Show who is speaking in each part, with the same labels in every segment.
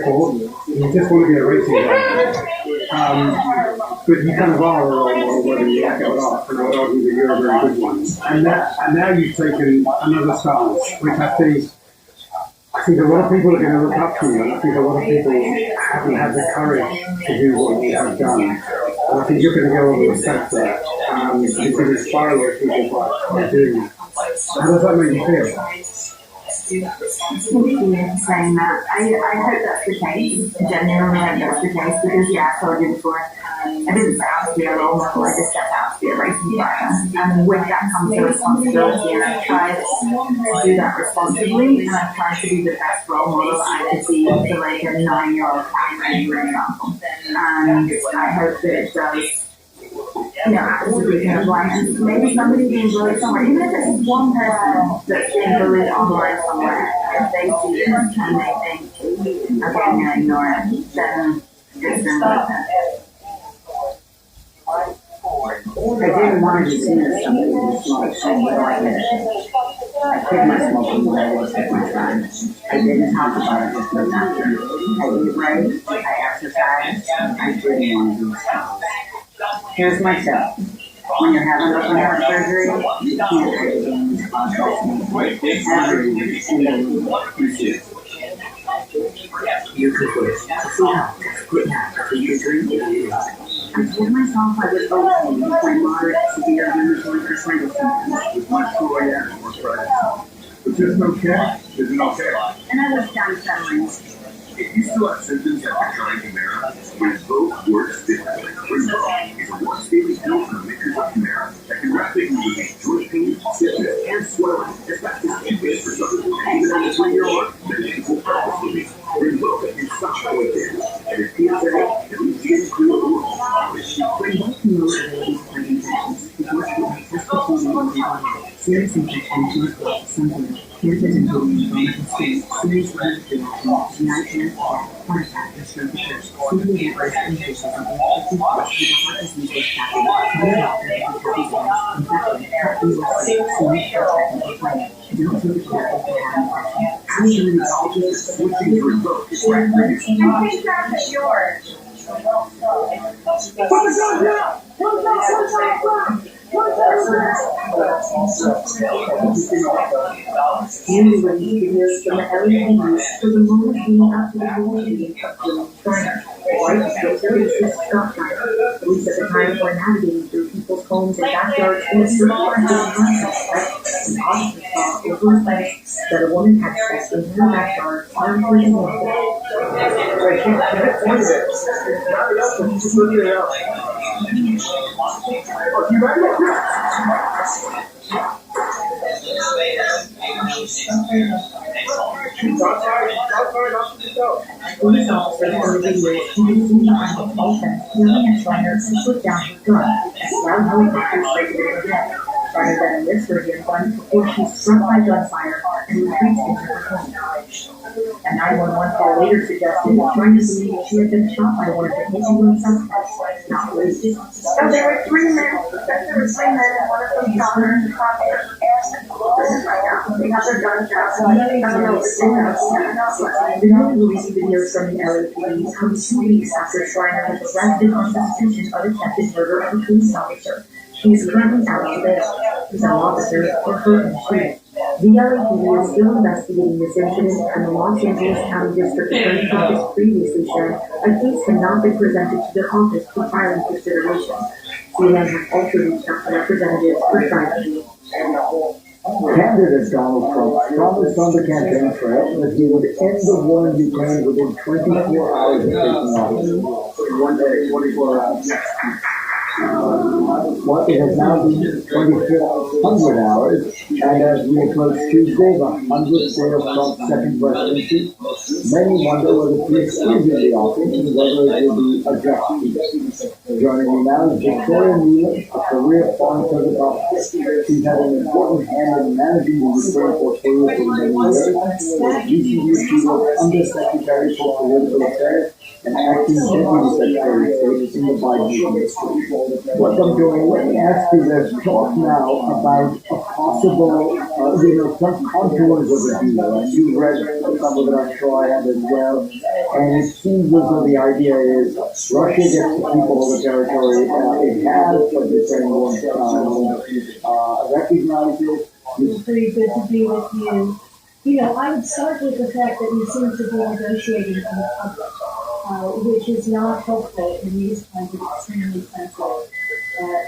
Speaker 1: sport. You just want to be a racing driver. But you kind of are a role model, whether you like it or not, and I would argue that you're a very good one. And now you've taken another stance, which I think a lot of people are going to look up to you, and I think a lot of people haven't had the courage to do what you have done. And I think you're going to get all the respect for that. You can inspire a lot of people by doing that. How does that make you feel?
Speaker 2: Thank you for saying that. I hope that's the case. Genuinely hope that's the case because, yeah, I told you before, I didn't set out to be a role model, I just set out to be a racing driver. And with that comes the responsibility, and I've tried to do that responsibly, and I've tried to be the best role model I could be to like a 9-year-old Catherine, for example. And I hope that it does, actively kind of like, maybe somebody being bullied somewhere, even if it's one person that's being bullied online somewhere, if they see it and they think, okay, I'm going to ignore it, then it's been worth it.
Speaker 3: I didn't want to be seen as somebody who's small, so I quit my smoking when I was with my friends. I didn't talk about it with my doctor. I ate right, I exercised, I didn't want to do stuff. Here's myself. When you're having open heart surgery, you can't play games about this. Every single issue. You could quit. Quit now. You drink it. I told myself I was okay with my moderate to severe rheumatoid arthritis symptoms.
Speaker 4: With my story and arthritis. But just okay isn't okay.
Speaker 3: And I was done settling.
Speaker 4: If you still have symptoms after trying Humira, Rinvoq works differently. Rinvoq is a once-daily pill from the makers of Humira that can rapidly relieve joint pain, stiffness, and swelling as fast as 2 days for some. Even on the 3-year mark, medical purpose relief. Rinvoq can stop joint damage, and if PSA, it leaves skin clear or
Speaker 3: Rinvoq can lower these brain infections because it has tested serious infection to something. Cancers including lymphoma, serious allergic reactions, GI cancer, heart attack, and stroke occurs. Severe adverse increases in infected blood with a heart disease risk factor, cardiovascular disease, infection, serious heart attack, and decline. Don't take it for granted if you have an infection. I'm sure rheumatologists
Speaker 4: switching to Rinvoq is right for you.
Speaker 2: I think that's yours.
Speaker 4: Put the gun down! Put the gun down!
Speaker 3: Usually, videos from the LEDs for the moment being up to the community of China. White filter is Scott China. Police at the time were navigating through people's homes and backyards in a search for a suspect. An officer saw over a fence that a woman had sex in her backyard, armed with a Police officers on the video can see behind the tall fence, yelling at Schreiner to put down his gun as loud helicopters circulated again. Schreiner then enlisted her gun before she struck by gunfire and retreats into her home. A 911 call later suggested that Schreiner believed she had been shot by one of the Hazelwood suspects, not police.
Speaker 2: So there were 3 men, and one of them shot her in the car. They have their guns out, so I don't know what's going on.
Speaker 3: The newly released videos from the LAPD come 2 weeks after Schreiner was arrested on suspicion of attempted murder of a police officer. She is currently out on bail. Some officers were hurt in the shooting. The LAPD is still investigating this incident, and the Los Angeles County District Attorney's Office previously said a case had not been presented to the office for filing consideration. CNN has also reached out to representatives for trying.
Speaker 5: Candidate Donald Trump promised on the campaign trail that he would end the war in Ukraine within 24 hours of taking office.
Speaker 4: One day, 24 hours.
Speaker 5: Well, it has now been 2,400 hours, and as we approach Tuesday, the 100th day of Trump's second presidency, many wonder whether he is in the office and whether it will be a just peace. Joining me now is Victoria Nuland, a career foreign service officer. She's had an important hand in managing the Ukraine portfolio for many years. Recently, she was Undersecretary for Political Affairs and acting deputy secretary of state in the Biden administration. What I'm doing, let me ask you this, talk now about a possible, some contours of the deal, and you've read some of it, I'm sure I have as well, and it seems as though the idea is Russia gets to keep all the territory it has, but Ukraine won't recognize it.
Speaker 6: It's pretty good to be with you. I would start with the fact that we seem to be negotiating in the public, which is not helpful in these kinds of extremely sensitive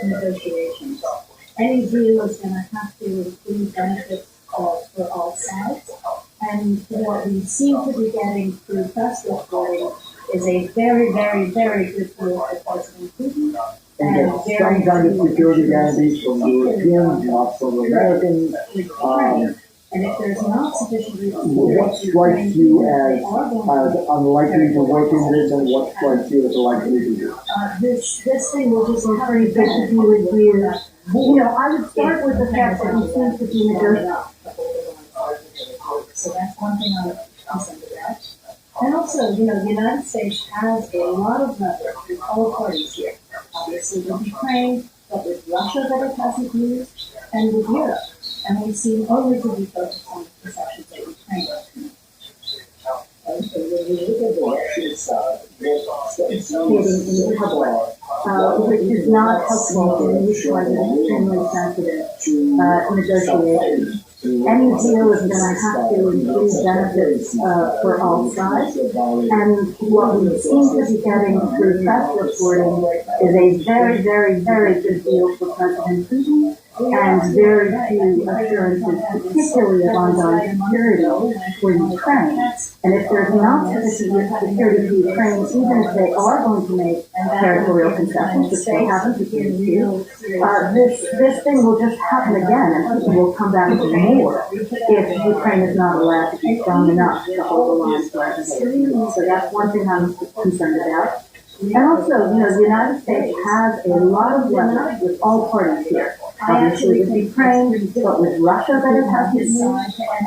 Speaker 6: negotiations. Any deal is going to have to include benefits for all sides, and what we seem to be getting through press reporting is a very, very, very good deal for President Putin.
Speaker 5: And get some kind of security guarantees from Europeans, not from Americans.
Speaker 6: And if there's not sufficient
Speaker 5: what strikes you as unlikely to work in this, and what strikes you as likely to do?
Speaker 6: This thing will just be very good to be with you.
Speaker 2: I would start with the fact that we seem to be negotiating.
Speaker 6: So that's one thing I would concerned about. And also, the United States has a lot of leverage with all parties here. Obviously with Ukraine, but with Russia that it hasn't used, and with Europe. And we seem only to be focused on the concessions that Ukraine has made.
Speaker 2: In public, which is not helpful in these kinds of extremely sensitive negotiations. Any deal is going to have to include benefits for all sides, and what we seem to be getting through press reporting is a very, very, very good deal for President Putin, and very few assurances, particularly of ongoing security for Ukraine. And if there's not sufficient security for Ukraine, even if they are going to make territorial concessions, which they haven't agreed to, this thing will just happen again, and people will come back for more if Ukraine is not allowed to be strong enough to hold the line for everything. So that's one thing I'm concerned about. And also, the United States has a lot of leverage with all parties here. Obviously with Ukraine, but with Russia that it hasn't used,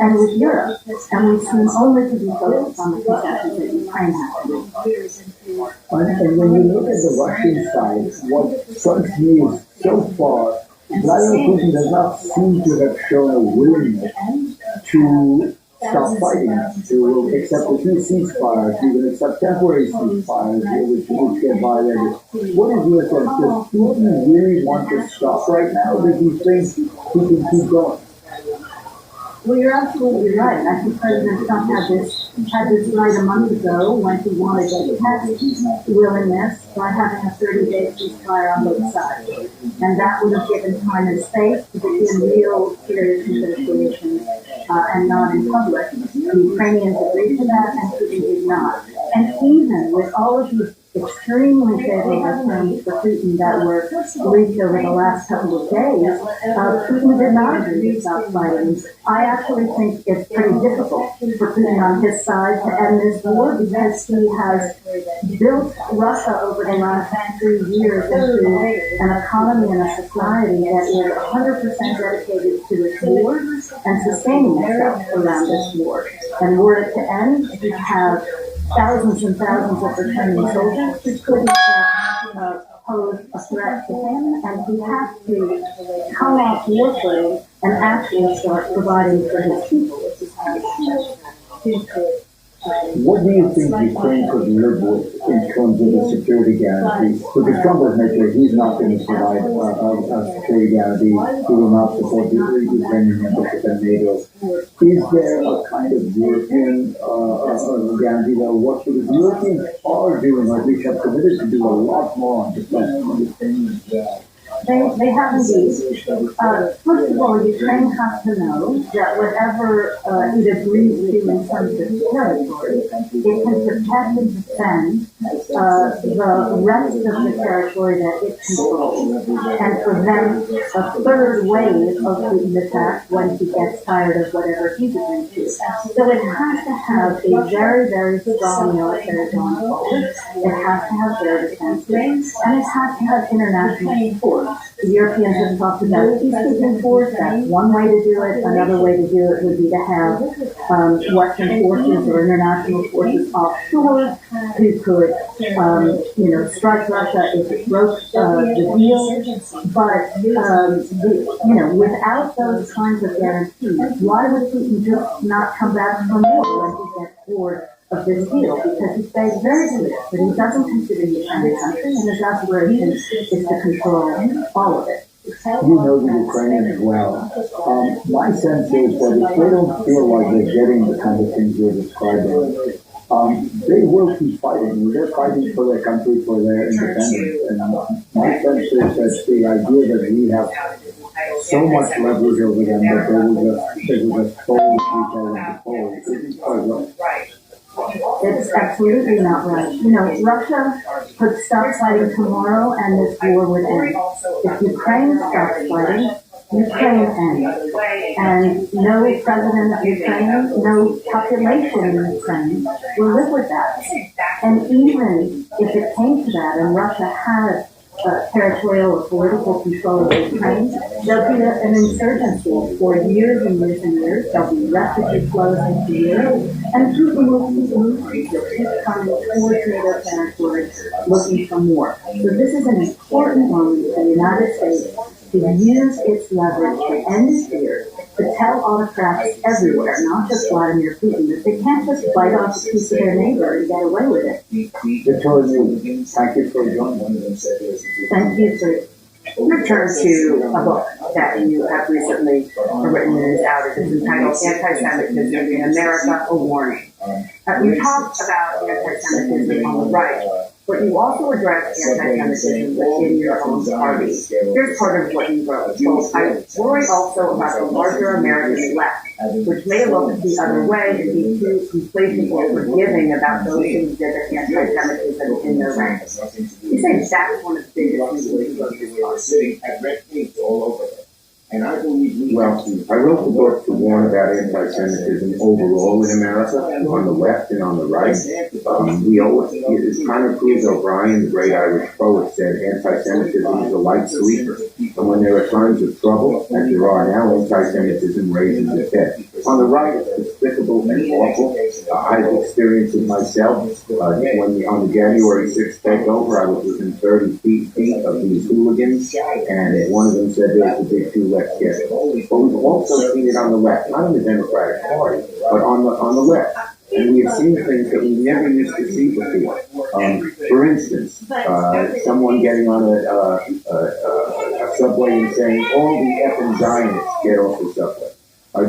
Speaker 2: and with Europe. And we seem only to be focused on the concessions that Ukraine has to do.
Speaker 5: And when you look at the Russian side, what strikes me is so far, Vladimir Putin does not seem to have shown a willingness to stop fighting, to accept a few ceasefires, even accept temporary ceasefires, which get violated. What is your sense? Does Putin really want to stop right now, or does he think he can keep going?
Speaker 2: Well, you're absolutely right. I think President Trump had this right a month ago when he wanted to test willingness by having a 30-day ceasefire on both sides. And that would have given time and space to begin real serious negotiations and not in public. The Ukrainians agreed to that, and Putin did not. And even with all of these extremely favorable terms for Putin that were reached over the last couple of days, Putin did not agree to stop fighting. I actually think it's pretty difficult for Putin on his side to end this war because he has built Russia over the last 3 years into an economy and a society that is 100% dedicated to its war and sustaining itself around this war. And were it to end, we have thousands and thousands of returning soldiers who couldn't pose a threat to him, and he has to come off war footing and actually start providing for his people, which is how he could.
Speaker 5: What do you think Ukraine could live with in terms of a security guarantee? Because Trump has made clear he's not going to provide a security guarantee. He will not support the Ukrainian membership in NATO. Is there a kind of European guarantee that works? Because Europeans are doing, or at least have committed to do a lot more on defense.
Speaker 2: They have indeed. First of all, Ukraine has to know that whatever it agrees to in terms of territory, it can protect and defend the rest of the territory that it controls and prevent a third wave of Putin attacks when he gets tired of whatever he's agreed to. So it has to have a very, very strong military going forward. It has to have air defenses, and it has to have international support. The Europeans have talked about peacekeeping force. That's one way to do it. Another way to do it would be to have Western forces or international forces offshore who could, strike Russia if it broke the deal. But, without those kinds of guarantees, why would Putin just not come back for more when he gets bored of this deal? Because he stays very clear that he doesn't consider Ukraine a country, and his aspiration is to control all of it.
Speaker 5: You know the Ukrainians well. My sense is that if they don't feel like they're getting the kind of things you're describing, they will keep fighting. They're fighting for their country, for their independence. And my sense is that the idea that we have so much leverage over them that they will just fold each other into fold isn't quite right.
Speaker 2: It's absolutely not right. Russia could stop fighting tomorrow and this war would end. If Ukraine stops fighting, Ukraine ends. And no president of Ukraine, no population in Ukraine will live with that. And even if it came to that and Russia had territorial or political control of Ukraine, there'll be an insurgency for years and years and years. There'll be refugee flows into Europe, and Putin will keep moving. He'll keep coming towards NATO territory, looking for more. So this is an important moment for the United States to use its leverage to end fear, to tell autocrats everywhere, not just Vladimir Putin, that they can't just bite off a piece of their neighbor and get away with it.
Speaker 5: Victoria, thank you for joining us.
Speaker 2: Thank you, sir.
Speaker 7: Return to a book that you have recently written and is out. It is entitled Anti-Semitism in America, A Warning. You talked about anti-Semitism on the right, but you also addressed anti-Semitism within your own party. Here's part of what you wrote. Well, I worry also about the larger American left, which may look the other way and be too complacent or forgiving about those who exhibit anti-Semitism in their ranks. You say that's one of the biggest issues of this party.
Speaker 8: Well, I wrote the book to warn about anti-Semitism overall in America, on the left and on the right. We always, it's kind of Cruz O'Brien, the great Irish poet, said anti-Semitism is a light sleeper. And when there are times of trouble, as there are now, anti-Semitism raises its head. On the right, it's despicable and awful. I've experienced it myself. When on the January 6th takeover, I was within 30 feet of these hooligans, and one of them said, "There's the big two, let's get it." But we've also seen it on the left, not in the Democratic Party, but on the left. And we have seen things that we never used to see before. For instance, someone getting on a subway and saying, "All the effing Zionists get off the subway."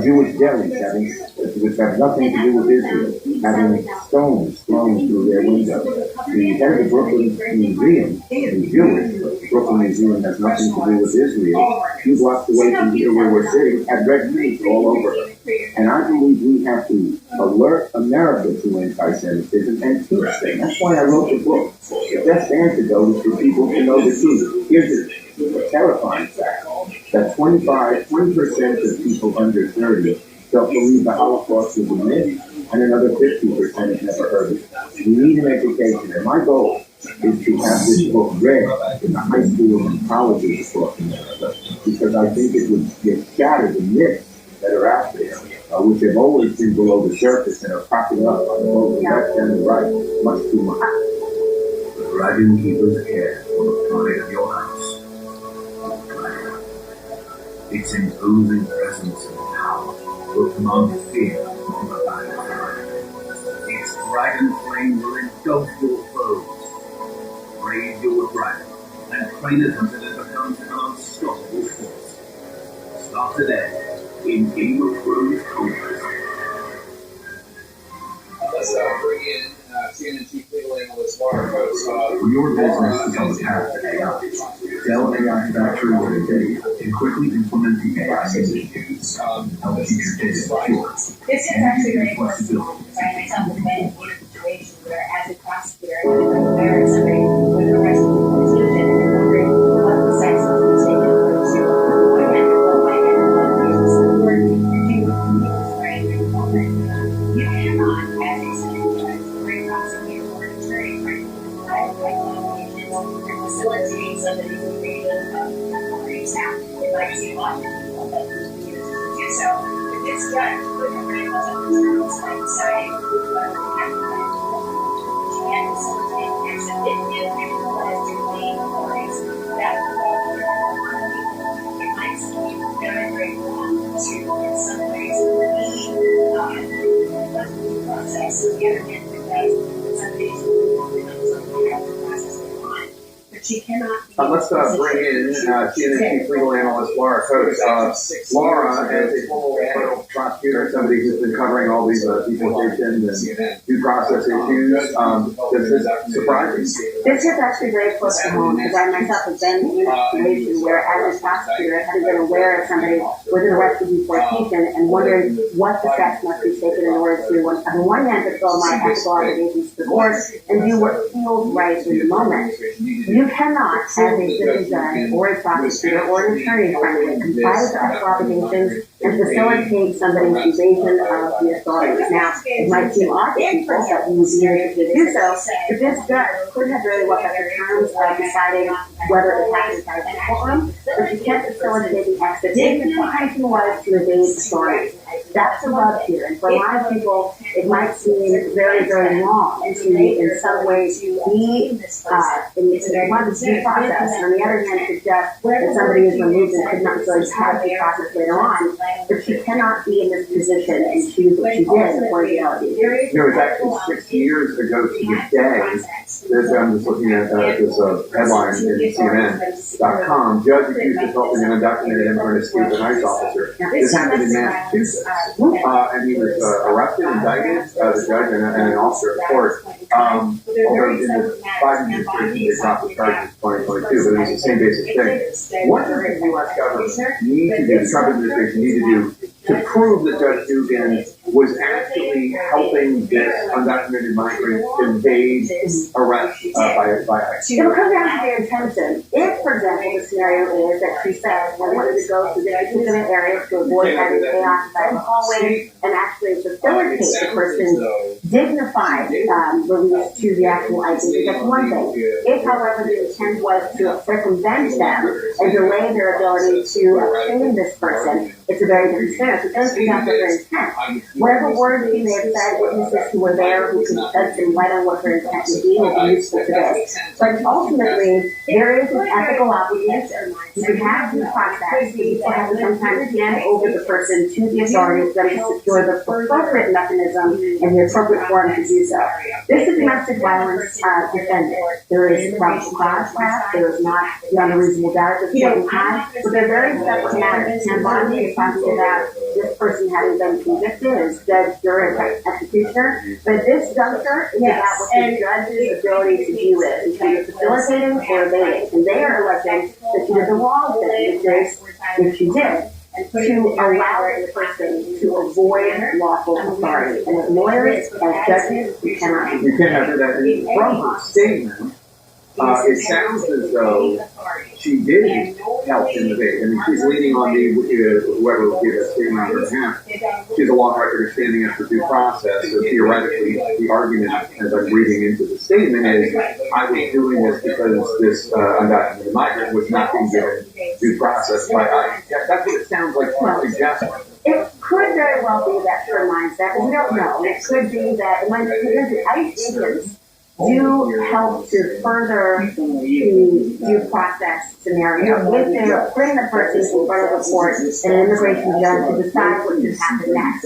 Speaker 8: Jewish delis which have nothing to do with Israel, having stones thrown through their windows. The head of the Brooklyn Museum is Jewish, but the Brooklyn Museum has nothing to do with Israel. A few blocks away from here where we're sitting, had red paint all over her. And I believe we have to alert America to anti-Semitism and teach them. That's why I wrote the book. The best antidote is for people to know the truth. Here's a terrifying fact. That 20% of people under 30 don't believe the Holocaust was a myth, and another 50% have never heard of it. We need an education, and my goal is to have this book read in the high schools and colleges across America, because I think it would shatter the myths that are out there, which have always been below the surface and are popping up on both the left and the right, much too much.
Speaker 4: The dragon keeper's care on the pride of your house. Its imposing presence and power will command fear on the battlefield. Its dragon flame will engulf your foes. Raise your dragon and train it until it becomes an unstoppable force. Start today in Game of Thrones Conquest.
Speaker 9: Let's bring in CNN chief legal analyst Mark Post.
Speaker 4: For your business is on the path to AI. Dell AI Factory with data and quickly implement the AI initiatives. Help keep your data secure.
Speaker 10: This is actually very important. Find myself in a situation where, as a prosecutor, I can compare somebody with a rest of the organization and wondering what the sex was mistaken for. So, what I had to work to do right? You cannot, as a great prosecutor or an attorney, facilitate somebody's invasion of things happen. It might be a lot of people that do so. But this judge could have very well determined by deciding whether to have can facilitate exit. It nevertheless to lead authorities that it might seem very, very wrong to, in some ways, lead the process. On the other hand, because some days we have the process they want. But she cannot.
Speaker 11: Let's bring in CNN Chief Legal Analyst Laura Coates. Laura, as a former federal prosecutor, somebody who's been covering all these deportation and due process issues, does this surprise you?
Speaker 7: This is actually very close to home because I myself have been in a situation where, as a prosecutor, having been aware of somebody with an arrested deportation and wondering what the steps must be taken in order to, on the one hand, fulfill my ethical obligations to the court and do what feels right in the moment. You cannot, as a civil judge or a prosecutor or an attorney, frankly, comply with the ethical obligations and facilitate somebody's evasion of the authorities. Now, it might seem odd to people that you would be able to do so, but this judge could have really looked at the terms of deciding whether it has to be a forum, but she can't facilitate the exit. If the intention was to evade authorities, that's the rub here. And for a lot of people, it might seem very, very wrong to, in some ways, be in one due process, and on the other hand, suggest that somebody is removed and could not really have the process later on. But she cannot be in this position and choose what she did before reality.
Speaker 11: You know, it's actually 6 years ago to the day. I'm just looking at this headline in CNN.com. Judge accused of helping an undocumented immigrant escape an ICE officer. This happened in Massachusetts. And he was arrested, indicted, the judge and an officer of court. Although in the 5 years they dropped the charges in 2022, but it was the same basic thing. What does the U.S. government need to do, the Trump administration need to do, to prove that Judge Dugan was actually helping this undocumented migrant evade arrest by ICE?
Speaker 7: It will come down to the intention. If, for example, the scenario is that she said, I wanted to go to this specific area to avoid having chaos by the hallway and actually facilitate the person's dignified release to the actual identity, that's one thing. If, however, the intent was to circumvent them and delay their ability to obtain this person, it's a very different scenario. So it does come down to her intent. Whatever words she may have said, witnesses who were there who could shed some light on what her intent would be will be useful to this. But ultimately, there is an ethical obligation. You can have due process. You have to sometimes hand over the person to the authorities for them to secure the appropriate mechanism and the appropriate forum to do so. This is domestic violence defendant. There is probable cause passed. There is not beyond a reasonable doubt at this point in time. But they're very separate matters. And Bonnie is talking about this person having been convicted as judge, juror, executioner. But this juncture is about what the judge's ability to do is. In terms of facilitating or evading. And they are alleging that she did the wrong thing, which she did, to allow the person to avoid lawful authority. And as lawyers, as judges, we cannot do that.
Speaker 11: You cannot do that. And from her statement, it sounds as though she did help in the debate. I mean, she's leaning on whoever will give a statement on her behalf. She has a long record of standing up for due process, so theoretically, the argument, as I'm reading into the statement, is I was doing this because this undocumented migrant was not being given due process by ICE. That's what it sounds like she's suggesting.
Speaker 7: It could very well be that her mindset, and we don't know. It could be that when the ICE agents do help to further the due process scenario if they're putting the person in front of a court and an immigration judge to decide what should happen next.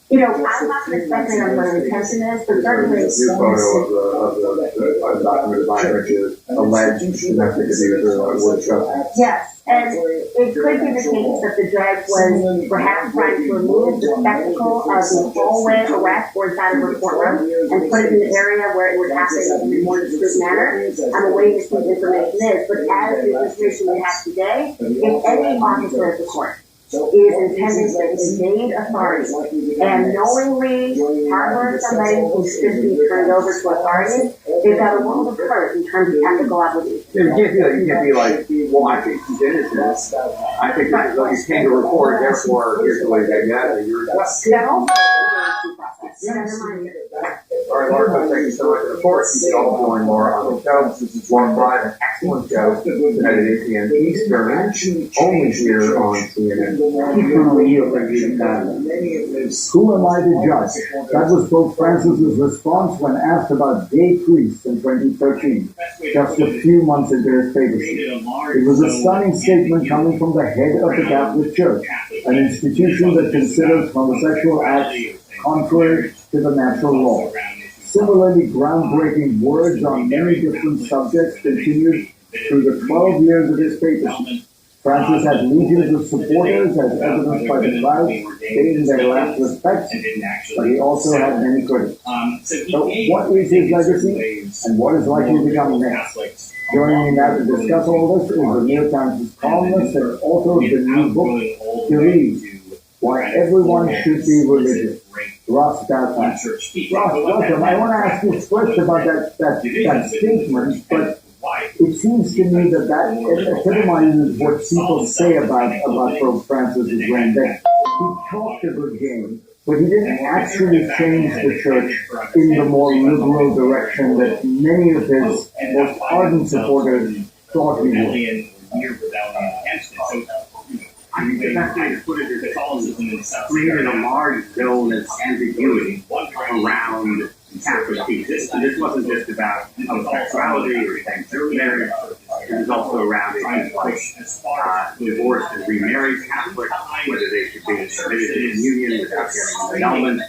Speaker 7: You know, I'm not going to speculate on what her intention is, but certainly...
Speaker 11: New photo of the undocumented migrant is alleged domestic abuse.
Speaker 7: Yes, and it could be the case that the judge was perhaps trying to remove the spectacle of the hallway arrest or inside of her courtroom and put it in an area where it would happen in a more discreet manner. I'm waiting to see what the information is, but as the information we have today, if any officer of the court is intending to evade authority and knowingly harbor somebody who should be turned over to authorities, they've got a world of hurt in terms of ethical obligations.
Speaker 11: You can't be like, well, I think she's innocent. I think this is like you came to report, therefore, here's the way they got it. You're
Speaker 7: that also is a due process.
Speaker 11: All right, Marco, thank you so much for the report. You can all join Laura on the show. Laura Live, an excellent show tonight at 8 p.m. Eastern, only here on CNN.
Speaker 5: Who am I to judge? That was Pope Francis's response when asked about gay priests in 2013, just a few months into his papacy. It was a stunning statement coming from the head of the Catholic Church, an institution that considers homosexual acts contrary to the natural law. Similarly, groundbreaking words on many different subjects continued through the 12 years of his papacy. Francis had legions of supporters, as evidenced by the crowd paying their last respects, but he also had many critics. So what is his legacy, and what is likely to come next? Joining me now to discuss all this is the New York Times columnist and author of the new book, Believe, Why Everyone Should Be Religious, Ross Douthat. Ross, welcome. I want to ask you first about that statement, but it seems to me that epitomizes what people say about Pope Francis's reign, that he talked a good game, but he didn't actually change the church in the more liberal direction that many of his most ardent supporters thought he would.
Speaker 12: I think the best way to put it is Catholicism created a large zone of ambiguity around Catholic faith. This wasn't just about homosexuality or same-sex marriage. It was also around things like divorced and remarried Catholics, whether they should be permitted in union without getting an annulment.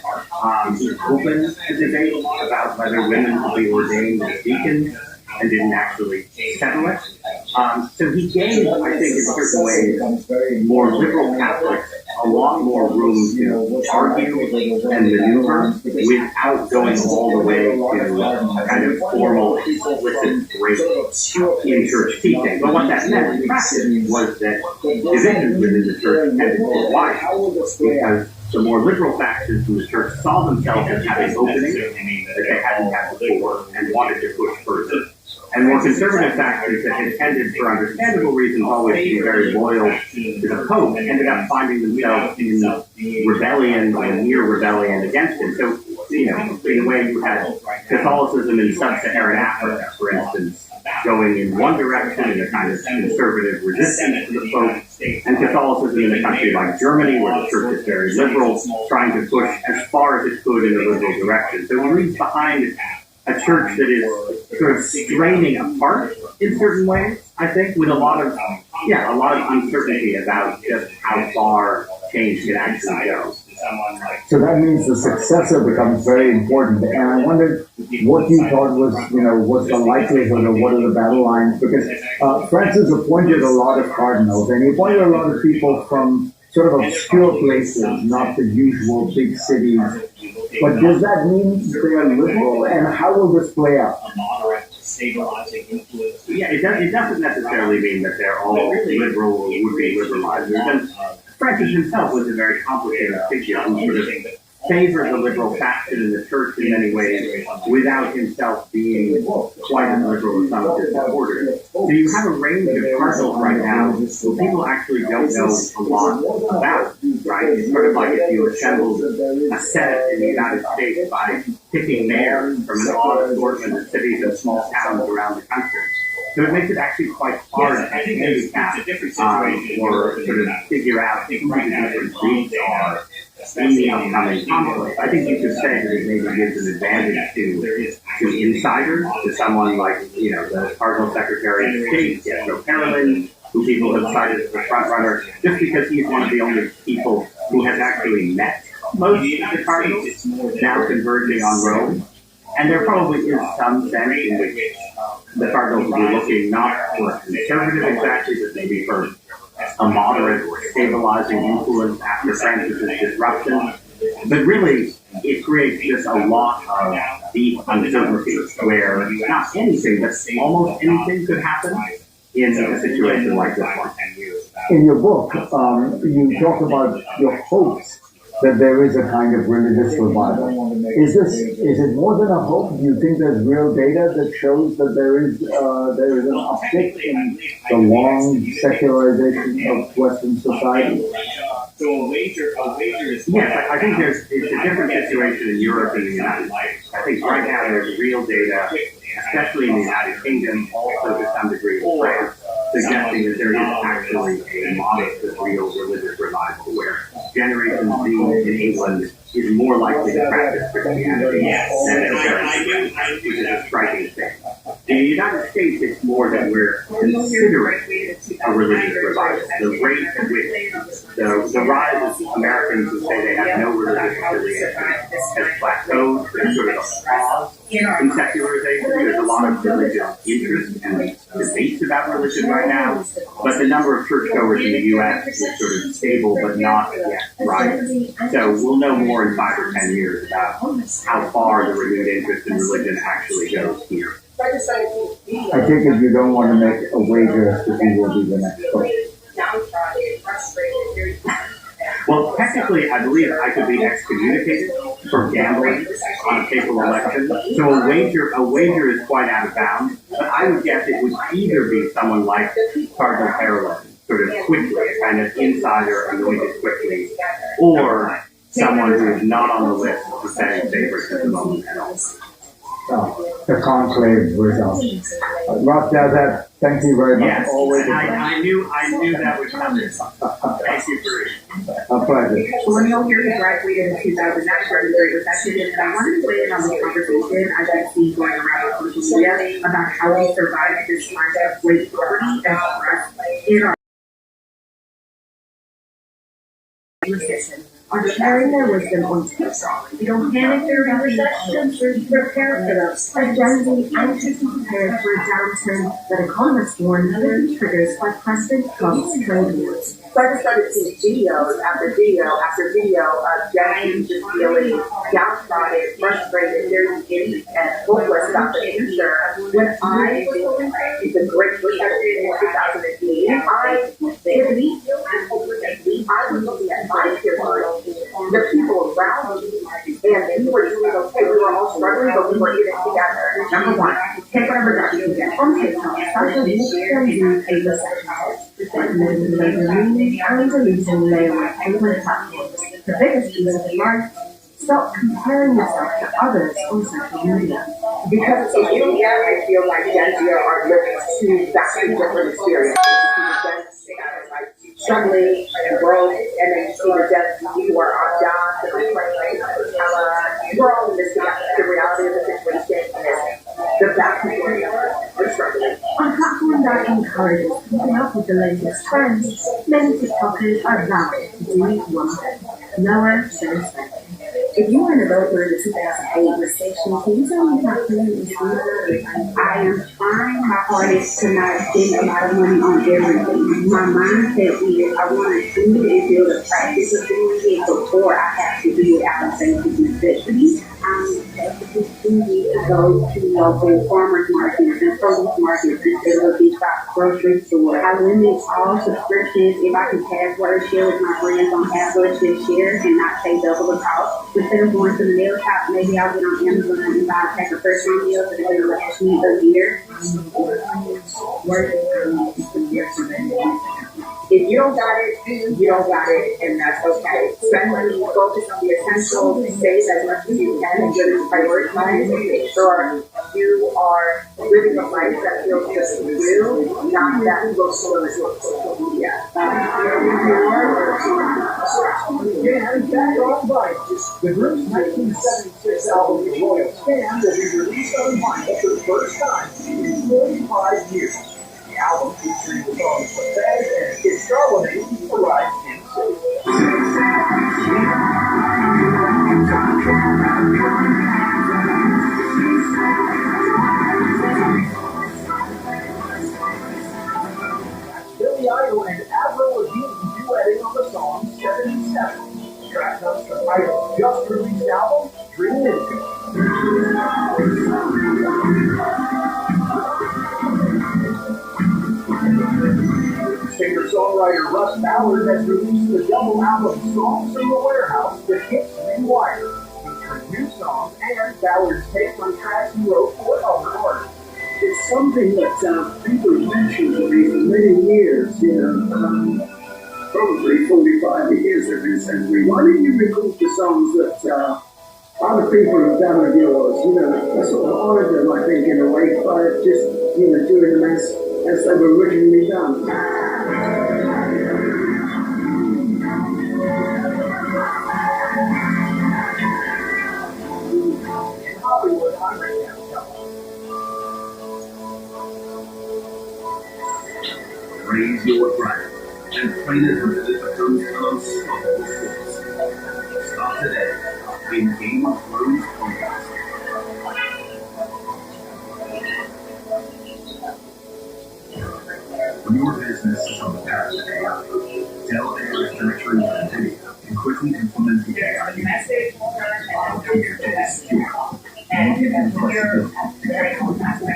Speaker 12: Open to debate about whether women could be ordained as deacons and didn't actually settle it. So he gave, I think, in certain ways, more liberal Catholics a lot more room to argue and maneuver without going all the way to a kind of formal, explicit break in church teaching. But what that meant in practice was that divisions within the church tended to widen, because the more liberal factions in the church saw themselves as having openings that they hadn't had before and wanted to push further. And more conservative factions that had tended, for understandable reasons, always to be very loyal to the Pope, ended up finding themselves in rebellion or near rebellion against him. So, in a way, you had Catholicism in sub-Saharan Africa, for instance, going in one direction in a kind of conservative resistance to the Pope, and Catholicism in a country like Germany, where the church is very liberal, trying to push as far as it could in a liberal direction. So he leaves behind a church that is sort of straining apart in certain ways, I think, with a lot of uncertainty about just how far change can actually go.
Speaker 5: So that means the successor becomes very important. And I wondered what you thought was, what's the likelihood or what are the battle lines? Because Francis appointed a lot of cardinals, and he appointed a lot of people from sort of obscure places, not the usual big cities. But does that mean they are liberal, and how will this play out?
Speaker 12: Yeah, it doesn't necessarily mean that they're all liberal or would be liberalizers. Francis himself was a very complicated figure who sort of favored the liberal faction in the church in many ways without himself being quite as liberal as some of his supporters. So you have a range of cardinals right now who people actually don't know a lot about, right? It's sort of like if you assembled a Senate in the United States by picking mayors from an odd assortment of cities and small towns around the country. So it makes it actually quite hard to handicap or sort of figure out who the different groups are in the upcoming conflict. I think you could say that it maybe gives an advantage to insiders, to someone like, the Cardinal Secretary of State, Pietro Parolin, who people have cited as the front runner, just because he's one of the only people who has actually met most of the cardinals, now converging on Rome. And there probably is some sense in which the cardinals will be looking not for a conservative exactly, but maybe for a moderate or stabilizing influence after Francis's disruption. But really, it creates just a lot of deep uncertainty where not anything, but almost anything could happen in a situation like this one.
Speaker 5: In your book, you talk about your hopes that there is a kind of religious revival. Is it more than a hope? Do you think there's real data that shows that there is an uptick in the long secularization of Western society?
Speaker 12: So a wager is. Yes, I think it's a different situation in Europe and the United States. I think right now there's real data, especially in the United Kingdom, also to some degree in France, suggesting that there is actually a modest but real religious revival where Generation Z in England is more likely to practice Christianity than Generation Y, which is a striking thing. In the United States, it's more that we're considering a religious revival. The rate at which the rise of Americans who say they have no religious affiliation has plateaued. There's sort of a pause in secularization. There's a lot of religious interest and debates about religion right now, but the number of churchgoers in the U.S. is sort of stable but not yet rising. So we'll know more in 5 or 10 years about how far the renewed interest in religion actually goes here.
Speaker 5: I think if you don't want to make a wager as to who will be the next pope.
Speaker 12: Well, technically, I believe I could be excommunicated for gambling on a papal election. So a wager is quite out of bounds. But I would guess it would either be someone like Cardinal Parolin, sort of quickly, kind of insider anointed quickly, or someone who is not on the list of betting favorites at the moment at all.
Speaker 5: The conclave results. Rob Dazat, thank you very much.
Speaker 12: Yes,
Speaker 5: always
Speaker 12: I knew that would come in. Thank you for
Speaker 5: a pleasure.
Speaker 7: When you'll hear he graduated in 2009 during the Great Recession, and I wanted to weigh in on this conversation as I see going around on social media about how we survived this time of great poverty and stress in our recession. Are sharing their wisdom on TikTok. You don't panic during a recession, prepare for those. Are generally anxious and prepared for a downturn that economists warn other triggers like President Trump's trade wars.
Speaker 2: So I just started seeing video after video of Gen Z just feeling downtrodden, frustrated, very giddy, and hopeless about the future. When I was the Great Recession in 2008, I was looking at my peers, the people around me, and we were doing okay. We were all struggling, but we were in it together. Number one, take whatever job you can get from TikTok. Start to use a recession. And the reason they were payment platforms. The biggest piece of advice, stop comparing yourself to others on social media. Because if you ever feel like Gen Z are living two vastly different experiences, struggling and broke, and then you see the Gen Z who are on jobs and complaining, we're all in this together. The reality of the situation is the vast majority of us are struggling. On a platform that encourages keeping up with the latest trends, many TikTokers are vowed to do one thing: lower their spending. If you were an adult during the 2008 recession, can you tell me how feeling is feeling? I am trying my hardest to not spend a lot of money on everything. My mindset is I want to do it and build a practice of doing it before I have to do it out of basic necessity. I'm choosing to go to local farmers markets and produce markets instead of a big grocery store. I limit all subscriptions. If I can password share with my friends on Apple, share and not pay double the cost. Instead of going to the nail shop, maybe I'll get on Amazon and buy a pack of fresh meals that are going to last me a year. If you don't got it, you don't got it, and that's okay. Spend money, focus on the essentials, save as much as you can, and really prioritize and make sure you are living a life that feels just for you, not that looks for social media.
Speaker 13: The group's 1976 album, The Royal Stand, will be released on vinyl for the first time in 45 years. The album featuring the songs for Fed and Kid Charlemagne arrives in Billy Idol and Avril Lavigne duetting on the song 77. The track comes from Idol's just released album, Dream Into. Singer-songwriter Russ Ballard has released the double album Songs from the Warehouse with Hits Rewired, featuring new songs and Ballard's take on tracks he wrote for other artists. It's something that people mentioned to me for many years,
Speaker 1: probably 45 years of this century. Why didn't you record the songs that other people have done of yours? You know, I sort of honoured them, I think, in a way, by just, you know, doing them as they were originally done.
Speaker 4: Raise your brand and train it until it becomes an unstoppable force. Start today in Game of Thrones Podcast. When your business is on the path to AI, Dell AI Factory and NVIDIA can quickly implement the AI you need. Help keep your data secure and give you flexibility to carry on that way.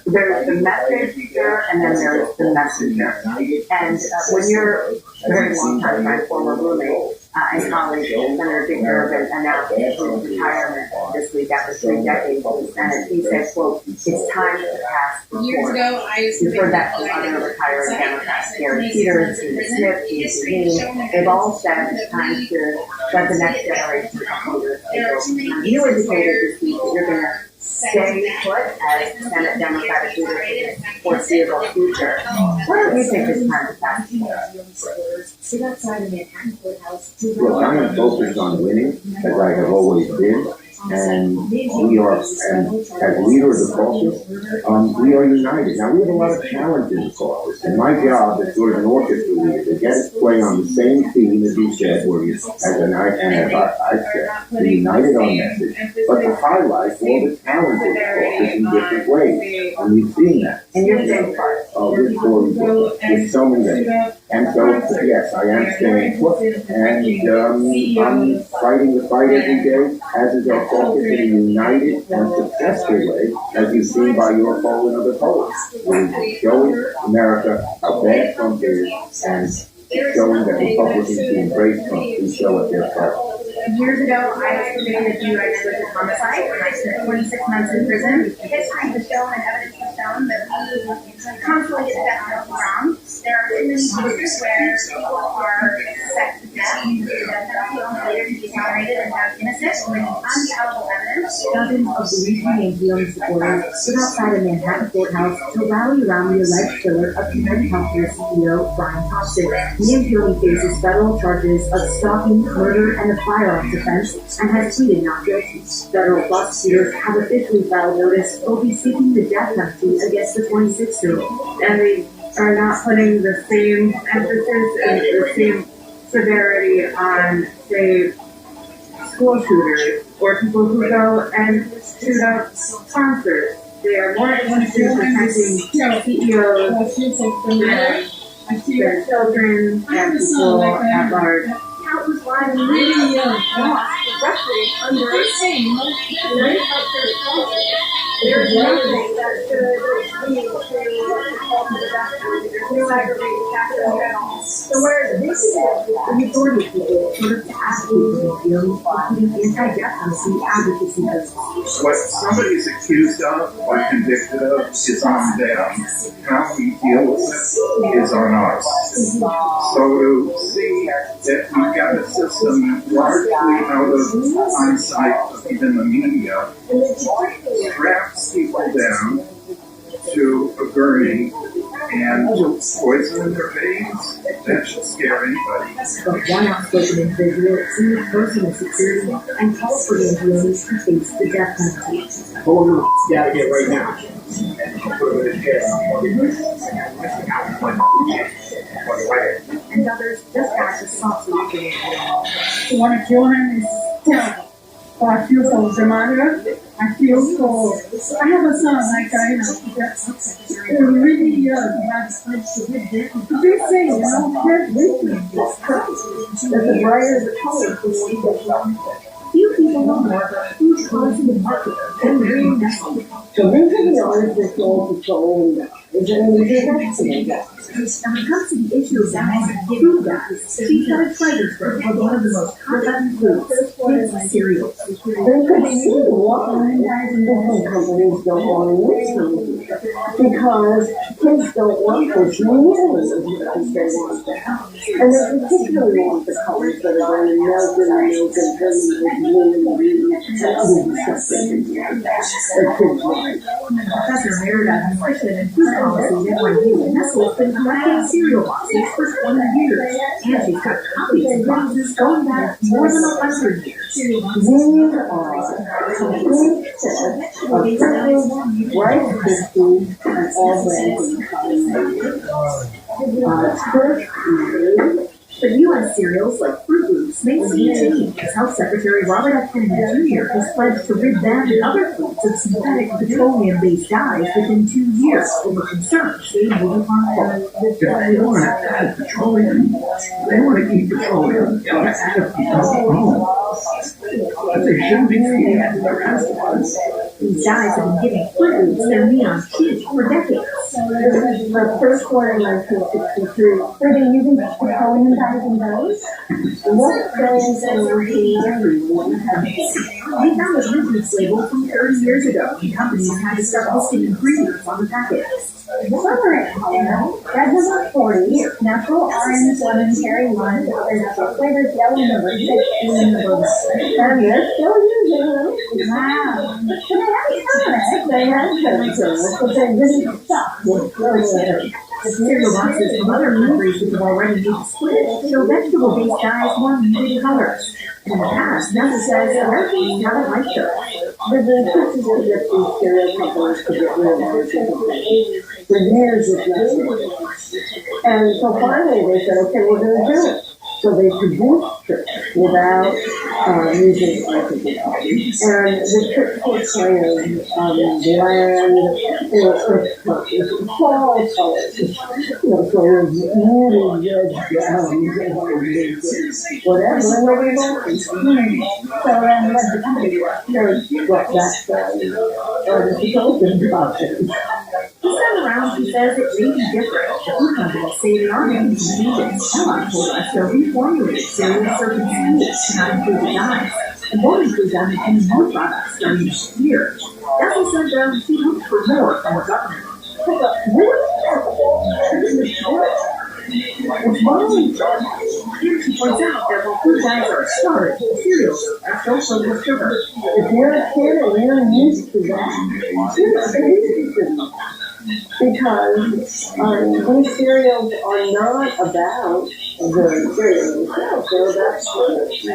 Speaker 7: There's the message feature, and then there's the messenger. And when you're a very long time, my former roommate and colleague, Senator Dick Durbin, announced his retirement this week after 3 decades in the Senate, he said, quote, "It's time to pass reform."
Speaker 14: Years ago, I used to
Speaker 7: You've heard that from other retired Democrats, Gary Peters, Tina Smith, Steve Levine. They've all said it's time to let the next generation come over. You indicated this week that you're going to stay put as Senate Democratic leader for the foreseeable future. What do you think is time to pass?
Speaker 8: Well, I am focused on winning, as I have always been, and we are, and as leader of the caucus, we are united. Now, we have a lot of talent in the caucus, and my job is sort of an orchestra leader to get us playing on the same theme as you said, where you, as I said, to united on message, but to highlight all the talent in the caucus in different ways, and we've seen that.
Speaker 7: And you're staying put.
Speaker 8: Oh, there's so many ways. And so, yes, I am staying put, and I'm fighting the fight every day, as is our caucus, in a united and successful way, as you've seen by your poll and other polls. We're showing America how bad Trump is, and showing that Republicans who embrace Trump can show at their part.
Speaker 2: Years ago, I estimated you executed homicide when I spent 26 months in prison. History has shown and evidence has shown that we constantly get death penalty wrong. There are too many cases where people are set to death. The death penalty only later to be exonerated and found innocent when unsellable evidence.
Speaker 3: Dozens of Louisiana healing supporters stood outside a Manhattan courthouse to rally around the alleged killer of United Healthcare CEO Brian Thompson. He apparently faces federal charges of stalking, murder, and a firearms offense, and has pleaded not guilty. Federal prosecutors have officially filed notice will be seeking the death penalty against the 26-year-old.
Speaker 2: And they are not putting the same emphasis and the same severity on, say, school shooters or people who go and shoot up sponsors. They are more interested in protecting CEOs than their children and people at large.
Speaker 6: Countless lives really lost directly under United Healthcare policy. There's nothing that should lead to the call to the death penalty. There's no aggravated factor at all. So whereas this is
Speaker 3: The majority of people sort of advocating feelings, including anti-death penalty advocacy groups.
Speaker 15: What somebody is accused of or convicted of is on them. How we deal with it is on us. So to see that we've got a system largely out of eyesight of even the media straps people down to a gurney and poison in their veins. That should scare anybody.
Speaker 3: But one outspoken individual sued personal security and called for the employees to face the death penalty.
Speaker 1: Hold on, gotta get right now. Put him in jail.
Speaker 3: And others just had to stop locking it.
Speaker 14: To want to kill him is terrible. Oh, I feel for Jamaica. I feel for. I have a son, like it really that's they say, there's weakness.
Speaker 3: That the brighter the color, the more people. Few people know more about who's causing the market than real messy.
Speaker 16: So making the artificial patrol is an accident.
Speaker 3: And when it comes to the issue of food dyes, she tried Fredericksburg for one of the most common foods, kids' cereals.
Speaker 16: They could see what different companies don't want to use them because kids don't want this nearly as much as they want that. And they particularly want the colors that are in milk and honey with blue and green and other disgusting things like that. Kids like.
Speaker 3: Professor Merida Nutrition and Food Policy at NYU, and Nestle's been collecting cereal boxes for 20 years. And she's got copies of boxes going back more than 100 years.
Speaker 16: These are complete sets of perfect Rice Krispies and all brands of
Speaker 3: But U.S. cereals like Fruit Loops may see change as Health Secretary Robert F. Kennedy Jr. has pledged to rid them and other foods of synthetic petroleum-based dyes within 2 years over concerns they may be harmful.
Speaker 1: If they want to add petroleum, they want to eat petroleum. They want to add petroleum. But they shouldn't be feeding it to the rest of us.
Speaker 3: These dyes have been giving Fruit Loops their neon tint for decades.
Speaker 16: The first one in 1963. Were they using petroleum dyes in those? What goes in everyone have
Speaker 3: They found a Reduce label from 30 years ago when companies had to start listing ingredients on the packets.
Speaker 16: Red number 40, natural orange, lemon, cherry, lime, other natural flavors, yellow number 16, number 1. And they're still using them.
Speaker 3: Wow.
Speaker 16: So they had chemicals, but they didn't stop with fluoride.
Speaker 3: Cereal boxes from other countries which have already used split show vegetable-based dyes more muted colors. In the past, NASA says Americans haven't liked those.
Speaker 16: The trick is that these cereal companies could get rid of artificial things. For years it's necessary. And so finally they said, okay, we're going to do it. So they produced tricks without using artificial colors. And the tricks were kind of bland, earth colors, fall colors, sort of muted red browns, whatever, and nobody wants. So then what the company brought back artificial boxes.
Speaker 3: This time around, she says it may be different. The food companies say they are making some changes. Kellogg told us they're reformulating cereal certain foods to not include the dyes, and won't include them in any new products starting this year. Nessa said she hopes for more from the government. Here she points out that while food dyes are a start, cereals are still filled with sugar.
Speaker 16: If you're a kid and you're used to that, you're not going to use it. Because these cereals are not about the cereal itself. They're about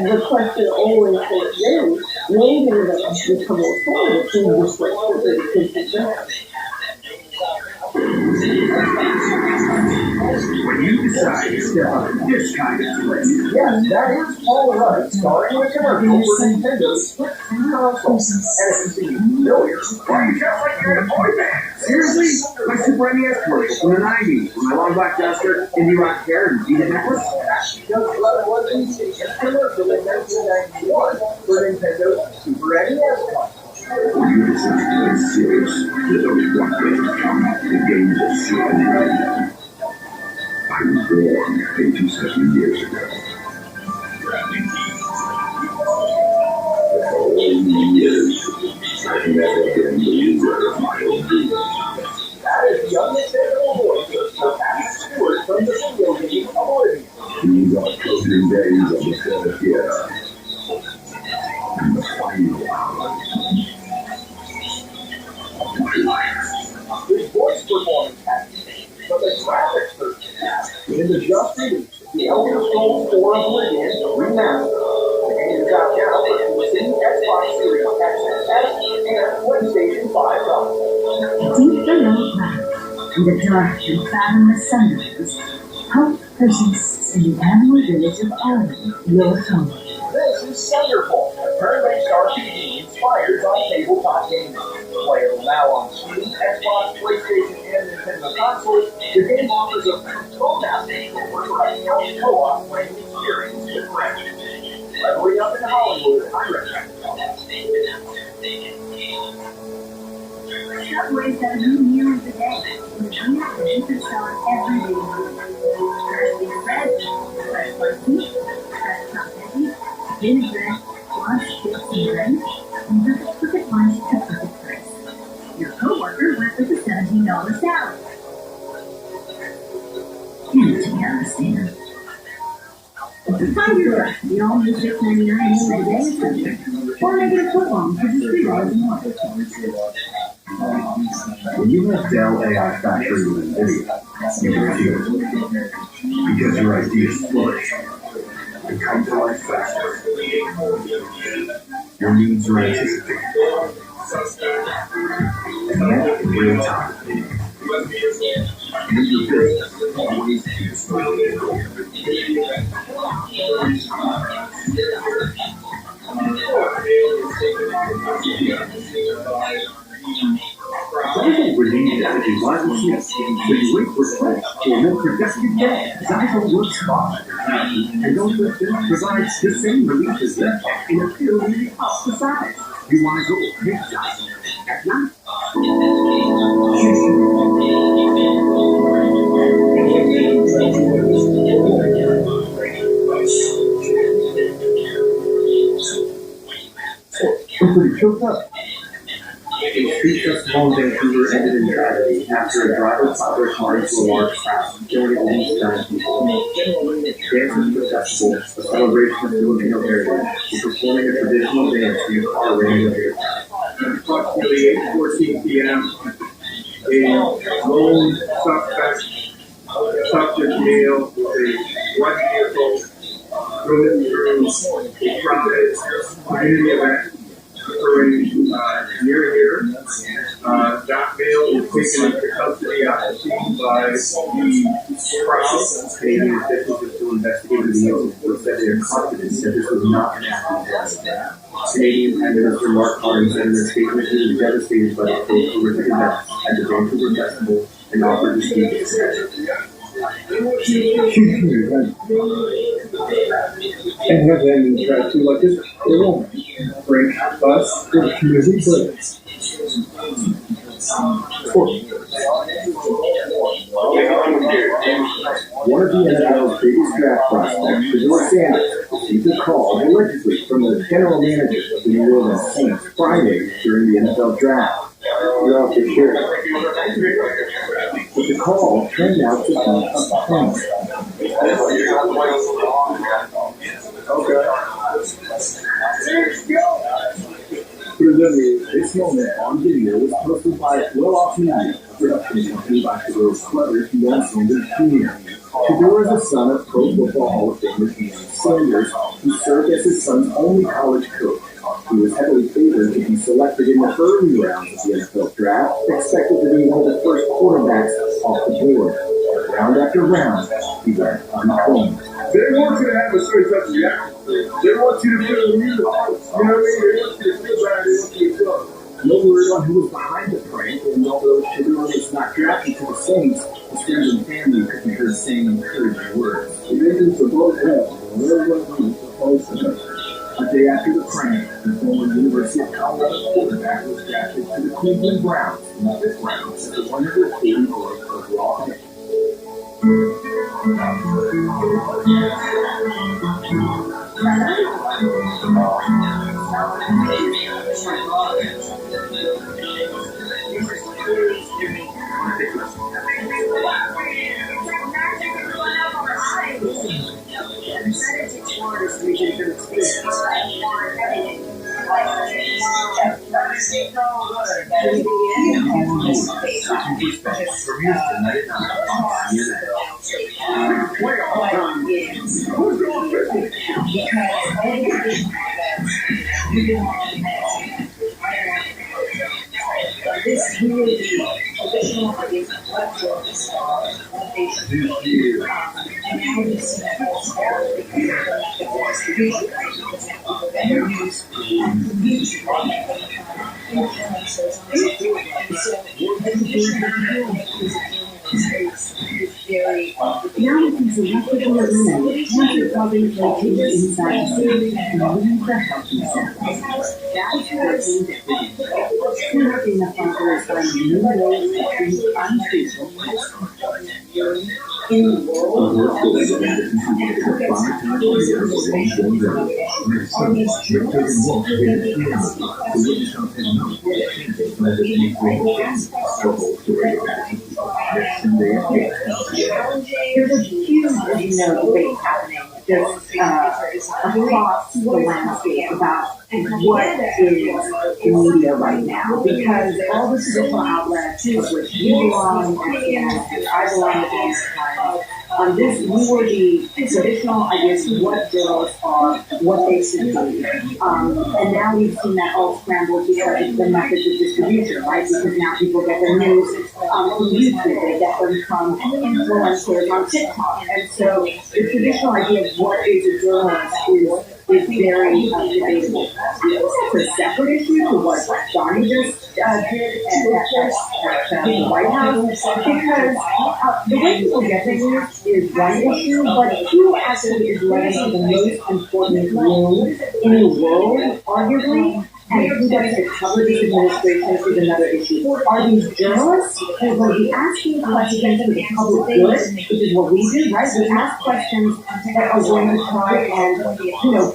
Speaker 16: the question always has been, when did it become okay to use this
Speaker 1: When you decide to step up this kind of thing.
Speaker 13: Yes, that is Paul Rudd, starring in a commercial for Nintendo's Switch console. And if you see familiar,
Speaker 1: Why you just like you're in a boy band? Seriously? My Super NES commercial from the 90s, when my long black duster, Indie Rock hair, and beaded necklace?
Speaker 13: just like was in a commercial in 1991 for Nintendo's Super NES console.
Speaker 4: When you decide to get serious, there's only one way to come. The game of Super Nintendo. I was born 87 years ago. For all years, I've never been the leader of my own dreams.
Speaker 13: That is young Nintendo voice of Patrick Stewart from the video game Oblivion.
Speaker 4: These are closing days of the third year. And the final hours of my life.
Speaker 13: His voice performance has changed, but the a graphics version. In the just released, the Elder Scrolls 4 Oblivion Remastered. The game is out now for PC, Xbox Series XS, and PlayStation 5.
Speaker 3: Deep below ground, in the dark and fathomless sunrise, hope persists in the animal village of Arden, your home.
Speaker 13: This is Thunderfall, a turn-based RPG inspired by tabletop gaming. Playable now on Steam, Xbox, PlayStation, and Nintendo consoles, the game offers a control-mapping for a couch co-op playing experience with friends. Leveling up in Hollywood, I recommend.
Speaker 10: Subway's got new meals a day, with new and selling every day. Freshly bread, fresh protein, fresh confetti, vinaigrette, wash, chips, and drinks, and perfect lunch at perfect price. Your coworker went with a $17 salad. And to understand. Find your rush. The all-new $6.99 meal a day is something. Or make it a foot-long for just $3 more.
Speaker 4: When you have Dell AI Factory with NVIDIA, you can feel it. Because your ideas flourish and come to life faster. Your needs are anticipated. And met in real time. And your business always keeps moving. Zygo relieves energy while you sleep, so you wake refreshed for a more productive day. Zygo works faster, and those that provides the same relief as that in a pill really up the size. You want to go take Zygo at night.
Speaker 5: I'm pretty choked up.
Speaker 12: A street festival in Vancouver ended in tragedy after a driver plowed car into a large crowd, killing at least 9 people. Dancing to the festival, a celebration of Filipino heritage, was performing a traditional dance in a car ran into the crowd.
Speaker 1: Approximately 8:14 p.m., a lone suspect stopped his meal with a white vehicle running through a private community event occurring near here. That male was taken into custody at the scene by the crowd.
Speaker 12: Canadian officials are still investigating the incident, but said they are confident that this was not an accident. Canadian Prime Minister Mark Carney said in a statement he was devastated by the horrific events at the Vancouver Festival and offered to speak his
Speaker 5: And have them try to like this. They won't break us for the community, but
Speaker 8: one of the NFL's biggest draft prospects, Shedeur Sanders, received a call allegedly from the general manager of the New Orleans Saints Friday during the NFL draft. You're off the shirt. But the call turned out to be a prank.
Speaker 5: Presently, this moment on video was posted by Well-Off Media, a production company by Shedeur's clever Deion Sanders Jr. Shedeur is the son of Pro Football Hall of Famer Deion Sanders, who served as his son's only college coach. He was heavily favored to be selected in the early rounds of the NFL draft, expected to be one of the first quarterbacks off the board. Round after round, he went unclaimed.
Speaker 1: They want you to have a certain type of reaction. They want you to feel you. You know what I mean? They want you to feel bad. They want you to feel.
Speaker 5: No word on who was behind the prank, and although Shedeur was not drafted to the Saints, his friends and family could be heard saying encouraging words.
Speaker 1: The agents are both hell. Whatever one is supposed to know.
Speaker 5: A day after the prank, the former University of Colorado quarterback was drafted to the Cleveland Browns in the 5th round as the 184th overall pick.
Speaker 10: Like, This really additional ideas of what works, what they should do. And now we see that whole scale because of the distribution, right? Because now people that are used to influencers on social media. And so the condition of is very
Speaker 7: Now we can selectively eliminate cancer-causing proteins inside the food and leave the healthy cells. That's protein deficiency. Interrupting the function is when new ways to treat untreatable breast in the world, there's a huge, debate happening just across the landscape about what is in media right now, because all the traditional outlets of which you belong and I belong to, this we were the traditional ideas of what journalists are, what they should be, and now we've seen that all scrambled because of the methods of distribution, right? Because now people get their news from YouTube, they get them from influencers on TikTok, and so the traditional idea of what is a journalist is very debatable. I think that's a separate issue to what Johnny just did at the White House, because the way people get their news is one issue, but who actually is letting the most important room in the world, arguably, and who gets to cover the administration is another issue. Are these journalists who are going to be asking questions for the public good, which is what we do, right? We ask questions that are going to try and,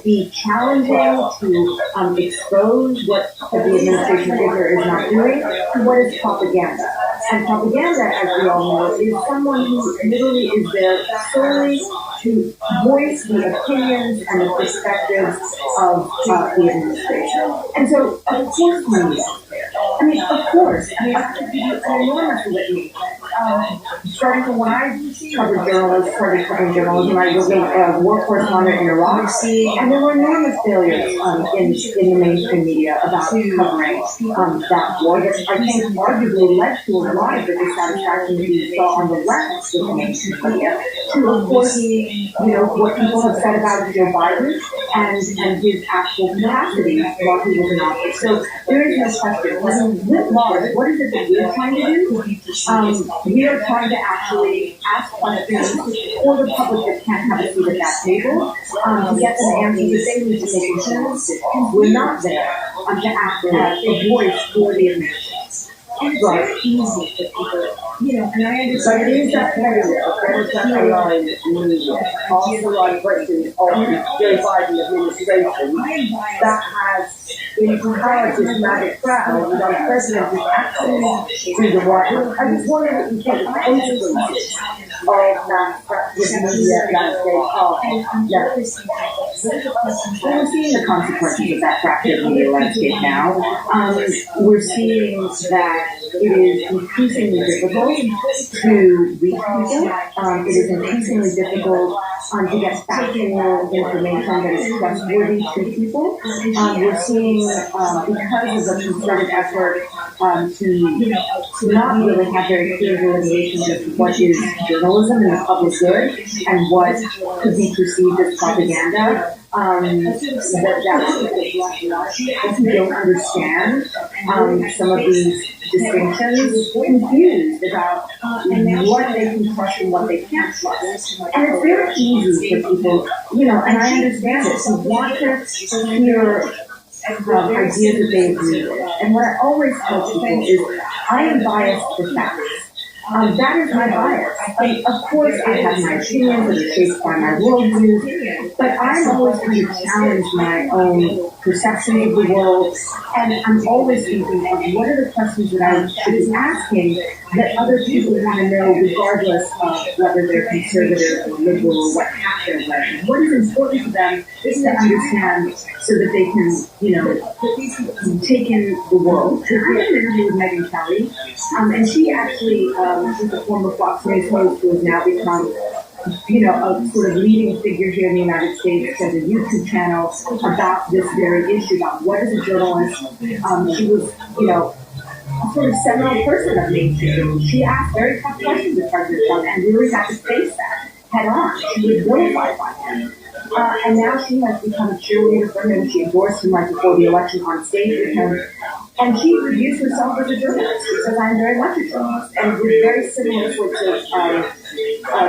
Speaker 7: be challenging to expose what the administration is or is not doing, to what is propaganda. And propaganda, as we all know, is someone who literally is there solely to voice the opinions and the perspectives of the administration. And so, of course, media. Of course. I could give you an enormous litany. Starting from when I started covering journalism, I was a war correspondent in Iraq, and there were enormous failures in the mainstream media about covering that war that I think arguably led to a lot of the dissatisfaction that you saw on the left with the mainstream media. To, of course, what people have said about Joe Biden and his actual capacity while he was in office. So there is no question. With large, what is it that we're trying to do? We are trying to actually ask questions for the public that can't have a seat at that table, to get them answers that they need to make decisions. We're not there to act as a voice for the administration.
Speaker 10: And it's very easy for people, and I understand.
Speaker 16: But it is that area that is that aligned media, asking the right questions of the Joe Biden administration that has encouraged this magic crowd with unprecedented access to the White House. I just wonder what you think the consequences of that media landscape are.
Speaker 7: We're seeing the consequences of that fractured media landscape now. We're seeing that it is increasingly difficult to reach people. It is increasingly difficult to get factual information that is trustworthy to people. We're seeing, because of the concerted effort to not really have very clear delineations of what is journalism and the public good and what could be perceived as propaganda, if you don't understand some of these distinctions, confused about what they can trust and what they can't trust. And it's very easy for people, and I understand it, to want to hear ideas that they agree with. And what I always tell people is, I am biased for facts. That is my bias. Of course, I have my opinions that are shaped by my worldview, but I'm always trying to challenge my own perception of the world, and I'm always thinking of what are the questions that I should be asking that other people want to know, regardless of whether they're conservative or liberal or what path they're wearing. What is important to them is to understand so that they can, take in the world. I had an interview with Megyn Kelly, and she actually, she's a former Fox News host who has now become a sort of leading figure here in the United States, has a YouTube channel about this very issue, about what is a journalist. She was, a sort of seminal person of mainstream. She asked very tough questions of President Trump and really had to face that head on. She was vilified by him. And now she has become a cheerleader for him. She endorsed him right before the election on stage with him. And she views herself as a journalist. She says, I'm very much a journalist. And with very similar sorts of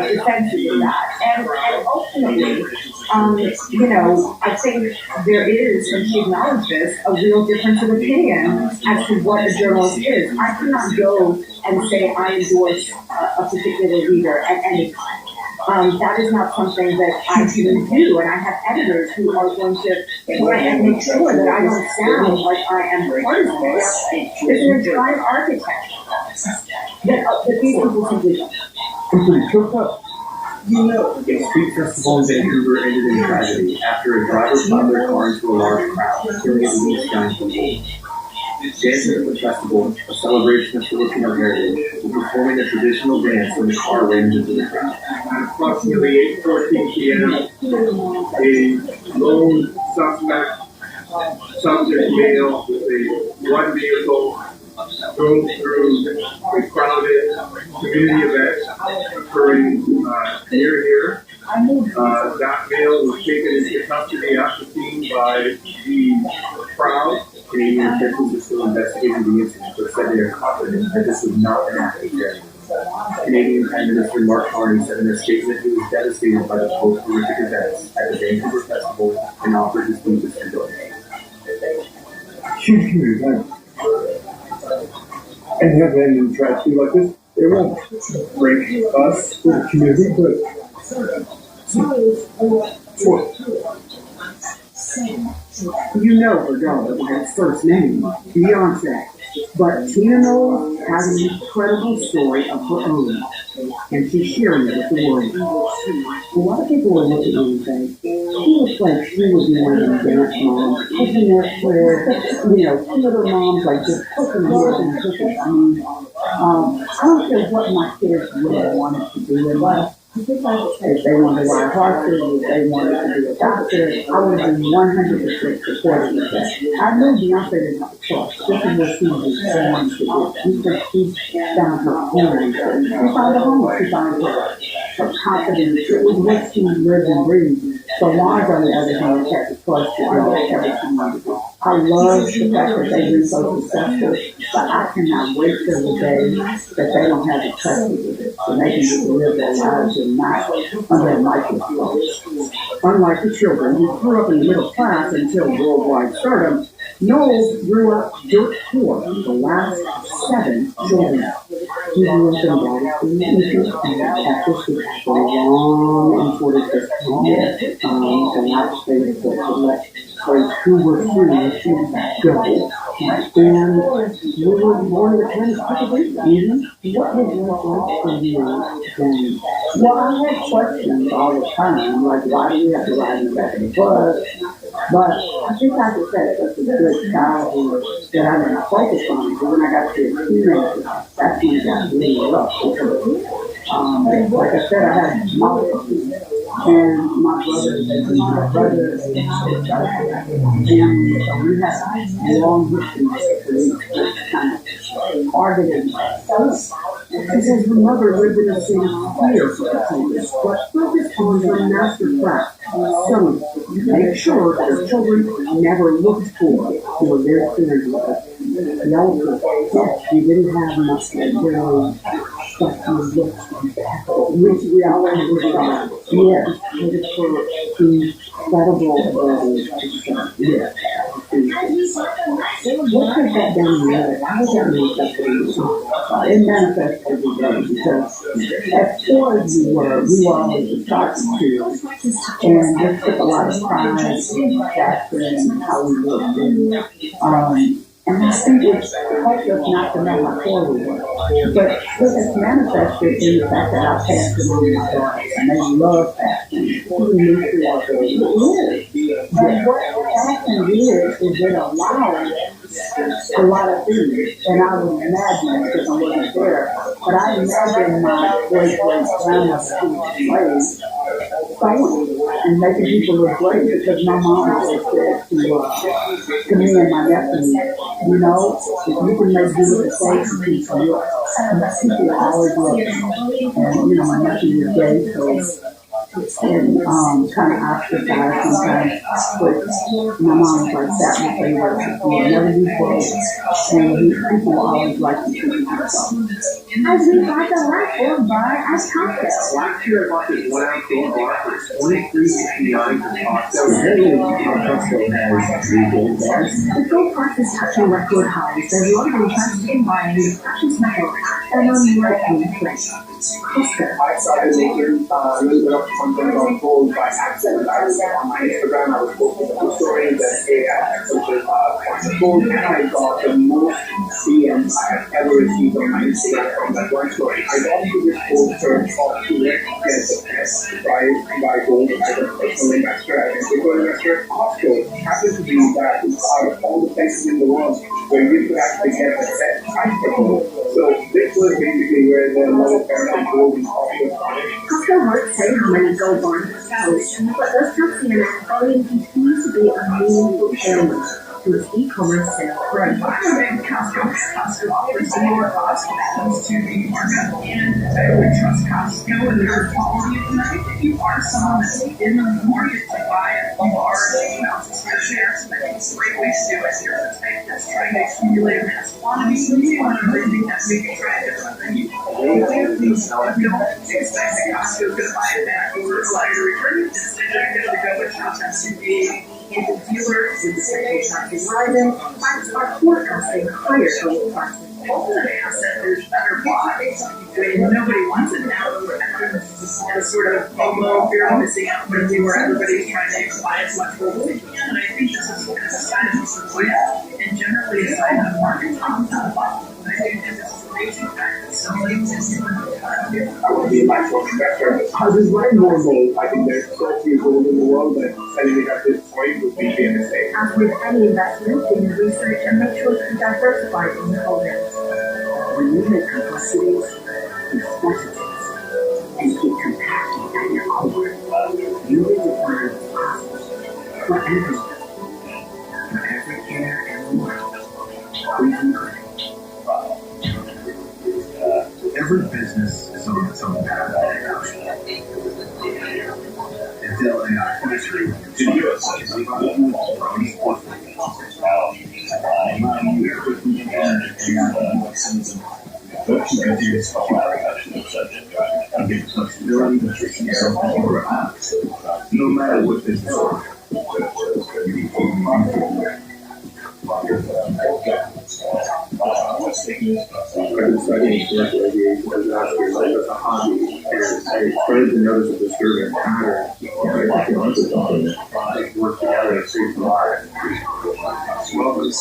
Speaker 7: defenses of that. And ultimately, I think there is, and she acknowledged this, a real difference of opinion as to what a journalist is. I cannot go and say I endorse a particular leader at any time. That is not something that I even do, and I have editors who are going to try and make sure that I don't sound like I am part of this. There's an entire architecture that these people simply don't.
Speaker 12: A street festival in Vancouver ended in tragedy after a driver plowed their car into a large crowd, killing at least 9 people. Dancing at the festival, a celebration of Filipino heritage, was performing a traditional dance when the car rammed into the crowd.
Speaker 15: At approximately 8:14 p.m., a lone subject male with one vehicle drove through the crowded community event occurring near here. That male was taken into custody at the scene by the crowd.
Speaker 12: Canadian officials are still investigating the incident, but said they are confident that this was not an act of terror. Canadian Prime Minister Mark Carney said in a statement he was devastated by the post-horrific events at the Vancouver Festival and offered his deepest condolences.
Speaker 1: Huge community, and have been in tragedy like this, it won't break us, the community, but
Speaker 7: You know her daughter with her first name, Beyonce. But Tina Knowles has an incredible story of her own, and she's sharing it with the world. A lot of people will look at me and say, she looks like she would be one of them dance moms, cooking their prayer, theater moms, like just cooking here and cooking. I don't care what my kids really wanted to do in life. If they wanted to ride horses, if they wanted to be a doctor, I would have been 100% supportive of that. I know Beyonce didn't have a choice. This is what she was born to do. She found her own. She found a home. She found her confidence. It was what she lived and breathed. So Lars, on the other hand, had the choice to do whatever she wanted to do. I love the fact that they've been so successful, but I cannot wait till the day that they don't have to custody with it, so they can just live their lives and not under a microscope. Unlike the children who grew up in the middle class until worldwide stardom, Knowles grew up dirt poor, the last 7 children. He grew up in Galveston, Michigan, and Texas for a long and 46 years. The last state to let those who were free to go. And we were born in the kind of situation. What was life like for you then? Well, I had questions all the time, like why do we have to ride in the back of the bus? But I think I could say such a good childhood that I didn't focus on it. But when I got to a teenager, that's when it got really rough. Like I said, I had multiple and my brother and we had a long history kind of targeted. Because her mother lived in a state of fear for the children, but focused on her master craft, sewing, to make sure that her children never looked poor. They were very clear with us. Yes, we didn't have much really which we always would have. Yes, it is for incredible ability to serve. Yes.
Speaker 16: what could that done really? How does that make up for you? It manifests every day because as poor as we were always the starting to, and this took a lot of pride in factor and how we lived and I think it helped us not to know how poor we were. But it has manifested in the fact that I passed it on to my daughters, and they love fashion. Even nutrients are good. But what fashion is it allows a lot of things, and I would imagine, because I wasn't there, but I imagine my great-great-grandmother who was sewing and making people look great, because my mom always said to me and my nephew, you know, if you can make beautiful things for people, people always love them. And, you know, my nephew was gay, so and kind of ostracized sometimes, but my mom was like that in favor. You'll never be broke, and people always like to treat themselves.
Speaker 3: As we had the last one bar at Costco.
Speaker 11: Last year, I bought this one ounce gold bar for $23.69 from Costco.
Speaker 3: The gold prices touching record highs. There's a lot of interest in buying these precious metals at an unlikely place. Costco.
Speaker 13: I started making a little bit of content on gold by accident. I was on my Instagram, I was posting a story that, hey, I have such a price of gold, and I got the most DMs I have ever received on my Instagram from that one story. I got into this gold search of to get the best price to buy gold as a personal investor, as a physical investor. Costco happens to be that it's out of all the places in the world where you could actually get the best price for gold. So this was basically where the level of gold and Costco started.
Speaker 3: Costco won't say how many gold bars it sells, but those tell CNN volume continues to be a meaningful element to its e-commerce sales growth.
Speaker 17: Costco offers lower cost options to the market, and I would trust Costco and their quality of life. If you are someone that's in the market to buy a large amounts of shares, I think it's a great way to do it. Here's a type that's trying to accumulate a mass quantity, so you want to really think that we can try it different than you. Please don't expect that Costco's going to buy it back or allow you to return it. Instead, they're going to go with Shophouse to be
Speaker 3: And the dealers with the expectation is rising, banks are forecasting higher gold prices.
Speaker 17: Hold an asset, there's better buys. Nobody wants it now. There's sort of FOMO, fear of missing out, where everybody's trying to buy as much gold as they can. And I think this is a sign of disappointment, and generally a sign of market top down bottom. I do think this is a amazing fact that somebody
Speaker 13: I want to be a lifelong investor. How does buying more gold? I think there's so few gold in the world that selling it at this point would be a mistake.
Speaker 3: As with any investment, do your research and make sure to diversify in your holdings.
Speaker 7: When you make complexities necessities and keep compassion at your core, you redefine the possible for everyone, for every care in the world. Please include.
Speaker 4: Every business is on its own path to adoption. Until AI industry continues to evolve from but you can do this and get flexibility and self-control. No matter what business you need to be mindful.
Speaker 11: I've been studying commercial aviation as an astronaut as a hobby, and I started to notice a disturbing pattern. They work together to save lives. Well, it's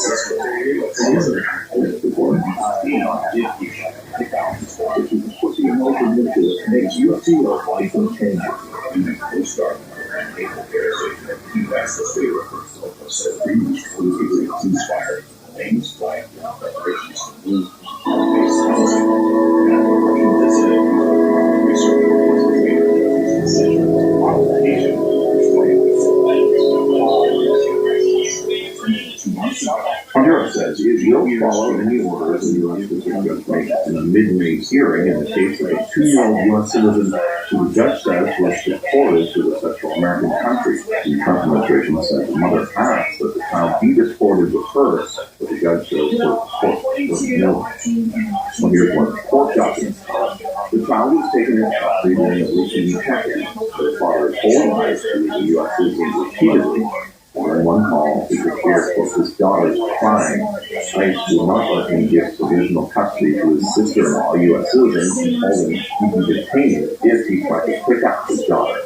Speaker 11: important. If you put the emotion into it, it makes you feel life will change. And then we'll start. That's the favorite person. So we exclusively inspire things like operations. Europe says you don't follow any orders the U.S. Supreme Court makes in a mid-May hearing in the case of a 2-year-old U.S. citizen who the judge says was deported to a Central American country. The Trump administration said the mother asked that the child be deported with her, but the judge chose to no. Well, here's one court documents. The child was taken into custody during a routine check-in. The father told ICE he was a U.S. citizen repeatedly.
Speaker 8: in one call, he could hear, quote, his daughter's crying. ICE would not let him give provisional custody to his sister-in-law, a U.S. citizen, and told him he could detain him if he tried to pick up his daughter.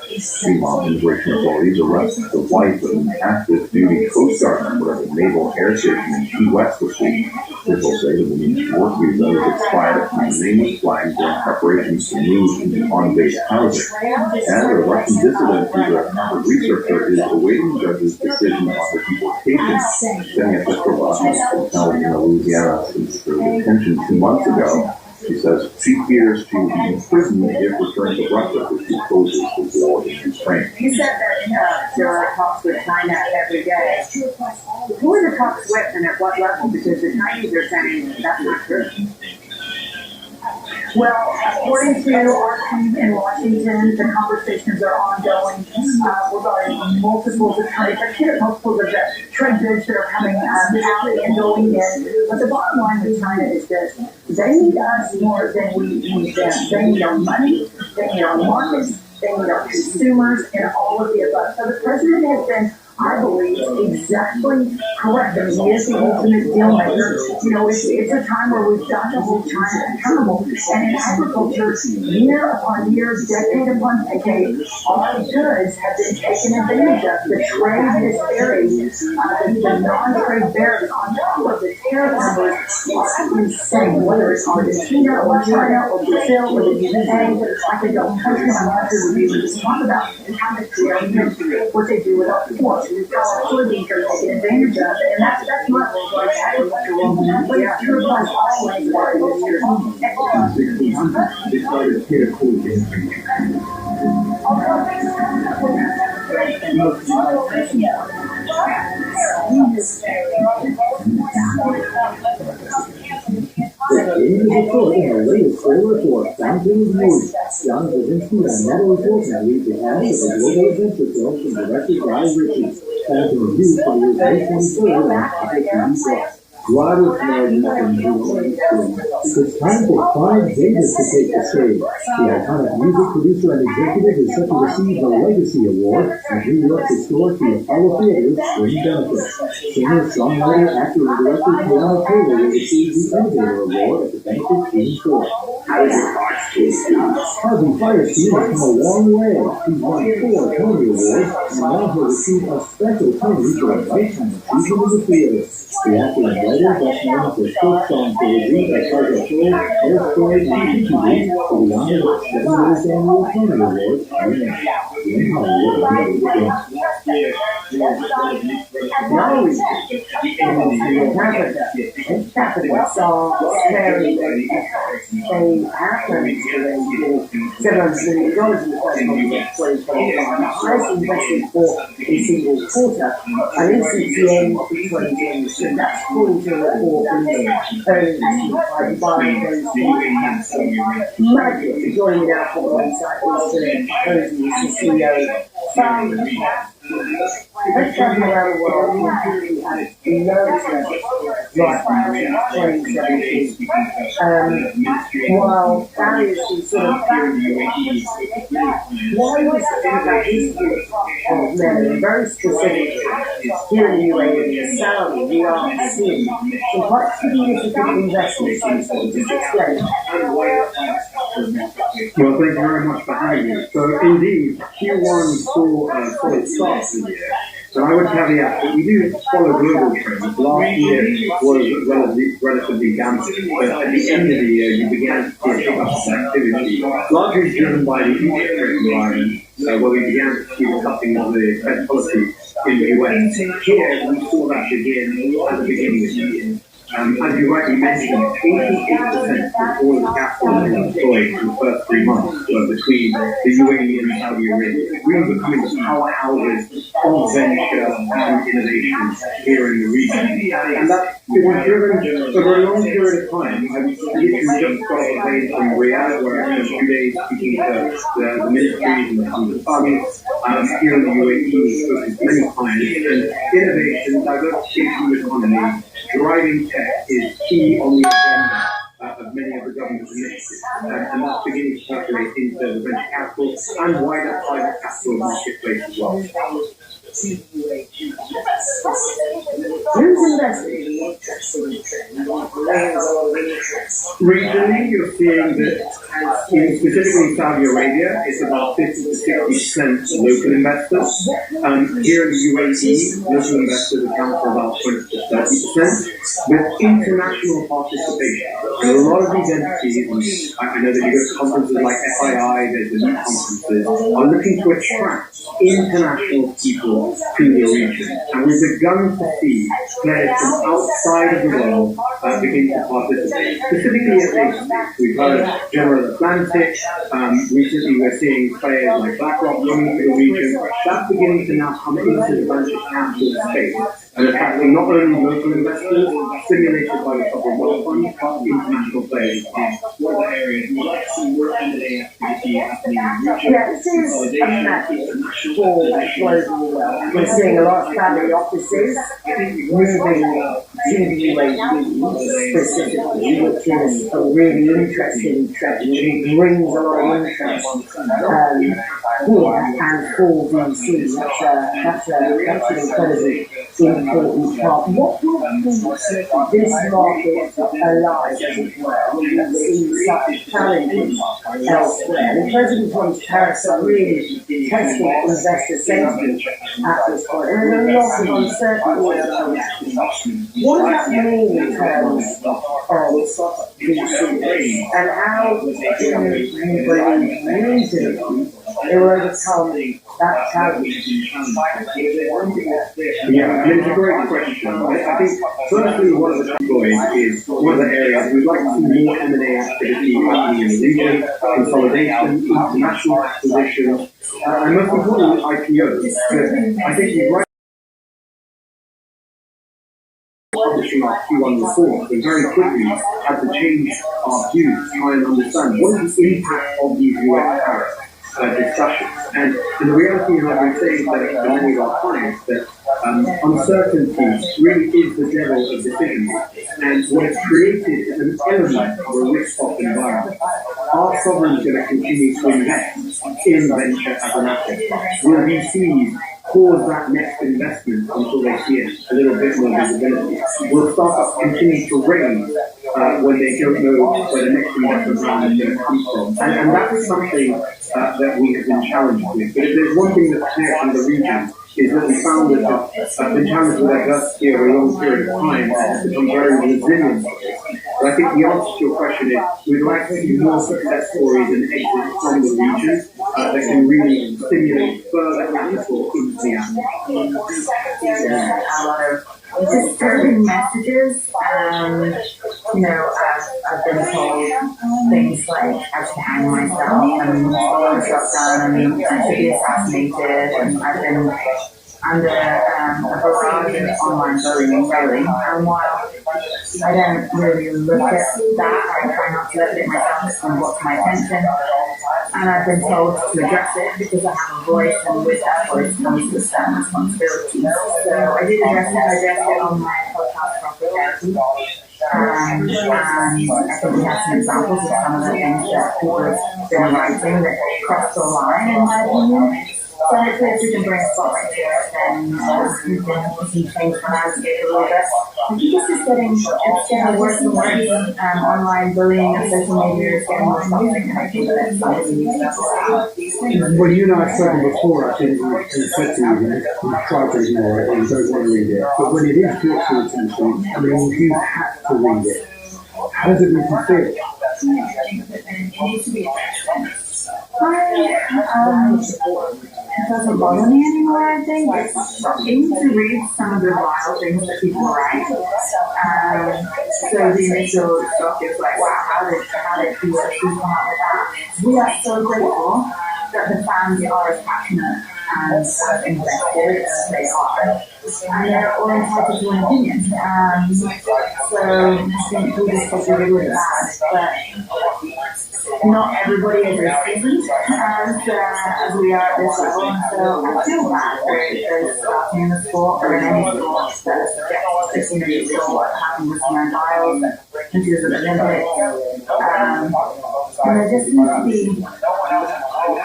Speaker 8: Meanwhile, immigration authorities arrested the wife of an active duty Coast Guard member at the Naval Air Station in Key West this week. Officials say the woman's work visa was expired and the name was flagged during preparations to move into on-base housing. And a Russian dissident who's a Harvard researcher is awaiting the judge's decision on her deportation. Staying at this hotel in Louisiana since her detention 2 months ago, she says she fears she will be imprisoned if returned to Russia if she opposes the war in Ukraine.
Speaker 7: You said that there are talks with China every day. Who are the talks with and at what level? Because the Chinese are saying that's not true.
Speaker 17: Well, according to our team in Washington, the conversations are ongoing regarding multiples of the trade that are coming out and going in. But the bottom line with China is this: they need us more than we need them. They need our money, they need our markets, they need our consumers, and all of the above. So the president has been, I believe, exactly correct. I mean, he is the ultimate deal maker. You know, it's a time where we've got to hold China accountable. And in agriculture, year upon year, decade upon decade, our goods have been taken advantage of. The trade disparities, the non-trade barriers on top of the tariff numbers are insane. Whether it's Argentina or China or Brazil or the UK, I could go country by country with you and just talk about how they create what they do with our ports. How soybeans are taken advantage of, and that's what we're going to agriculture. But it's true across all ways of our industry.
Speaker 1: They started here
Speaker 5: The game is afoot in the latest solar report. Downtown News. John Krasinski and Natalie Portman lead the cast of the global adventure film from director Guy Ritchie. And to review for May 23rd on Apple TV+. Drivers know nothing to do. It's time for Clive Davis to take the stage. The iconic music producer and executive is set to receive the Legacy Award at New York's historic Apollo Theater's Spring Benefit. Singer, songwriter, actor, and director Tiana Taylor will receive the Innovator Award at the benefit June 4th. Harvey Fierstein has come a long way. He's won 4 Tony Awards and now he'll receive a special Tony for a lifetime achievement in the theater. The actor and writer, best known for folk songs for the Reed at Carter Soul, Hairspray, and Tiki Beat, for the honor of the 70th annual Tony Awards are in Hollywood.
Speaker 17: That's according to a report from the Magic joining me now for the website is Cozy, the CEO. Let's talk around the world. We had enormous right now in 2017. While barriers to sort of why was it about these groups of men, very specifically, here in the UAE, Saudi, we are seeing some quite significant investments in this one. Just explain.
Speaker 1: Well, thank you very much for having me. So, indeed, Q1 saw a solid start to the year. So I would caveat that we do follow global trends. Last year was relatively damaging, but at the end of the year, you began to see a pickup of activity, largely driven by the interest rate environment, where we began to see the cutting of the Fed policy in the US. Here, we saw that begin at the beginning of the year. As you rightly mentioned, 88% of all the capital employed in the first 3 months were between the UAE and Saudi Arabia, really becoming the powerhouses of venture and innovation here in the region. And that it was driven over a long period of time. I literally just got off a plane from Riyadh, where I spent 2 days speaking to the ministries and the Kingdom funds here in the UAE, with many clients, and innovation, diversification of the economy, driving tech is key on the agenda of many of the government's initiatives, and that's beginning to percolate into the venture capital and wider private capital marketplace as well.
Speaker 16: Who's invested?
Speaker 12: Regionally, you're seeing that, specifically in Saudi Arabia, it's about 50 to 60% local investors. Here in the UAE, local investors account for about 20 to 30%, with international participation. And a lot of these entities, I know that you go to conferences like FII, there's the new conferences, are looking to attract international people to the region. And we've begun to see players from outside of the world begin to participate. Specifically at Asia, we've heard General Atlantic, recently we're seeing players like BlackRock coming to the region. That's beginning to now come into the venture capital space and attracting not only local investors, stimulated by the sovereign wealth fund, but international players. What are the areas you'd like to see more M&A activity happening in the region?
Speaker 16: Yeah, this is a match for global wealth. We're seeing a lot of family offices moving to the UAE specifically, which is a really interesting trend. It brings a lot of interest here and for VC. That's an incredibly important part. What would keep this market alive as well? We've seen such challenges elsewhere. The President Trump's tariffs are really testing investor sentiment at this point. And there's a lot of uncertainty. What does that mean in terms of VC? And how do you believe regionally they will overcome that challenge?
Speaker 12: Yeah, it's a great question. I think firstly one of the points is one of the areas we'd like to see more M&A activity happening in the region, consolidation, international acquisitions, and most importantly IPOs. I think you're right. Publishing our Q1 report, but very quickly had to change our views to try and understand what is the impact of these US tariff discussions. And the reality is, like we say to many of our clients, that uncertainty really is the devil of decisions. And what it's created is an element of a risk-off environment. Our sovereign is going to continue to invest in venture as an asset class. Will VCs pause that next investment until they see it a little bit more visibility? Will startups continue to raise when they don't know where the next investment round is going to come from? And that's something that we have been challenged with. But if there's one thing that's clear from the region, is that we found that the challenge with adversity over a long period of time has become very resilient. But I think the answer to your question is we'd like to see more success stories and exits from the region that can really stimulate further capital into the asset.
Speaker 2: Disturbing messages. I've been told things like I should hang myself and all the stuff done and I should be assassinated, and I've been under a barrage of online bullying really. And while I don't really look at that, I try not to look at it myself, it's been brought to my attention. And I've been told to address it because I have a voice, and with that voice comes with certain responsibilities. So I did address it on my podcast, Proper Therapy. And I think we have some examples of some of the things that people have been writing that crossed the line, in my opinion. So hopefully if we can bring a spotlight to it, then we can change the landscape a little bit. I think it's getting worse and worse. Online bullying and social media is getting more toxic, and I think that's something we need to talk about.
Speaker 1: Well, you and I have spoken before, I think, and said to you, you try to ignore it and don't want to read it. But when it is brought to your attention, I mean, you have to read it. How does it make you feel?
Speaker 2: It needs to be addressed. It doesn't bother me anymore, I think. It's shocking to read some of the vile things that people write. So the initial shock is like, wow, how did he or she come up with that? We are so grateful that the fans are as passionate and as invested as they are. And they're all entitled to an opinion. So I think we just have to be really bad. But not everybody is as seasoned as we are at this level, so I feel bad for those starting in the sport or in any sport that is you saw what happened with Simone Biles and she was at the Olympics. And there just needs to be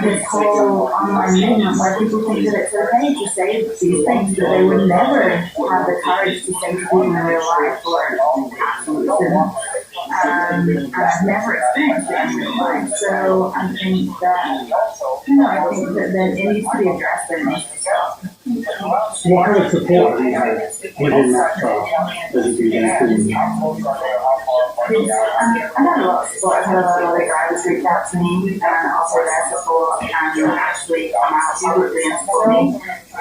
Speaker 2: this whole online movement where people think that it's okay to say these things that they would never have the courage to say to people in real life or absolute sin. And I've never experienced it in real life. So I think that, that it needs to be addressed and it needs to stop.
Speaker 1: What kind of support do you have within that trial that you can do?
Speaker 2: I've had a lot of support. I've had a lot of other guys reach out to me and offer their support and actually come out publicly and support me. A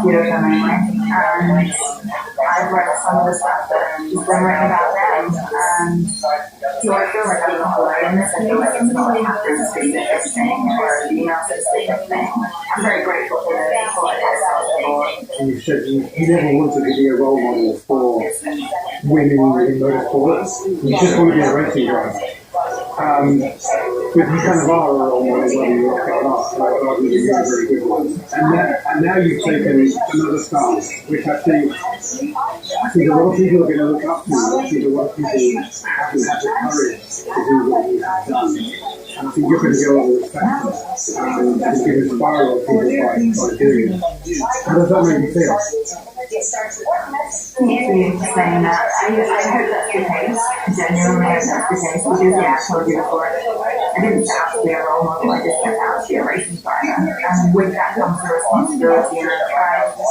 Speaker 2: few of them anyway. And I've read some of the stuff that has been written about them. And so I feel like I'm not alone in this. I feel like it's not a Catherine specific thing or a female specific thing. I'm very grateful for the people like that.
Speaker 1: And you said you never wanted to be a role model for women in motorsports. You just want to be a racing driver. But you kind of are a role model whether you rock or not. So I would argue that you're a very good one. And now you've taken another stance, which I think a lot of people are going to look up to. I think a lot of people haven't had the courage to do what you have done. And I think you're going to get a lot of respect for that. And you can inspire a lot of people by doing it. How does that make you feel?
Speaker 2: Saying that, I hope that's the case. Genuinely hope that's the case because yeah, I told you before. I didn't set out to be a role model, I just set out to be a racing driver. And with that comes the responsibility, and I've tried to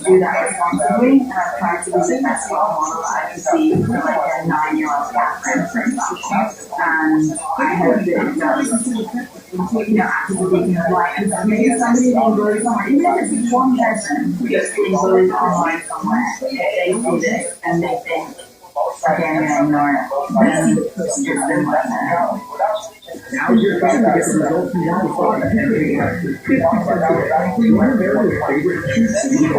Speaker 2: do that responsibly, and I've tried to be the best role model I could be for like a 9-year-old Catherine, for example. And I hope that it does, actively being of light. And maybe somebody being bullied somewhere, even if it's just one person just being bullied online somewhere, they see this and they think, okay, I'm going to ignore it. Then it's just been like that.
Speaker 13: Now you're trying to get the results you want before the end of the year. One of their favorite shoots you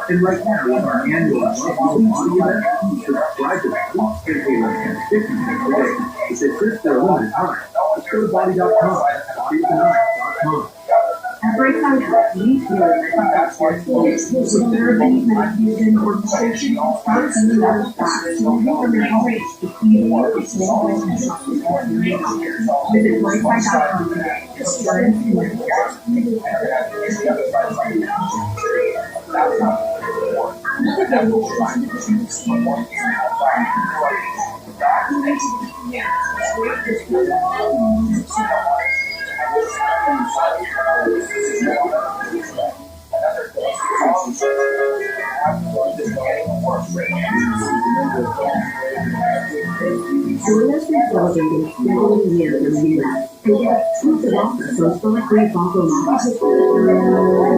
Speaker 13: and right now, with our annual body event, subscribe to that. It's going to pay less than 50 cents a day. It's just for a limited time. Just go to body.com. Body.com.
Speaker 2: Every time you feel it's serving medication organization starts in the other side. So we are going to reach the key to small business visit Voice.com today. Just learn
Speaker 18: Join us in celebrating 70 years in the U.S. and get exclusive offers on select great Bronco models.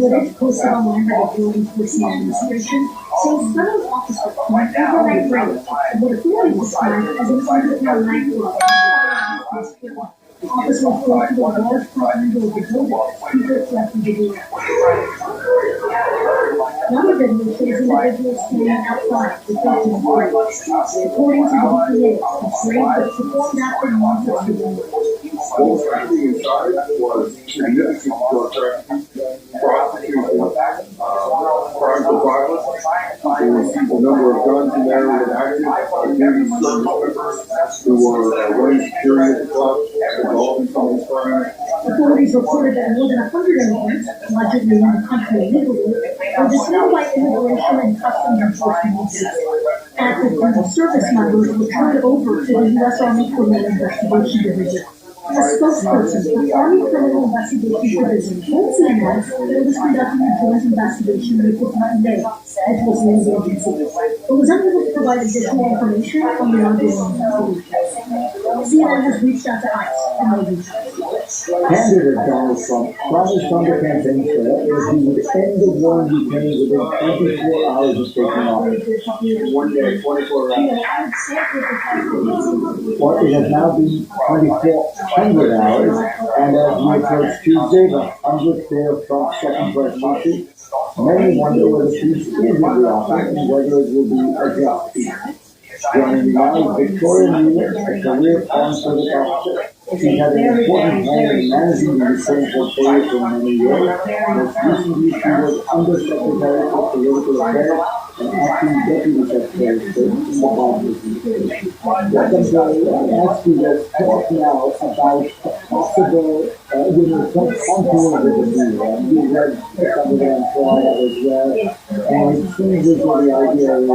Speaker 6: It's posted online by the Building Policy Administration, so federal officers can overnight rate what authorities describe as an underground nightclub. Officers go to a large property over the building, people collecting video. Another video shows individuals standing outside protecting the party. According to the EPA, the trade that performed after the month of
Speaker 11: What was happening inside was significant drug trafficking, prostitution, crimes of violence. There was a number of guns in there that active duty service members who were running security at the club involved in some of these crimes.
Speaker 6: Authorities reported that more than 100 immigrants, allegedly in the country illegally, were detained by Immigration and Customs Enforcement agencies. Active duty service members were turned over to the U.S. Army Criminal Investigation Division. A spokesperson for the Army Criminal Investigation Division told CNN that it was conducting a joint investigation with the threatened day. which was an agency, but was unable to provide additional information on the ongoing investigation. CNN has reached out to ICE and they reached out.
Speaker 5: Candidate Donald Trump promised on the campaign trail that he would end the war in Ukraine within 24 hours of taking office.
Speaker 11: One day, 24 hours.
Speaker 5: Well, it has now been 2,400 hours, and as we approach Tuesday, the 100th day of Trump's second presidency, many wonder whether peace is in the offing and whether it will be a just peace. Joining me now is Victoria Mueller, a career foreign service officer. She had an important role in managing the Ukraine portfolio for many years. Most recently, she was Undersecretary for Political Affairs and acting Deputy Secretary of State in the Biden administration. Welcome, Joey. I ask you to talk now about a possible, some contours of the deal. You read some of them, so I have as well. And it seems as though the idea is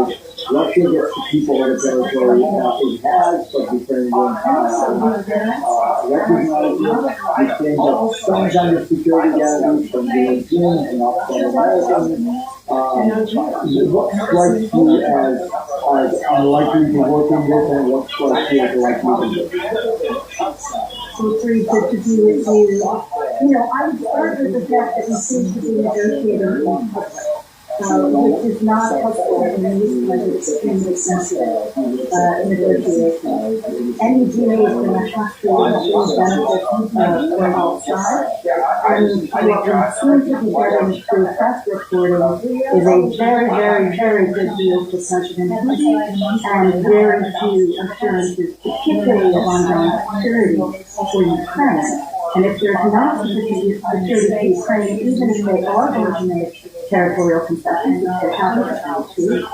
Speaker 5: Russia gets to keep all the territory it has, but Ukraine won't have. Recognizing Ukraine has some kind of security guarantees from the Europeans and not from Americans. What strikes you as unlikely to work in this, and what strikes you as likely to work?
Speaker 6: So it's very good to be with you. You know, I would start with the fact that we seem to be negotiating in public. Which is not helpful in these kinds of extremely sensitive negotiations. Any deal is going to have to include benefits from all sides. And what we seem to be getting through press reporting is a very, very, very good deal for President Putin and very few assurances, particularly of ongoing security for Ukraine. And if there's not sufficient security for Ukraine, even if they are going to make territorial concessions, which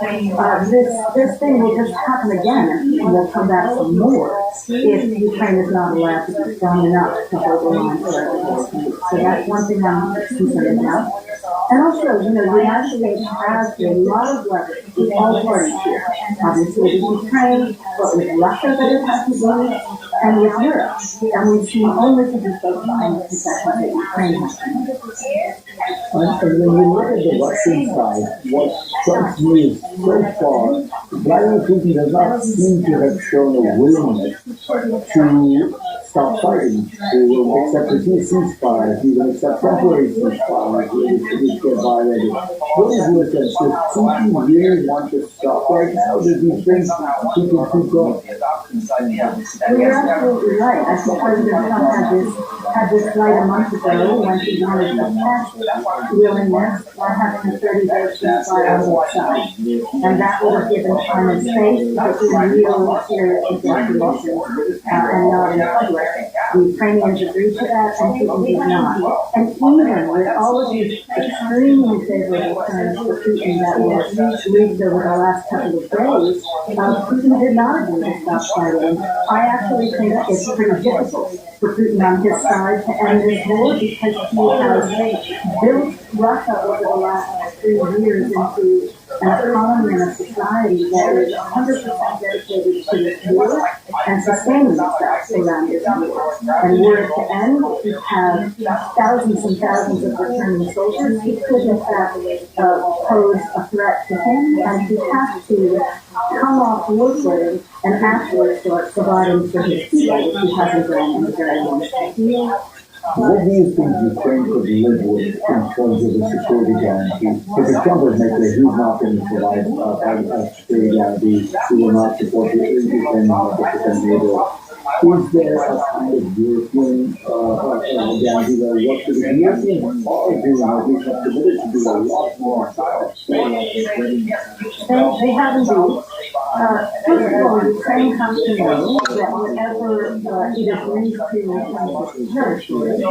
Speaker 6: they haven't this thing will just happen again, and will come back for more if Ukraine is not allowed to be strong enough to hold the line for everything. So that's one thing I'm concerned about. And also, you know, the United States has a lot of leverage with all parties here. Obviously with Ukraine, but with Russia that it has to do, and with Europe. And we've seen only to be so behind the concessions that Ukraine has to make.
Speaker 5: And when you look at the Russian side, what strikes me is so far, Vladimir Putin does not seem to have shown a willingness to stop fighting, to accept a ceasefire, to even accept temporary ceasefire, which get violated. What is your sense? Does Putin really want to stop right now? Does he think he can keep going?
Speaker 6: You're absolutely right. I think President Trump had this right a month ago when he wanted to test willingness or having a 30-day ceasefire on both sides. And that would have given time and space to put in real serious negotiations and not in public. The Ukrainians agreed to that and Putin did not. And even with all of these extremely favorable terms for Putin that were reached over the last couple of days, Putin did not agree to stop fighting. I actually think it's pretty difficult for Putin on his side to end this war because he has built Russia over the last 3 years into an economy and a society that is 100% dedicated to this war and sustaining itself around this war. And were it to end, we have thousands and thousands of returning soldiers. He could, in fact, pose a threat to him, and he has to come off war footing and actually start providing for his people, which he hasn't done in a very long time.
Speaker 5: What do you think Ukraine could live with in terms of the security guarantee? Because Trump has made clear he's not going to provide a security guarantee. He will not support the Ukraine on the NATO. Is there a kind of European guarantee that what the Europeans are doing, at least have committed to do a lot more?
Speaker 6: They have indeed. First of all, Ukraine has to know that whatever it agrees to in terms of territory, it can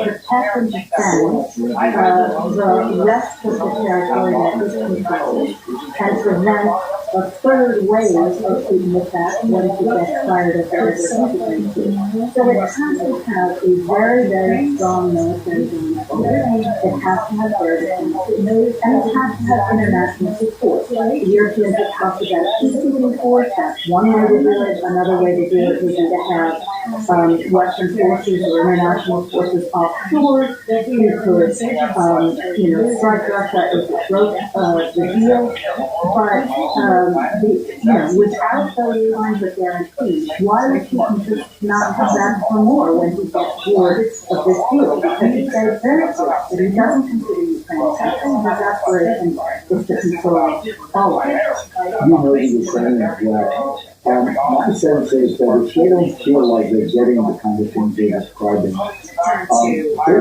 Speaker 6: protect and defend the rest of the territory that is controlled and prevent a third wave of Putin attack once it gets tired of their agreement. So it has to have a very, very strong military dominance. It has to have air defense, and it has to have international support. The Europeans have talked about peacekeeping force. That's one way to do it. Another way to do it would be to have
Speaker 16: Western forces or international forces offshore who could, strike Russia if it broke the deal. But, without those kinds of guarantees, why would Putin just not come back for more when he gets bored of this deal? Because he said very clear that he doesn't consider Ukraine something. His aspiration is to control all of it.
Speaker 5: You know the Ukrainians well. My sense is that if they don't feel like they're getting the kind of things they're describing, they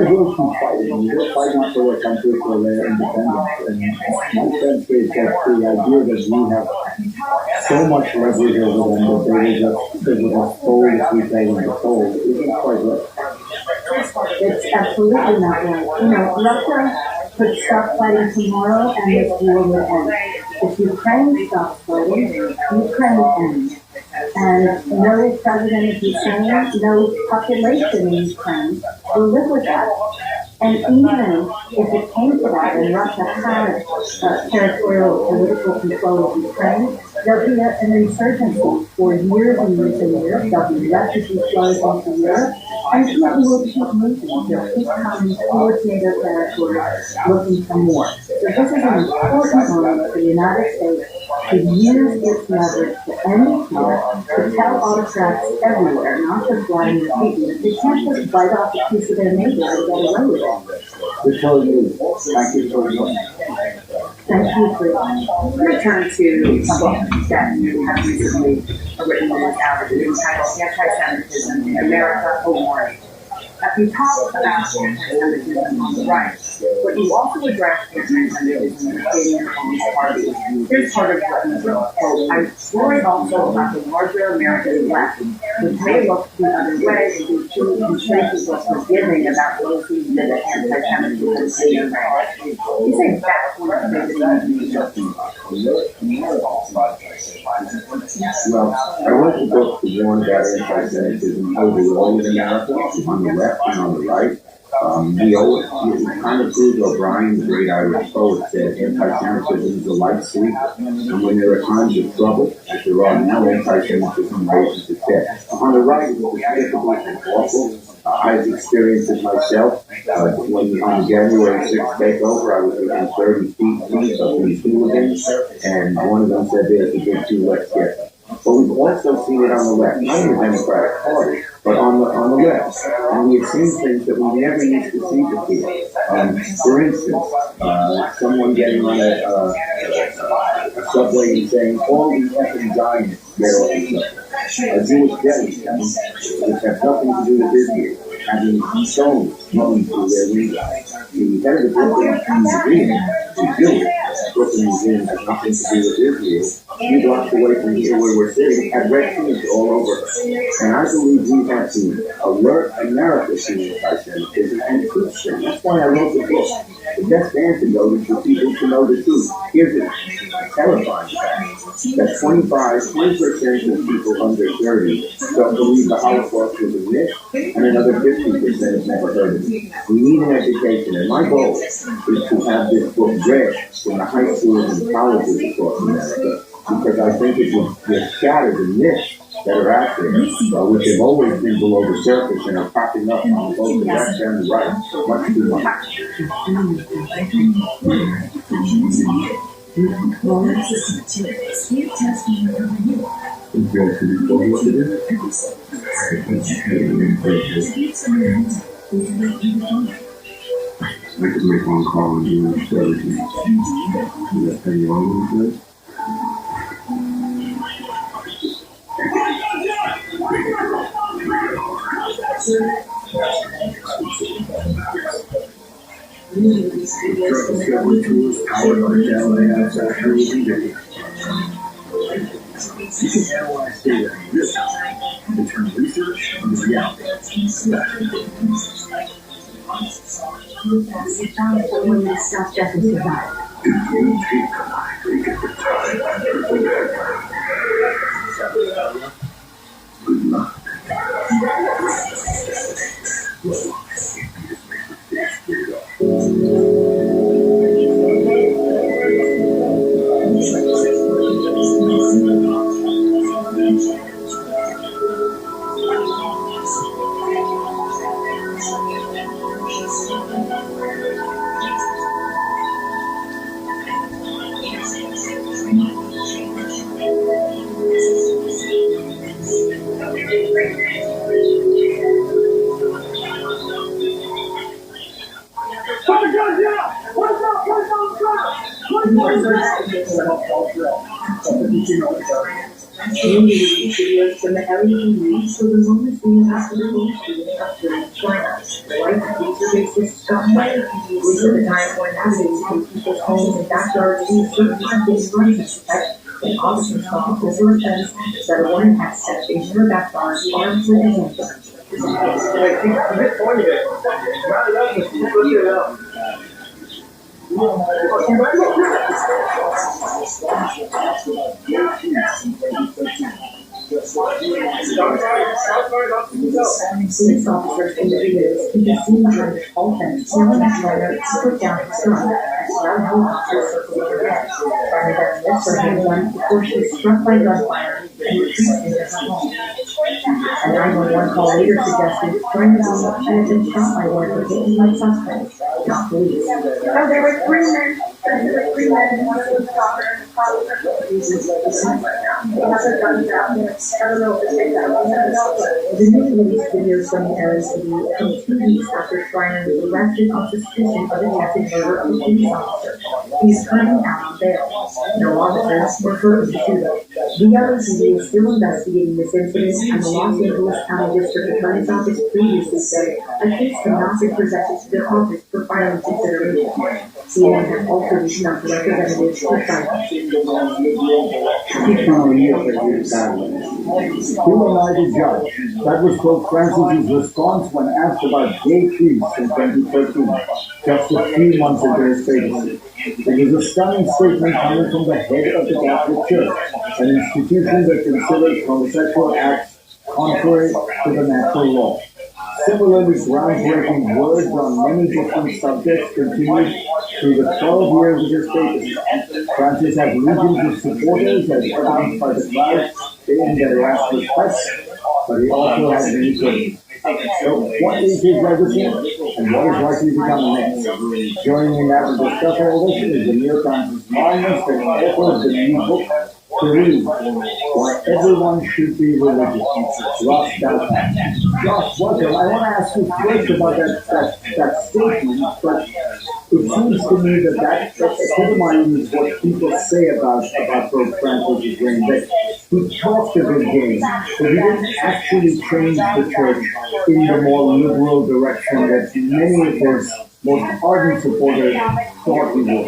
Speaker 5: will keep fighting. They're fighting for their country, for their independence. And my sense is that the idea that we have so much leverage over them that they will just fold if we tell them to fold isn't quite right.
Speaker 16: It's absolutely not right. Russia could stop fighting tomorrow and this war will end. If Ukraine stops fighting, Ukraine ends. And no president of Ukraine, no population in Ukraine will live with that. And even if it came to that and Russia had territorial political control of Ukraine, there'll be an insurgency for years and years and years. There'll be refugee flows into Europe, and Putin will keep moving. He'll keep coming towards NATO territory looking for more. So this is an important moment for the United States to use its leverage to end fear, to tell autocrats everywhere, not just Vladimir Putin, that they can't just bite off a piece of their neighbor and get away with it.
Speaker 5: Victoria, thank you so much.
Speaker 16: Thank you for
Speaker 7: return to a book that you have recently written that is out. It is entitled Anti-Semitism in America, a Warning. You talk about anti-Semitism on the right, but you also address anti-Semitism in the Communist Party. Here's part of what you wrote. I worry also about the larger American left, which may look the other way and be too complacent or forgiving about those who live at anti-Semitism in America. You say that's one of the things.
Speaker 8: Well, I wrote the book to warn about anti-Semitism overall in America, on the left and on the right. It kind of proves O'Brien, the great Irish poet, said anti-Semitism is a light sleeper. And when there are times of trouble, as there are now, anti-Semitism raises its head. On the right, it was difficult and awful. I've experienced it myself. When on the January 6th takeover, I was within 30 feet of these hooligans, and one of them said, "There's a big two, let's get them." But we've also seen it on the left, not in the Democratic Party, but on the left. And we've seen things that we never used to see before. For instance, someone getting on a subway and saying, "All these effing Zionists get off the subway." A Jewish deli, which has nothing to do with Israel, having stones flowing through their window. The head of the Brooklyn Museum is Jewish. Brooklyn Museum has nothing to do with Israel. 3 blocks away from here where we're sitting, had red teams all over us. And I believe we have to alert America to anti-Semitism and teach them. That's why I wrote the book. The best antidote is for people to know the truth. Here's a terrifying fact that 20% of people under 30 don't believe the Holocaust was a myth, and another 50% have never heard of it. We need an education, and my goal is to have this book read in the high schools and colleges across America, because I think it would shatter the myths that are out there, which have always been below the surface and are popping up on both the left and the right, much too much.
Speaker 4: I could make one call and do everything. Would that pay you all a little bit? Drug discovery tools powered by Dell AI software will be ready. You can analyze data in real time and turn research into reality.
Speaker 18: South Jefferson died.
Speaker 4: If you take the light, they get the time after the bad. Good luck.
Speaker 3: Community released videos from the LAPD show the moments leading up to the police shooting of Jordan Schreiner. The life of user basis Scott White was at the time when navigating through people's homes and backyards in certain campings running to protect. An officer saw over a fence that a woman had stepped into her backyard armed with a handgun. Police officers in the videos can be seen behind the tall fence telling the Schreiner to put down his gun as loud helicopters circled overhead. Schreiner then lifts her handgun before she is struck by gunfire and retreats into her home. A 911 call later suggested Schreiner thought she had been shot by one of the hit-and-run suspects, not police.
Speaker 2: So there were three men, and one of them shot her, probably her reasons like this. They have their guns out, I don't know if they got one or not, but.
Speaker 3: The new released videos from the LAPD come 2 weeks after Schreiner was arrested on suspicion of attempted murder of a police officer. He is currently out on bail. No officers were hurt in the shooting. The LAPD is still investigating this incident, and the Los Angeles County District Attorney's Office previously said a case cannot be presented to their office for filing consideration. CNN has also reached out to representatives for silence.
Speaker 5: Who am I to judge? That was Pope Francis's response when asked about gay priests in 2013, just a few months into his papacy. It was a stunning statement coming from the head of the Catholic Church, an institution that considers homosexual acts contrary to the natural law. Similarly, groundbreaking words on many different subjects continued through the 12 years of his papacy. Francis had legions of supporters, as evidenced by the crowds in their last request, but he also had many critics. So, what is his legacy, and what is likely to come next? Joining me now to discuss all this is the New York Times columnist and author of the new book, To Read, Why Everyone Should Be Religious, Ross Douthat. Josh, welcome. I want to ask you first about that statement, but it seems to me that epitomizes what people say about Pope Francis' reign, that he talked a good game, but he didn't actually change the church in the more liberal direction that many of his most ardent supporters thought he would.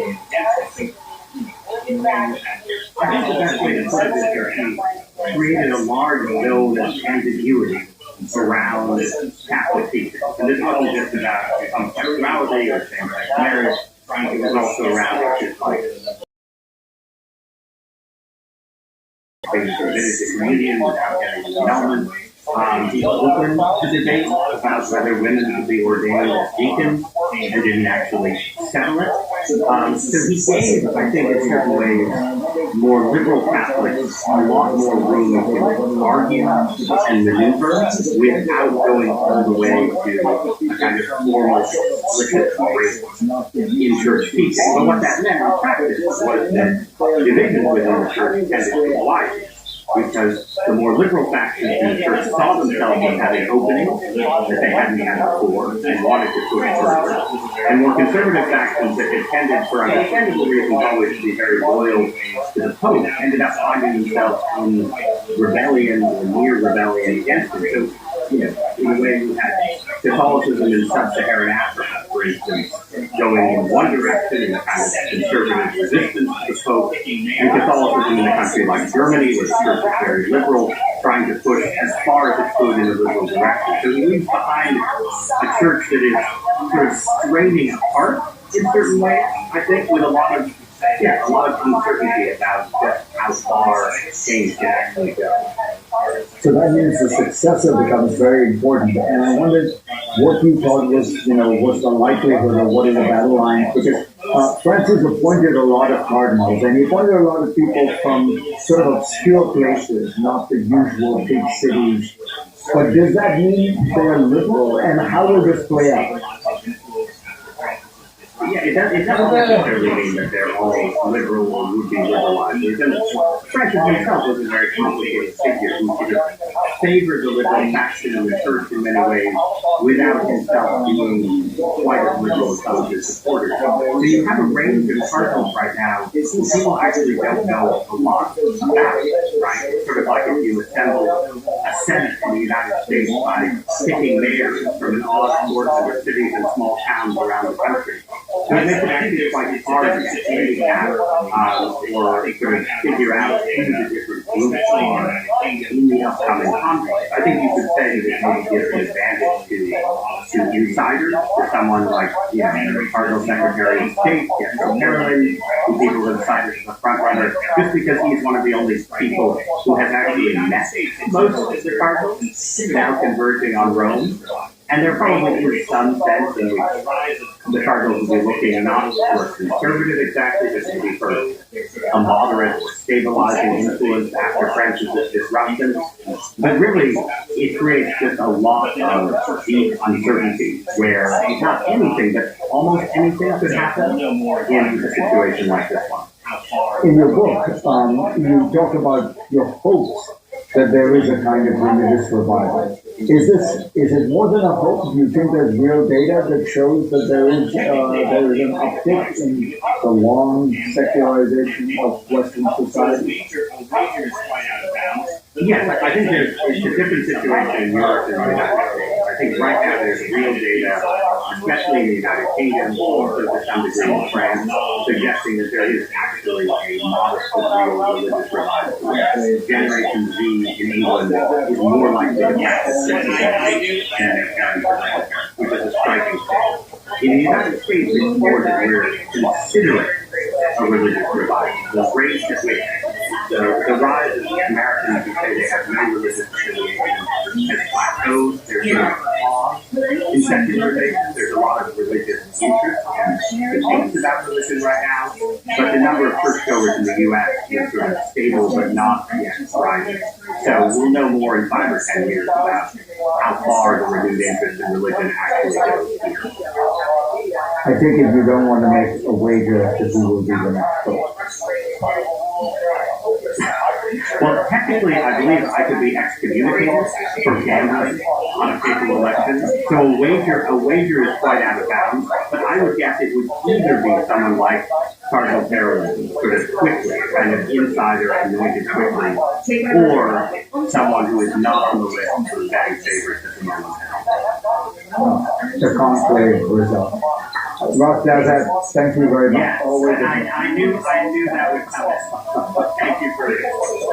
Speaker 12: I think the best way to put it is he created a large zone of ambiguity around Catholic teaching. And this wasn't just about homosexuality or same-sex marriage. It was also around issues like Davidic communion without getting annulment. He opened the debate about whether women could be ordained as deacons and didn't actually settle it. So he gave, I think, in certain ways, more liberal Catholics a lot more room to argue and maneuver without going all the way to a kind of formal, explicit break in church teaching. But what that meant in practice was that divisions within the church tended to widen. Because the more liberal factions in the church saw themselves as having openings that they hadn't had before and wanted to push further, and more conservative factions that had tended, for understandable reasons, always to be very loyal to the Pope, ended up finding themselves in rebellion or near rebellion against him. So, in a way, you had Catholicism in sub-Saharan Africa, for instance, going in one direction in a kind of conservative resistance to the Pope, and Catholicism in a country like Germany, where the church is very liberal, trying to push as far as it could in a liberal direction. So he leaves behind a church that is sort of straining apart in certain ways, I think, with a lot of uncertainty about just how far change can actually go.
Speaker 5: So that means the successor becomes very important. And I wondered what you thought was the likelihood or what is the battle line? Because Francis appointed a lot of cardinals, and he appointed a lot of people from sort of obscure places, not the usual big cities. But does that mean they're liberal? And how will this play out?
Speaker 12: Yeah, it doesn't necessarily mean that they're all liberal or would be liberalized. Francis himself was a very complicated figure who sort of favored the liberal faction in the church in many ways without himself being quite as liberal as some of his supporters. So you have a range of cardinals right now who people actually don't know a lot about, right? It's sort of like if you assemble a Senate in the United States by picking mayors from an odd portion of cities and small towns around the country. So it makes it actually quite hard to handicap or sort of figure out who the different groups are in the upcoming conflict. I think you could say that it maybe gives an advantage to insiders, to someone like, the Cardinal Secretary of State, Pietro Parolin, who people have decided is the front runner, just because he's one of the only people who has actually met most of the cardinals, now converging on Rome. And there probably is some sense in which the Cardinals will be looking not for conservative exactly, but maybe for a moderate stabilizing influence after Francis' disruption. But really, it creates just a lot of deep uncertainty where not anything, but almost anything could happen in a situation like this one.
Speaker 5: In your book, you talk about your hopes that there is a kind of religious revival. Is it more than a hope? Do you think there's real data that shows that there is an uptick in the long secularization of Western society?
Speaker 12: Yes, I think it's a different situation in Europe than the United States. I think right now there's real data, especially in the United Kingdom, also to some degree in France, suggesting that there is actually a modest real religious revival. Generation Z in England is more likely to practice Christianity than their parents or grandparents, which is a striking thing. In the United States, it's more that we're considering a religious revival. The rate at which the rise of the Americans who say they have no religious affiliation has plateaued. There's a pause in secularization. There's a lot of religious interest and debates about religion right now. But the number of churchgoers in the U.S. is sort of stable but not yet rising. So we'll know more in 5 or 10 years about how far the renewed interest in religion actually goes here.
Speaker 5: I think if you don't want to make a wager as to who will be the next pope.
Speaker 12: Well, technically, I believe I could be excommunicated for gambling on a papal election. So a wager is quite out of bounds. But I would guess it would either be someone like Cardinal Parolin, sort of quickly, kind of insider anointed quickly, or someone who is not on the list of betting favorites at the moment.
Speaker 5: The conclave result. Ross Dazat, thank you very much.
Speaker 12: Yes, I knew that would come. Thank you for this.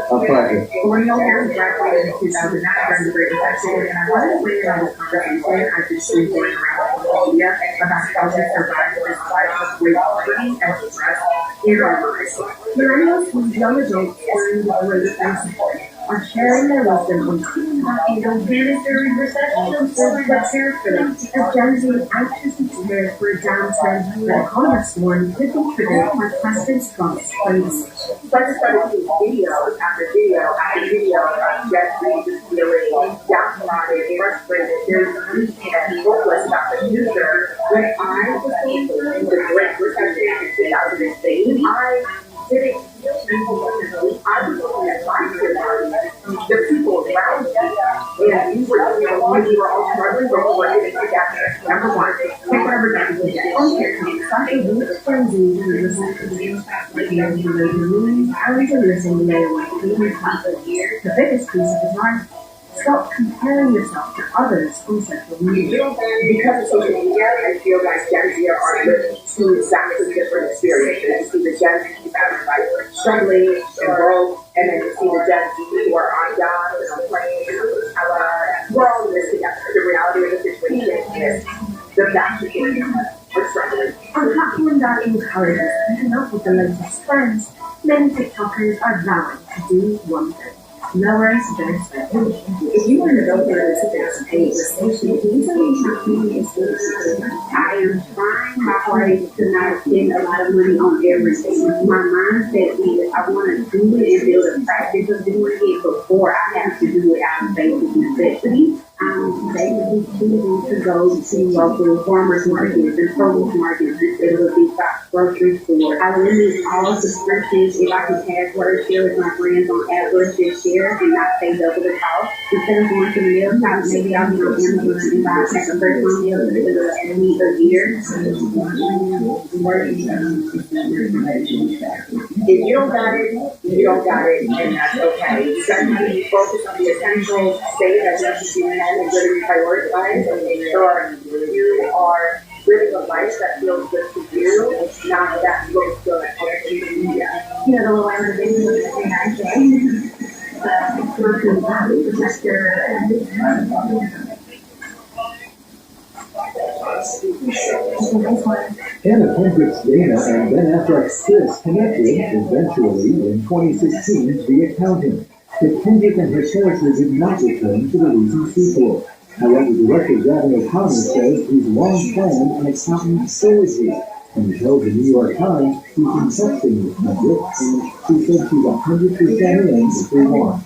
Speaker 5: A pleasure.
Speaker 7: Well, Harry graduated in 2009 during the Great Recession, and I wanted to bring in on this conversation. I've just been going around social media about how to survive this life of great poverty and stress in our lives. Millennials who young adults during the Great Recession are sharing their wisdom on how to manage during recession and prepare for them. As Gen Z anxiously prepares for a downturn that economists warn could be triggered by President Trump's claims. So I just started seeing video after video after video of Gen Z just feeling downtrodden, frustrated, and hopeless about the future. When I was in the Great Recession in 2008, I didn't feel people. I was looking at my the people around me, and we were all struggling, but we were getting together. Number one, take whatever time you get. Something with frenzy to listen to the impact of the movies. I was listening to the biggest piece of advice. Stop comparing yourself to others on social media. Because of social media, I feel like Gen Z are living two exactly different experiences. You see the Gen Z that are like struggling and broke, and then you see the Gen Z who are on jobs and on planes and we're all in this together. The reality of the situation is the bachelor we're struggling. On a platform that encourages keeping up with the latest trends, many TikTokers are vowing to do one thing. Lowers their spending. If you want to go for a pay recession, these are the opportunities. I am trying my hardest to not spend a lot of money on everything. My mindset is I want to do it and build a practice of doing it before I have to do it out of basic necessity.
Speaker 18: they would be choosing to go to local farmers markets and produce markets instead of a big box grocery store. I limit all subscriptions. If I can password share with my friends on AdWords, just share and not pay double the cost. Instead of going to the mail shop, maybe I'll go on Amazon and buy a pack of personal meal instead of a week a year. If you don't got it, you don't got it, and that's okay. You got to focus on the essential state that you have and really prioritize and make sure you are living a life that feels good to you, not that looks good on social media.
Speaker 2: You know, the little animation of the 9K, the person body protector,
Speaker 5: Anna Kendrick's Dana and Ben Affleck's Chris connected, eventually, in 2016 via accounting. But Kendrick and her character did not return to the recent sequel. However, director Gavin O'Connor says he's long planned an accountant trilogy, and he told the New York Times he's been texting with Kendrick, and she said she's 100% in if they want.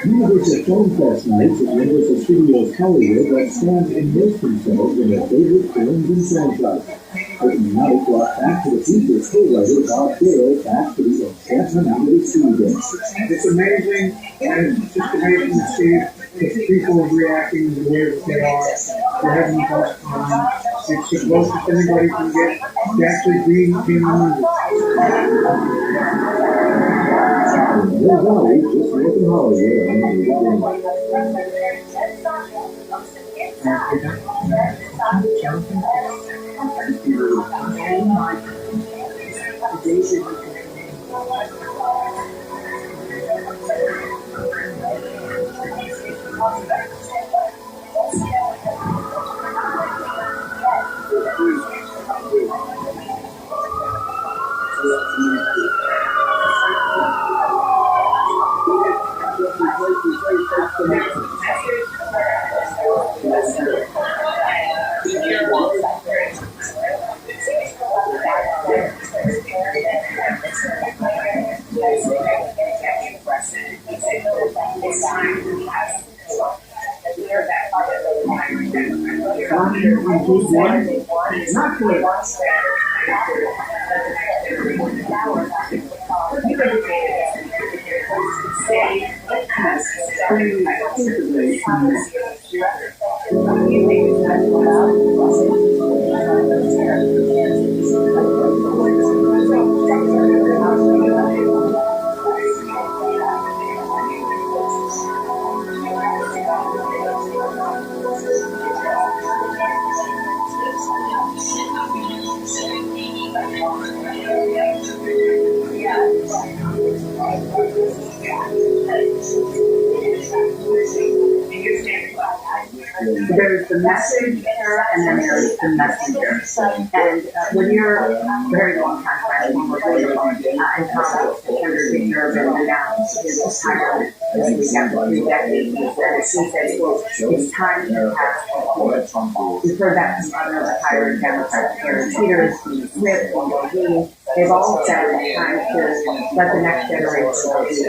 Speaker 5: Universal Film Fest nights at Universal Studios Hollywood that stands immerse themselves in their favorite films and franchises. Taking Night brought Back to the Future co-writer Bob Gale back to the obsession of the studio.
Speaker 1: It's amazing, and it's just amazing to see if people are reacting the way that they are. They're having the best time. It's the closest anybody can get to actually being in the movie.
Speaker 5: There's always just working Hollywood on the
Speaker 18: Not good. There's the message, and then there's the messenger. And when you're a very long time friend, we're really long, and Tom Kendrick deserved and announced his retirement this week after 3 decades. He said, well, it's time to have, we've heard that from other retired Democrats, Aaron Peters, Smith, and they've all said it's time to let the next generation do.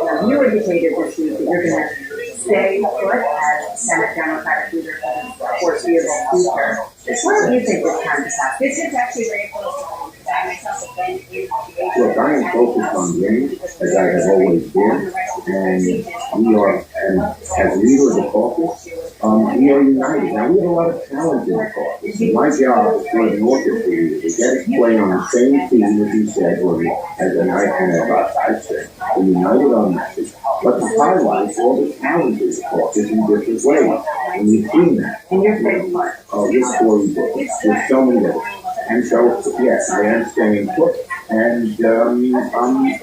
Speaker 18: Now, you indicated this week that you're going to stay put as Senate Democratic leader for the foreseeable future. What do you think is time to pass?
Speaker 10: This is actually very close to home because I myself have been in the
Speaker 8: Look, I am focused on winning, as I have always been, and we are, and as leader of the caucus, we are united. Now, we have a lot of talent in the caucus. And my job is for the Northern leader to get us playing on the same team, as you said, or as I said, we're united on message, but to highlight all the talent in the caucus in different ways. And we've seen that.
Speaker 18: And you're saying what?
Speaker 8: Oh, this story book. There's so many of them. And so, yes, I am staying put, and I'm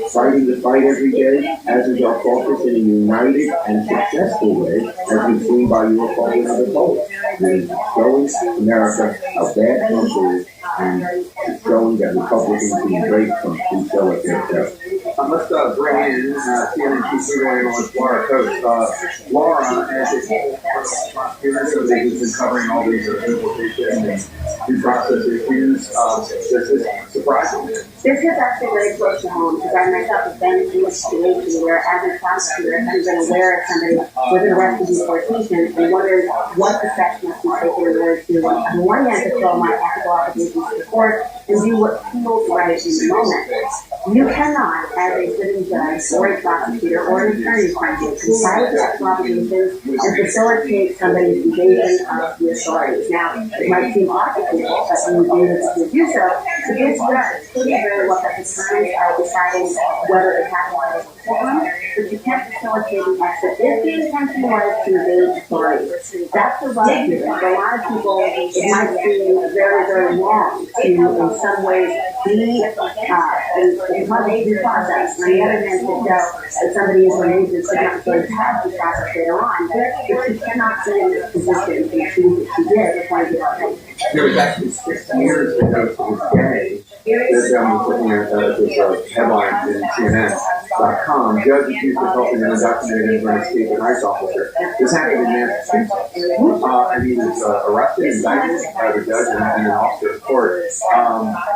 Speaker 8: fighting the fight every day, as is our caucus, in a united and successful way, as we've seen by your poll and other polls. And showing America how bad Trump is, and showing that Republicans can break Trump and show it themselves.
Speaker 11: Let's bring in CNN Chief Legal Analyst Laura Coates. Laura, as a prosecutor, so they've been covering all these implications and due process issues. Does this surprise you?
Speaker 7: This is actually very close to home because I myself have been in a situation where, as a prosecutor, I've been aware of somebody with an arrested deportation and wondered what the steps must be taken in order to, on the one hand, fulfill my ethical obligations to the court and do what feels right in the moment. You cannot, as a sitting judge or a prosecutor or an attorney, frankly, comply with your ethical obligations and facilitate somebody's invasion of the authorities. Now, it might seem odd to people, but when you do so, but this judge could be very well at the time of deciding whether it happened in the courtroom, but you can't facilitate the exit if the intention was to evade authorities. That's the right here. For a lot of people, it might seem very, very wrong to, in some ways, be in public due process. On the other hand, to show that somebody is removed and should not going to have due process later on, but you cannot be in this position and choose what you did before you did.
Speaker 11: There was actually 6 years ago to this day that I was looking at this headline in CNN.com. Judge accused of helping an undocumented immigrant escape an ICE officer. This happened in Massachusetts. And he was arrested, indicted by the judge and an officer of court.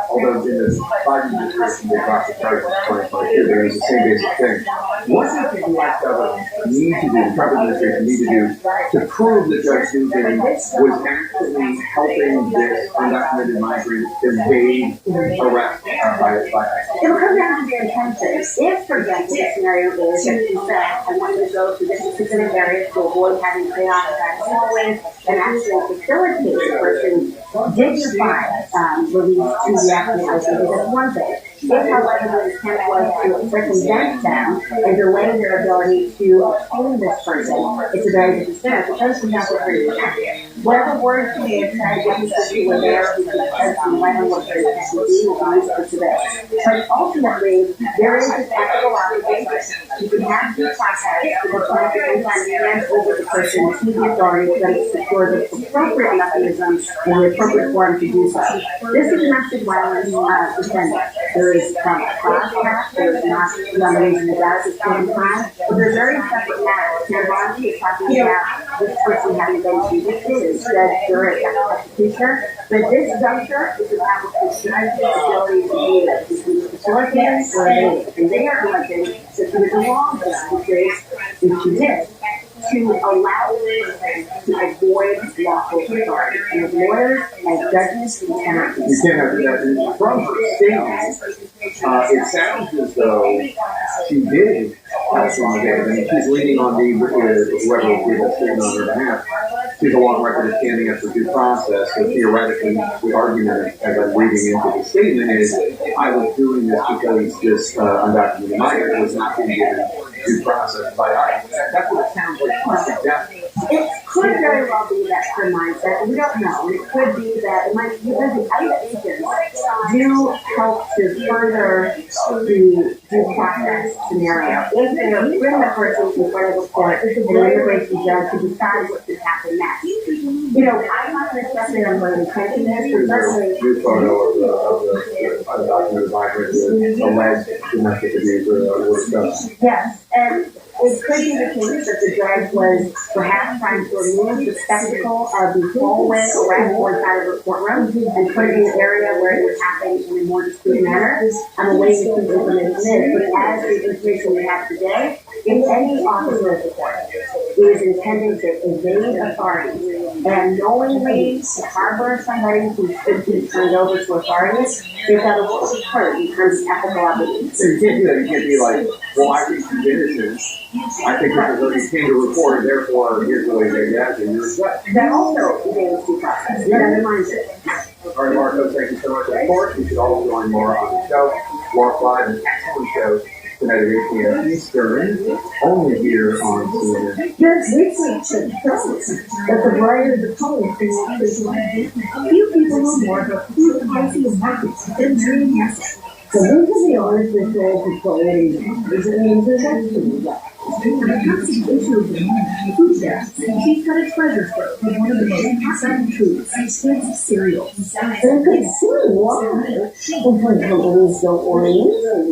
Speaker 11: Although in the 5 years administration, they dropped the charges in 2022, but it was the same basic thing. What do you think the U.S. government need to do, the Trump administration need to do to prove that Judge Nugent was actually helping this undocumented migrant evade arrest by ICE?
Speaker 7: It will come down to the intention. If, for example, the scenario is that you said, I want you to go to this specific area to avoid having chaos in hallways and actually facilitate the person dignify release to the African ICE, that's one thing. If, however, the intent was to circumvent them and delay their ability to obtain this person, it's a very different scenario. The person has to pretty protected. Whatever words you may have said, what you were there, because whatever what they're to be, will be to this. But ultimately, there is this ethical obligation. You can have due process to the point and hand over the person to the authorities that secure the appropriate mechanism and the appropriate forum to do so. This is domestic violence defendant. There is a class act, there is not remedies in the data at the same time, but they're very separate matters. Terminology is talking about this person having been convicted is judged for an executioner, but this juncture is about what the judge's ability to do that. This is facilitated or evaded. And they are alleging that there was a law which you did, to allow the person to avoid lawful authority. And as lawyers, as judges, we cannot do that.
Speaker 11: You cannot do that. From her statement, it sounds as though she did have strong evidence. She's leaning on whoever will give a statement on her behalf. She has a long record of standing up for due process, so theoretically, the argument, as I'm reading into the statement, is I was doing this because this undocumented migrant was not being given due process by ICE. That's what it sounds like she's suggesting.
Speaker 7: It could very well be that her mindset. We don't know. It could be that it might be that the ICE agents do help to further the due process scenario. If they bring the person in front of a court and an immigration judge to decide what should happen next. You know, I'm not going to speculate on what the intention is, but certainly.
Speaker 11: New photo of the undocumented migrant with alleged domestic abuse or discussed.
Speaker 7: Yes, and it could be the case that the judge was perhaps trying to remove the spectacle of the hallway around one side of the courtroom and put it in an area where it was happening in a more discreet manner. I'm waiting to see what the information is, but as the information we have today, if any officer of the court is intending to evade authority and knowingly harbor somebody who should be turned over to authorities, they've got to work hard in terms of ethical obligations.
Speaker 11: So you can't do that. You can't be like, well, I think she's innocent. I think this is what you came to report, and therefore, here's the way they react, and you're right.
Speaker 7: That also evades due process. That undermines it.
Speaker 11: All right, Marco, thank you so much. Of course, you should all join Laura on the show. Laura Live, an excellent show tonight at 8 p.m. Eastern, only here on CNN.
Speaker 16: Yes, research shows that the brighter the color, few people know more about food policy and markets than dream assets. So those are the honors that go to quality. Does it mean there's actually that?
Speaker 3: When it comes to the issue of the food debt, she's got a treasure trove of one of the most exciting foods, kids' cereal.
Speaker 16: And could see why different companies don't want to use it.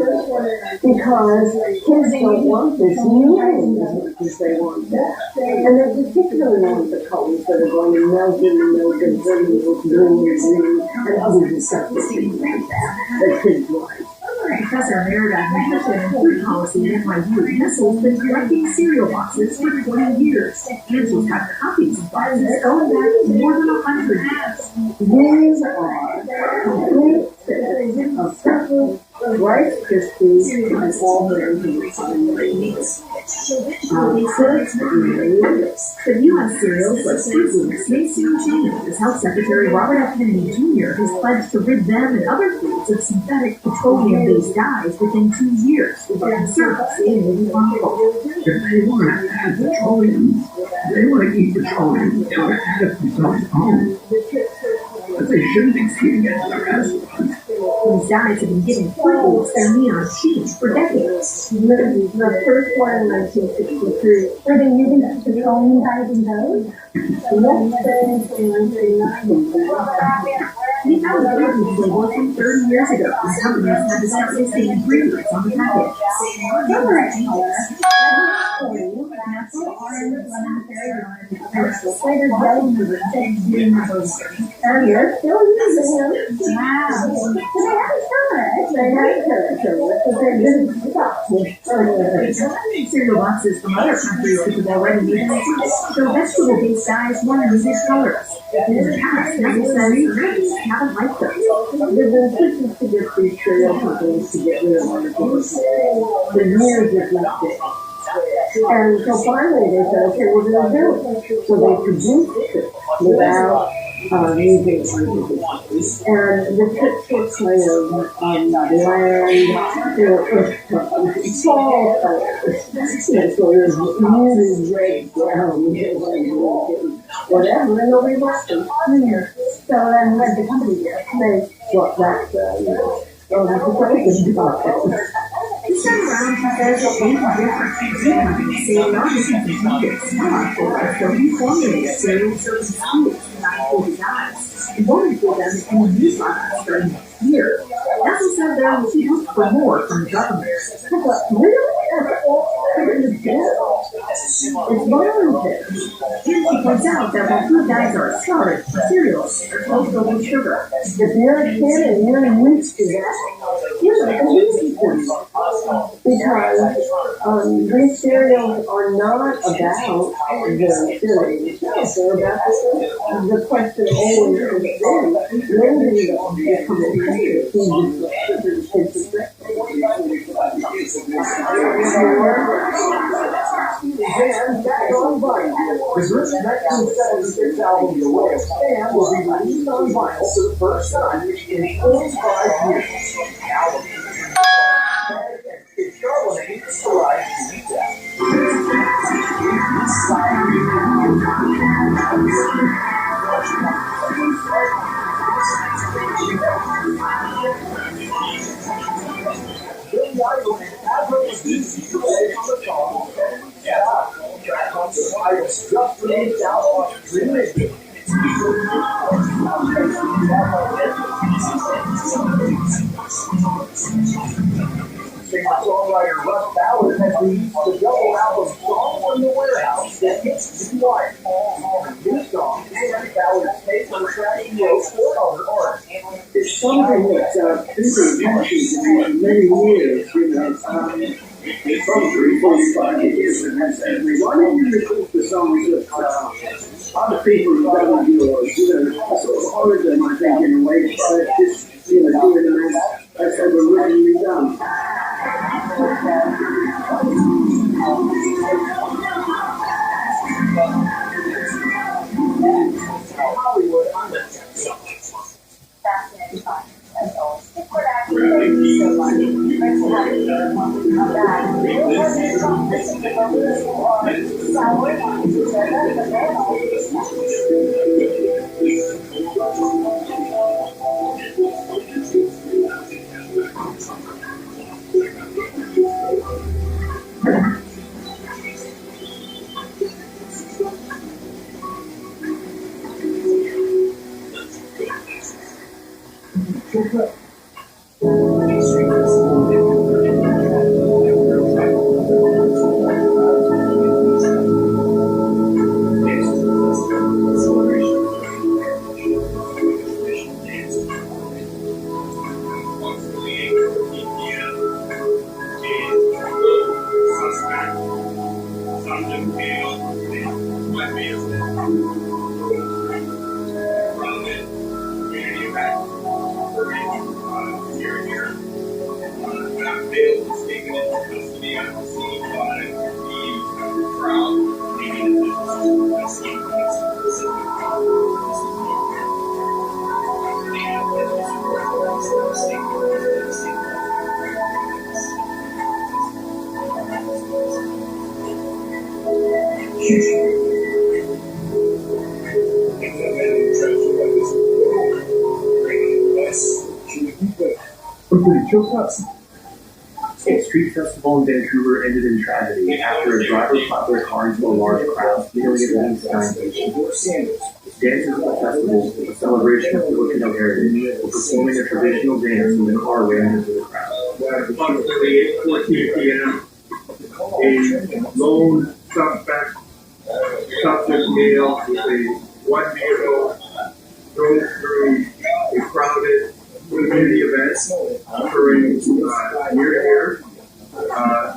Speaker 16: Because kids don't want this nearly as much as they want that. And they particularly want the colors that are going to melt in the milk and turn it into blue and green and other disgusting things like that kids like.
Speaker 3: Professor Emerita Nutrition and Food Policy at NYU, Nestle's been collecting cereal boxes for 20 years. And she's got copies of boxes going back more than 100 years.
Speaker 16: These are complete sets of simple, Rice Krispies and almond ingredients.
Speaker 3: The U.S. cereals like Fruit Loops may soon change as Health Secretary Robert F. Kennedy Jr. has pledged to rid them and other foods of synthetic petroleum-based dyes within 2 years, with the concern of being harmful.
Speaker 1: If they want to add petroleum, they want to eat petroleum, they want to add it to their own. But they shouldn't be feeding it to the restaurant.
Speaker 3: These dyes have been giving Fruit Loops their neon sheen for decades.
Speaker 16: The first one in 1963.
Speaker 6: Were they using petroleum dyes in those?
Speaker 3: The allergen label from 30 years ago, and companies had to start listing ingredients on the package.
Speaker 6: Turmeric color. Natural orange, lemon, berry, flavored yellow movers, green rose.
Speaker 16: And they're still using them.
Speaker 6: Wow. So they have turmeric.
Speaker 16: They have turmeric, but they didn't stop with turmeric.
Speaker 3: Cereal boxes from other countries that have already used it show vegetable-based dyes more than these colors. In the past, Nestle says Americans haven't liked them.
Speaker 16: There's been pushes to get these cereal companies to get rid of artificial for years, if not decades. And so finally they said, okay, we're going to do it. So they produced it without using artificial. And the chips were kind of bland, fall colors. So there's muted red, brown, whatever, and nobody liked them. So then what the company did, they brought back don't have to question about that.
Speaker 3: This time around, he says it's made different. Some companies say they are looking to keep it smart for us, so he formulated cereal serving schools with non-food dyes and voted for them in the news products during next year. Nestle said they're looking for more from the government.
Speaker 16: Really? That's all they're going to do? It's voluntary.
Speaker 3: And she points out that when food dyes are started for cereals, they're supposed to be sugar.
Speaker 16: If you're a kid and you're used to that, you're not going to use them. Because these cereals are not about the cereal itself. They're about the question always has been, when do you become a country who uses kids of breakfast?
Speaker 13: And back on vinyl. The group's 1976 album, The Way of Stan, will be released on vinyl for the first time in 45 years. The album is Charlemagne arrives to meet Billy Idol and Avril Lavigne play on the song Get Out. Track on the Idols just released out on streaming. Singer-songwriter Russ Ballard has released the double album Song from the Warehouse that hits the wire. This song and Ballard's take on the track he wrote for other artists.
Speaker 5: It's something that's been catchy for many years, you know. It's probably 45 years, and we why don't you record the songs that other people who don't do yours, you know, sort of honor them, I think, in a way, but just, you know, doing them as they were originally done.
Speaker 13: Hollywood Unlimited. I'm pretty choked up.
Speaker 12: A street festival in Vancouver ended in tragedy after a driver slapped their car into a large crowd, nearly at least 9 people. Dancers at the festival, a celebration of Filipino heritage, were performing a traditional dance when the car ran into the crowd.
Speaker 13: Approximately 8:14 p.m. A lone suspect male with a one vehicle drove through a crowded community event occurring near here.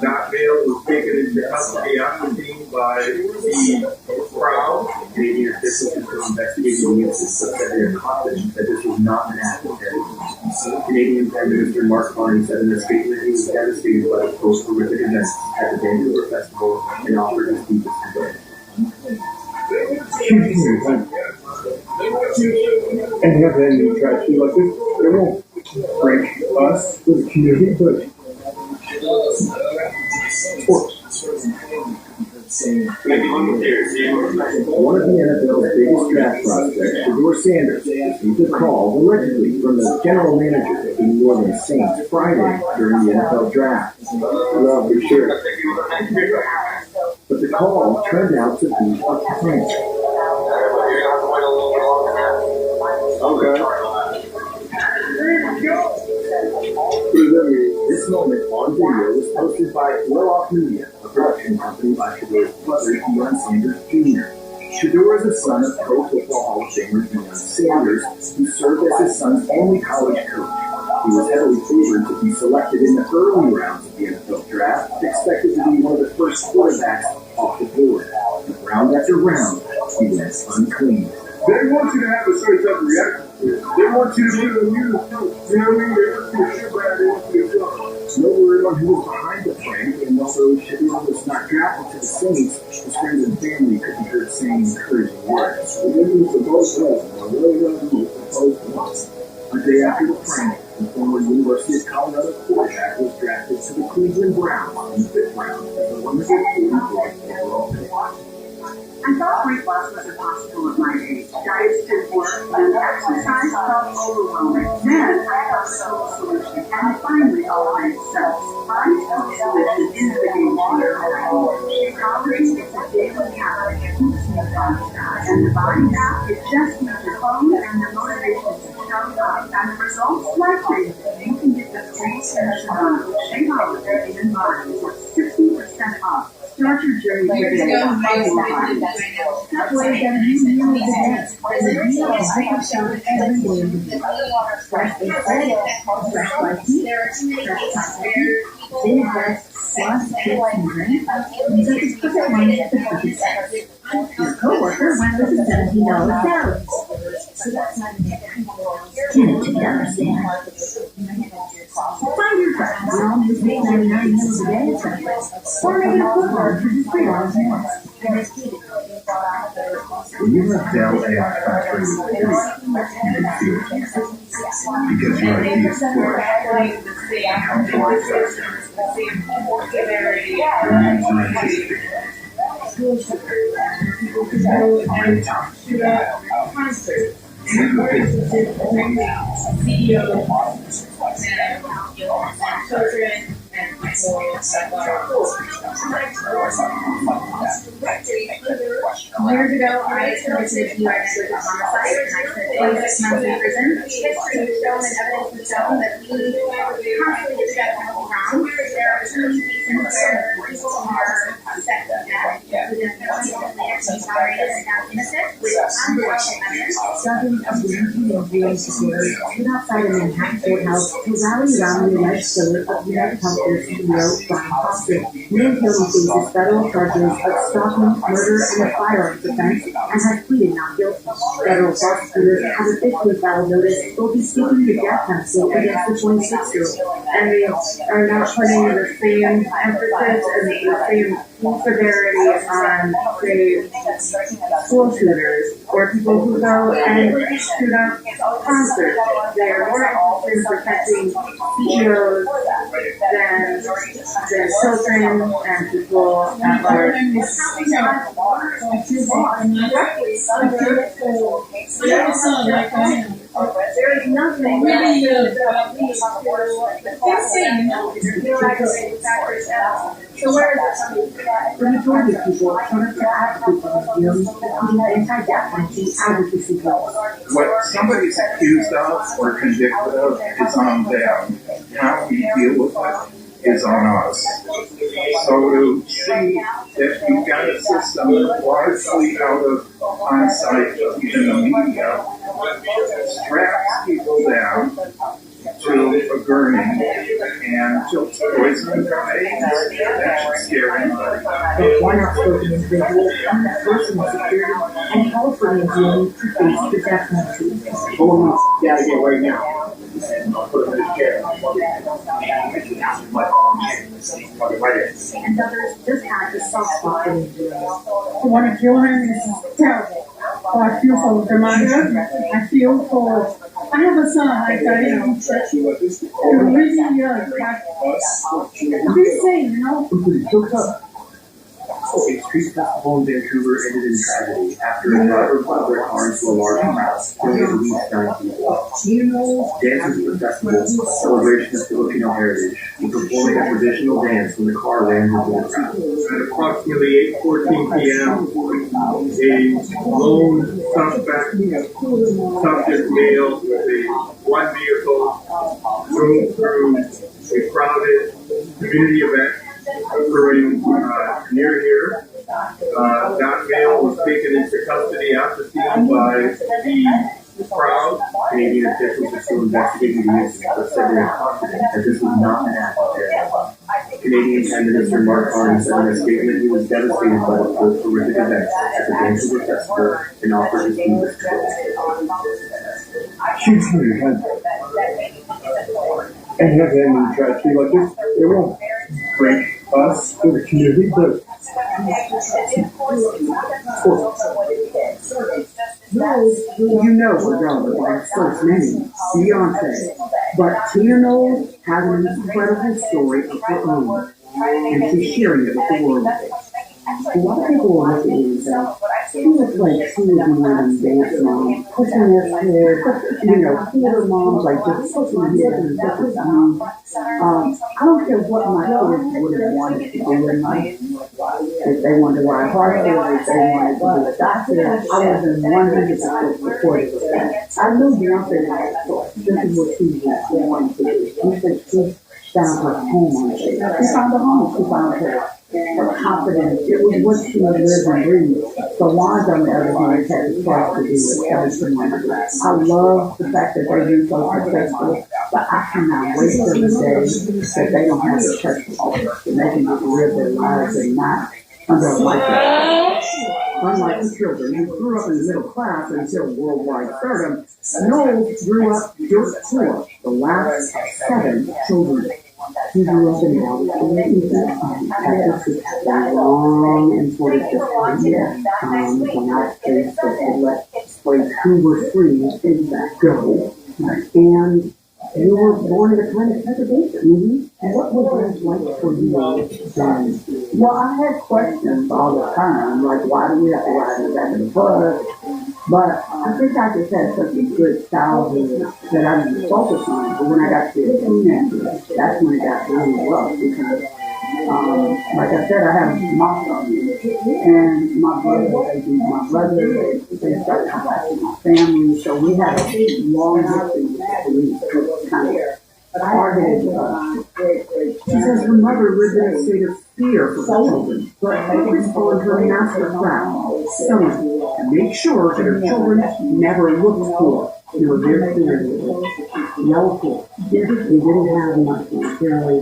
Speaker 13: That male was taken into custody after seen by the crowd.
Speaker 12: Canadian officials are investigating the incident, but said they are confident that this was not an act of terrorism. Canadian Prime Minister Mark Carney said in a statement he was devastated by the post-horrific events at the Vancouver Festival and offered his deepest condolences.
Speaker 13: And have any tragedy like this, it won't break us as a community, but
Speaker 5: One of the NFL's biggest draft prospects, Shedeur Sanders, received a call allegedly from the general manager of the New Orleans Saints Friday during the NFL draft. Well, for sure. But the call turned out to be a prank. This moment on video was posted by Well Off Media, a production company by Shedeur's brother, Deion Sanders Jr. Shedeur is the son of Pro Football Hall of Famer Deion Sanders, who served as his son's only college coach. He was heavily favored to be selected in the early rounds of the NFL draft, expected to be one of the first quarterbacks off the board. But round after round, he went unclean.
Speaker 13: they want you to have a certain type of reaction. They want you to be amused. You know what I mean? They want you to feel bad. They want you to feel.
Speaker 5: No word on who was behind the prank, and although Shedeur was not drafted to the Saints, his friends and family could be heard saying encouraging words. A day after the prank, the former University of Colorado quarterback was drafted to the Cleveland Browns in the 5th round as the 144th overall pick.
Speaker 18: I thought weight loss was impossible at my age. Diets didn't work, and exercise felt overwhelming. Then I found the Total Solution, and finally all made sense. Body's Total Solution is the game changer for me. Calories is a daily habit that keeps me on track, and the Body app, it just needs your phone and the motivation to show up. And the results life-changing. You can get the free session on Shakeology and Body for 60% off. Start your journey today.
Speaker 6: That way, then you know the best. There's a real Microsoft everywhere. Fresh bread, fresh white meat, fresh pasta, vinegar, sauce, chips, and drink. So just put that one at the perfect size. Your coworker went with a $17 salad. So that's not a give it to you, understand? Find your friends and all these $8.99 meals a day at Subway. Or make it a food card for just $3 more.
Speaker 15: When you have Dell AI Factory with the you can feel it. Because your ideas flourish. Come to life faster. Your needs are anticipated. Great times.
Speaker 10: CEO of children and
Speaker 2: Years ago, I committed a homicide, and I spent 26 months in prison. History has shown and evidence has shown that we constantly get to death penalty wrong. There are certain cases where people are set to death within 20 minutes later to be tolerated and not innocent, with unbelievable evidence.
Speaker 3: Dozens of European jail supporters stood outside of Manhattan Courthouse to rally around the alleged killer of United Healthcare CEO Brian Foster. Neil Hilton faces federal charges of stalking, murder, and a firearms offense and has pleaded not guilty. Federal prosecutors have officially filed notice will be seeking the death penalty against the 26-year-old.
Speaker 18: And they are not putting the same emphasis and the same severity on, say, school shooters or people who go and shoot up concerts. They are more interested in protecting CEOs than children and people at large.
Speaker 2: There is nothing really about me to fix aggravating factors out. So where is it coming from?
Speaker 3: The majority of people turn to advocate for the deal, including anti-death penalty advocacy groups.
Speaker 15: What somebody's accused of or convicted of is on them. How we deal with it is on us. So to see that you've got a system that's largely out of hindsight, even the media, straps people down to a gurney and to poison their AIDS. That should scare anybody.
Speaker 3: But one outspoken individual found that personal security and called for the individual to face the death penalty.
Speaker 1: Hold on, gotta get right now. I'll put him in his chair.
Speaker 3: And others just had the soft spot for the individual.
Speaker 14: I want to kill him. It's terrible. So I feel for the mother. I feel for. I have a son like that, you know. Really young. He's saying, you know.
Speaker 12: A street festival in Vancouver ended in tragedy after a driver plowed their car into a large crowd, killing at least 9 people. Dances of the festival, a celebration of Filipino heritage, were performing a traditional dance when the car ran into the crowd.
Speaker 1: At approximately 8:14 p.m., a lone subject male with one vehicle drove through a crowded community event occurring near here. That male was taken into custody after seen by the crowd.
Speaker 12: Canadian officials are still investigating the incident, but said they are confident that this was not an act of terror. Canadian Prime Minister Mark Carney said in a statement he was devastated by the first horrific events at the Vancouver Festival and offered his deepest
Speaker 1: and have any tragedy like this, it won't break us or the community, but
Speaker 3: You know her brother by his first name, Beyonce. But Tina Knowles has an incredible story of her own, and she's sharing it with the world. A lot of people will look at you and say, she looks like she was more than dance mom, pushing her head, theater moms, like just pushing her head and pushing her I don't care what my kids would have wanted to do in life. If they wanted to ride horses, if they wanted to be a doctor, I was in 100% supportive of that. I knew Beyonce had a choice. This is what she was born to do. She said she found her home on it. She found a home. She found her confidence. It was what she lived and breathed. So Lonzo, on the other hand, had the choice to do with everything. I love the fact that they've been so successful, but I cannot wait for the day that they don't have to touch the office and they can just live their lives and not under a microscope. Unlike the children who grew up in the middle class until worldwide stardom, Knowles grew up dirt poor, the last 7 children. He grew up in Texas, a long and sort of different the last place who were free in that go. And you were born in a kind of segregation. What was it like for you then? Well, I had questions all the time, like why do we have to ride in the back of the bus?
Speaker 16: But I think I just had such a good childhood that I didn't focus on it. But when I got to be a teenager, that's when it got really rough because, like I said, I have my family and my brother, they started contacting my family. So we had a long history with the police. It was kind of targeted us. She says her mother lived in a state of fear for the children, but always told her master plan, someone to make sure that her children never looked poor. They were very clear. No poor. We didn't have much really.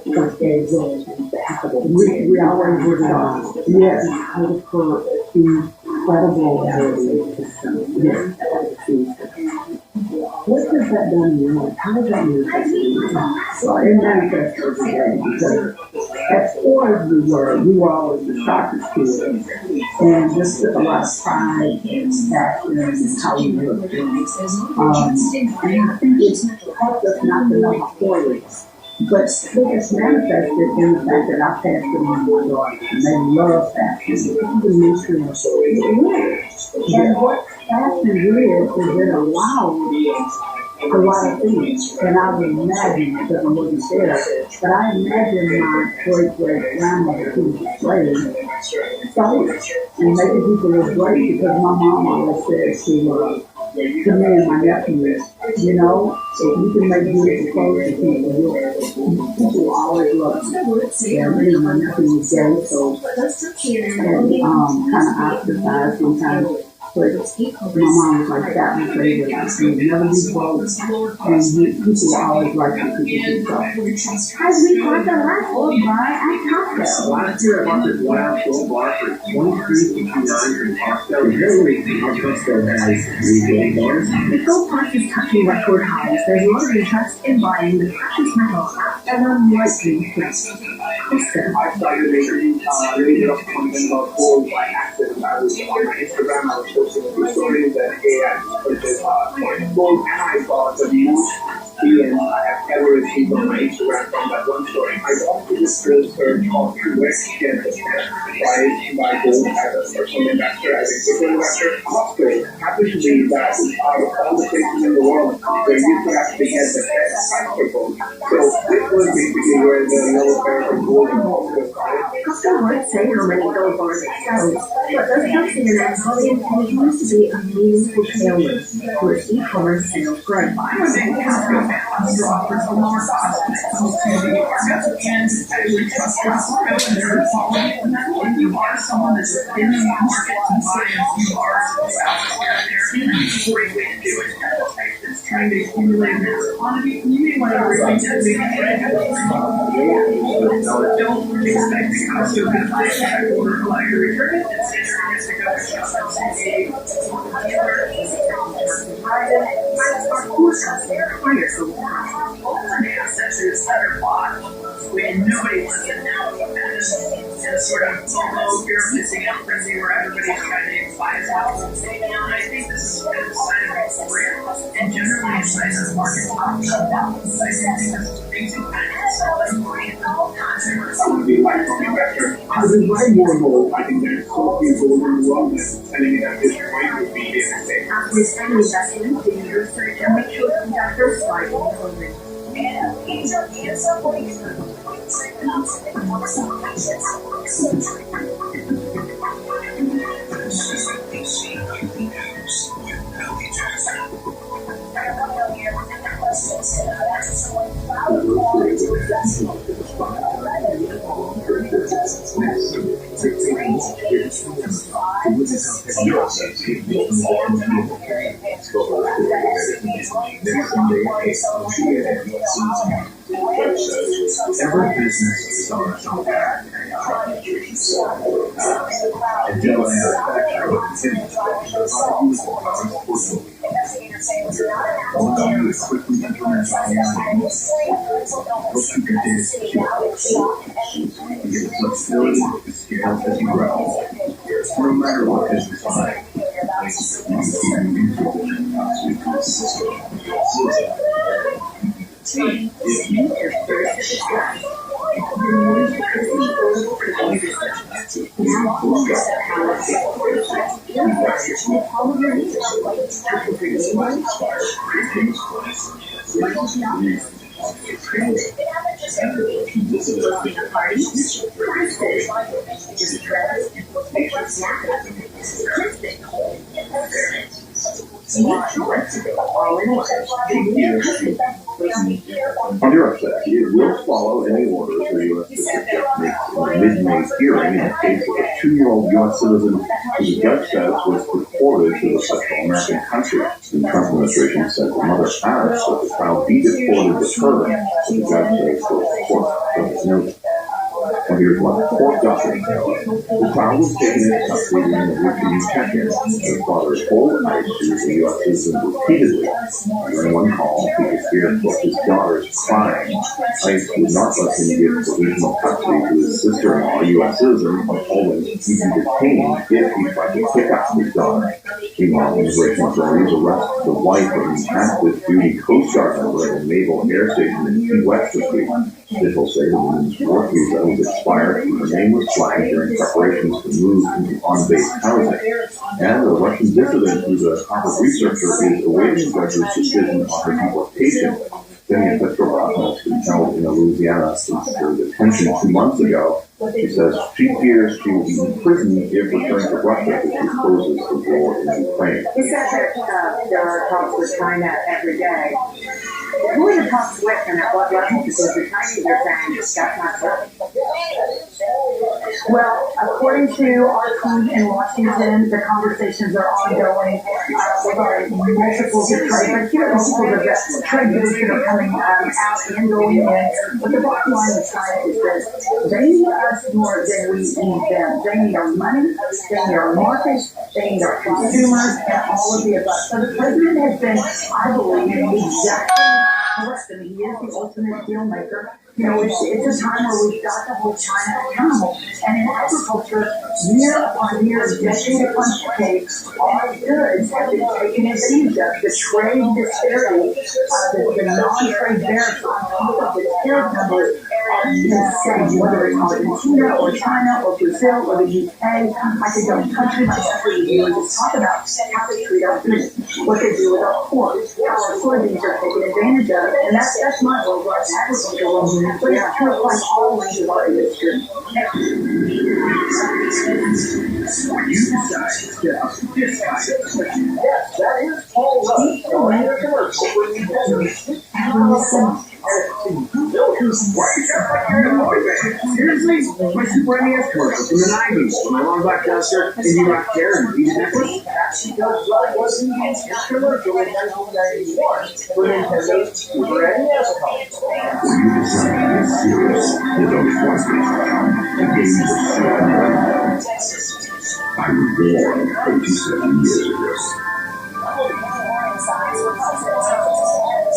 Speaker 16: We always were done. Yes, out of her incredible ability to sing. Yes. What has that done in your life? How does that manifest in your life? Well, it manifests every day because as poor as we were always the sharpest kids. And just with a lot of pride and passion and how we looked. And I think it's helped us not to know how poor we are. But it's manifested in the fact that I passed it on to my daughter. And they love fashion. Even mentoring us. And what fashion is it allows a lot of things. And I would imagine, because I wasn't there, but I imagine my great-great-grandmother who was a slave sewing and making people look great because my mom always said to me and my nephews, you know, if you can make beautiful clothes for people always love you. Yeah, me and my nephew was gay, so and kind of ostracized sometimes. But my mom was like that and say that you never be broke and people always like you because you can
Speaker 3: As we got the last old bar at Costco.
Speaker 1: Last year I bought this last old bar for $23.59 in Costco. Really, Costco has 3 gold bars.
Speaker 3: The gold price is touching record highs. There's a lot of interest in buying the precious metal at an unlikely price. Costco.
Speaker 13: I started reading up content about gold by accident. I was on my Instagram. I was posting a few stories that hey, I purchased gold and I bought the most DMs I have ever received on my Instagram from that one story. I also just did a search called where to get the best price to buy gold as a personal investor, as a crypto investor. Costco happens to be that out of all the places in the world where you can actually get the best price for gold. So this was basically where the lower price of gold in Costco started.
Speaker 3: Costco won't say how many gold bars it sells, but those posting an ad volume continues to be a meaningful tailwind for e-commerce sales growth.
Speaker 17: Also offers a lower cost when it comes to the market, and I would trust Costco and their quality. If you are someone that's in the market to buy a few bars of there's a great way to do it. It's trying to accumulate mass quantity. You may want to rethink that maybe don't expect the Costco to buy a check or allow you to return it. Instead, you're going to go to shop assets that are bought when nobody wants it now. And sort of FOMO, fear of missing out frenzy where everybody's trying to buy as well. And I think this is kind of a sign of euphoria. And generally, a sign of market down. So I think this is amazing times.
Speaker 13: I would be like an investor. I would buy more gold. I think there's so few gold in the world that selling it at this point would be here to stay.
Speaker 3: After any investment, do your research and make sure to diversify your holdings.
Speaker 15: Every business is on its own path. And you manufacture what continues to all done is quickly implement online. Most people did is secure. You get the flexibility to scale as you grow. No matter what is defined, if you are first
Speaker 3: Now,
Speaker 18: all of your needs.
Speaker 11: On your upset, it will follow any orders the U.S. District Judge makes in the mid-May hearing in the case of a 2-year-old U.S. citizen who the judge says was deported to the Central American country. The Trump administration said the mother asked that the child be deported with her, but the judge says the court doesn't know. Well, here's what the court documents tell us. The child was taken into custody during the routine check-in. The father told ICE she was a U.S. citizen repeatedly. During one call, he was feared for his daughter's crying. ICE would not let him give provisional custody to his sister-in-law, a U.S. citizen, but told him he'd be detained if he tried to pick up his daughter. Meanwhile, immigration authorities arrested the wife of an active duty Coast Guard member at a naval air station in Key West this week. Officials say the woman's work visa was expired and her name was flagged during preparations to move into on-base housing. And a Russian dissident who's a Harvard researcher is awaiting judge's decision on her deportation. Xenia Petrova has been held in Louisiana since her detention 2 months ago. She says she fears she will be imprisoned if returned to Russia if she opposes the war in Ukraine.
Speaker 7: He said that there are talks with China every day. Who are the talks with and at what level? Because the Chinese are saying that's not true.
Speaker 18: Well, according to our team in Washington, the conversations are ongoing regarding multiple trade, but here are multiple of the trade bills that are coming out and going in. But the bottom line with China is this: they need us more than we need them. They need our money, they need our markets, they need our consumers, and all of the above. So the president has been, I believe, exactly correct. I mean, he is the ultimate deal maker. You know, it's a time where we've got to hold China accountable. And in agriculture, year upon year, decade upon decade, our goods have been taken advantage of. The trade disparity, the non-trade barriers on top of the tariff numbers are insane. Whether it's Argentina or China or Brazil or the UK, I could go country by country with you and just talk about how they treat our goods, what they do with our pork, how our soybeans are taken advantage of. And that's my role, our agriculture role. But it's true across all lanes of our industry.
Speaker 13: When you decide to step up to this kind of question, yes, that is Paul Rudd, the leader commercial for New Jersey. Why are you dressed like you're in a boy band? Seriously? My Super NES commercial from the 90s. When my long black duster and you rock hair and beat a necklace? That's because Rudd was in the commercial in 1991 for Nintendo's Super NES console.
Speaker 4: When you decide to get serious, you don't want to the games of I was born 87 years ago.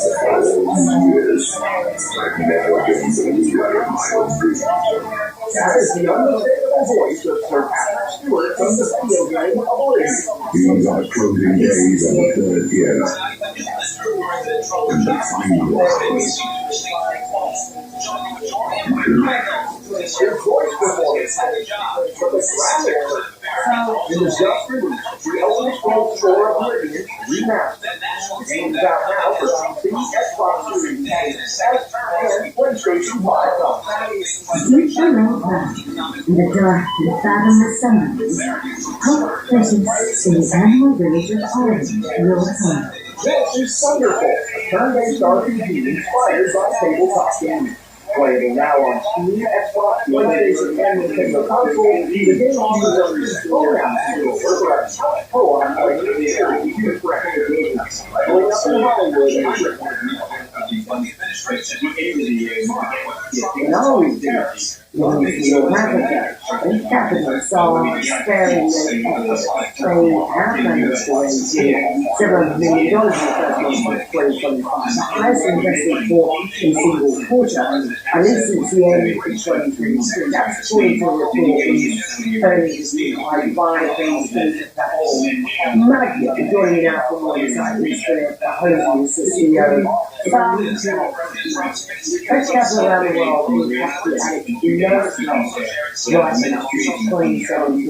Speaker 4: For all years, I've never been the leader of my own dreams.
Speaker 13: That is the unmistakable voice of Sir Patrick Stewart from the field game of Oregon.
Speaker 4: These are closing days of the third year. And the final
Speaker 13: His voice performance had a job, but the graphics in the just released, the Elder Scrolls Shore of Oblivion remastered. The game is out now for PC, Xbox Series X, and PlayStation 5.
Speaker 3: Future road back in the dark and fathomless summers. Hope presence in the animal village of Oregon will come.
Speaker 13: This is Thunderbolt, a turn-based RPG inspired by tabletop gaming. Playable now on Steam, Xbox, PlayStation, and Nintendo console, the game uses a physical round to work around co-op like the series to correct the game. Going up in Hollywood,
Speaker 3: Not only this, Leopardica and Capital saw sparing they happened to several million dollars in 2025. Highest invested for in single quarter, and this is the end of 2023. That's according to a report from earnings by the Magna joining now from one side is the host, the CEO. First capital around the world is
Speaker 16: nervousness rising up from 2017.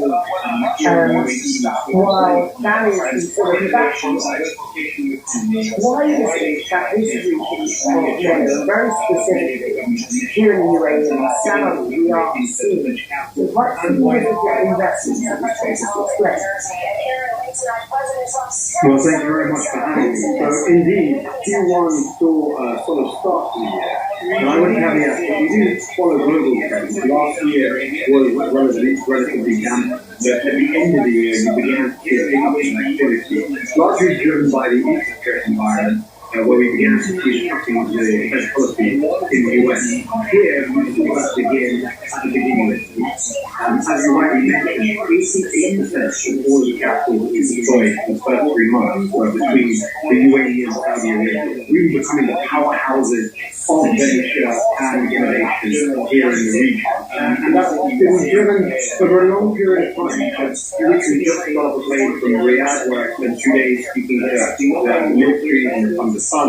Speaker 16: While that is considered factual, why is it that this region, very specifically, here in the UAE and Saudi, we are seeing quite significant investments in this place?
Speaker 1: Well, thank you very much for having me. So, indeed, Q1 saw a sort of start to the year. And I would caveat that we do follow global trends. Last year was relatively damp. But at the end of the year, we began to see a pickup in activity, largely driven by the interest rate environment, where we began to see the cutting of the Fed policy in the US. Here, we saw that begin at the beginning of this week. As you rightly mentioned, 88% of all the capital is deployed in the first 3 months between the UAE and Saudi Arabia, really becoming the powerhouses of venture and innovation here in the region. And that's been driven over a long period of time. Literally just got off a plane from Riyadh, where I spent 2 days speaking to the ministry and from the sun.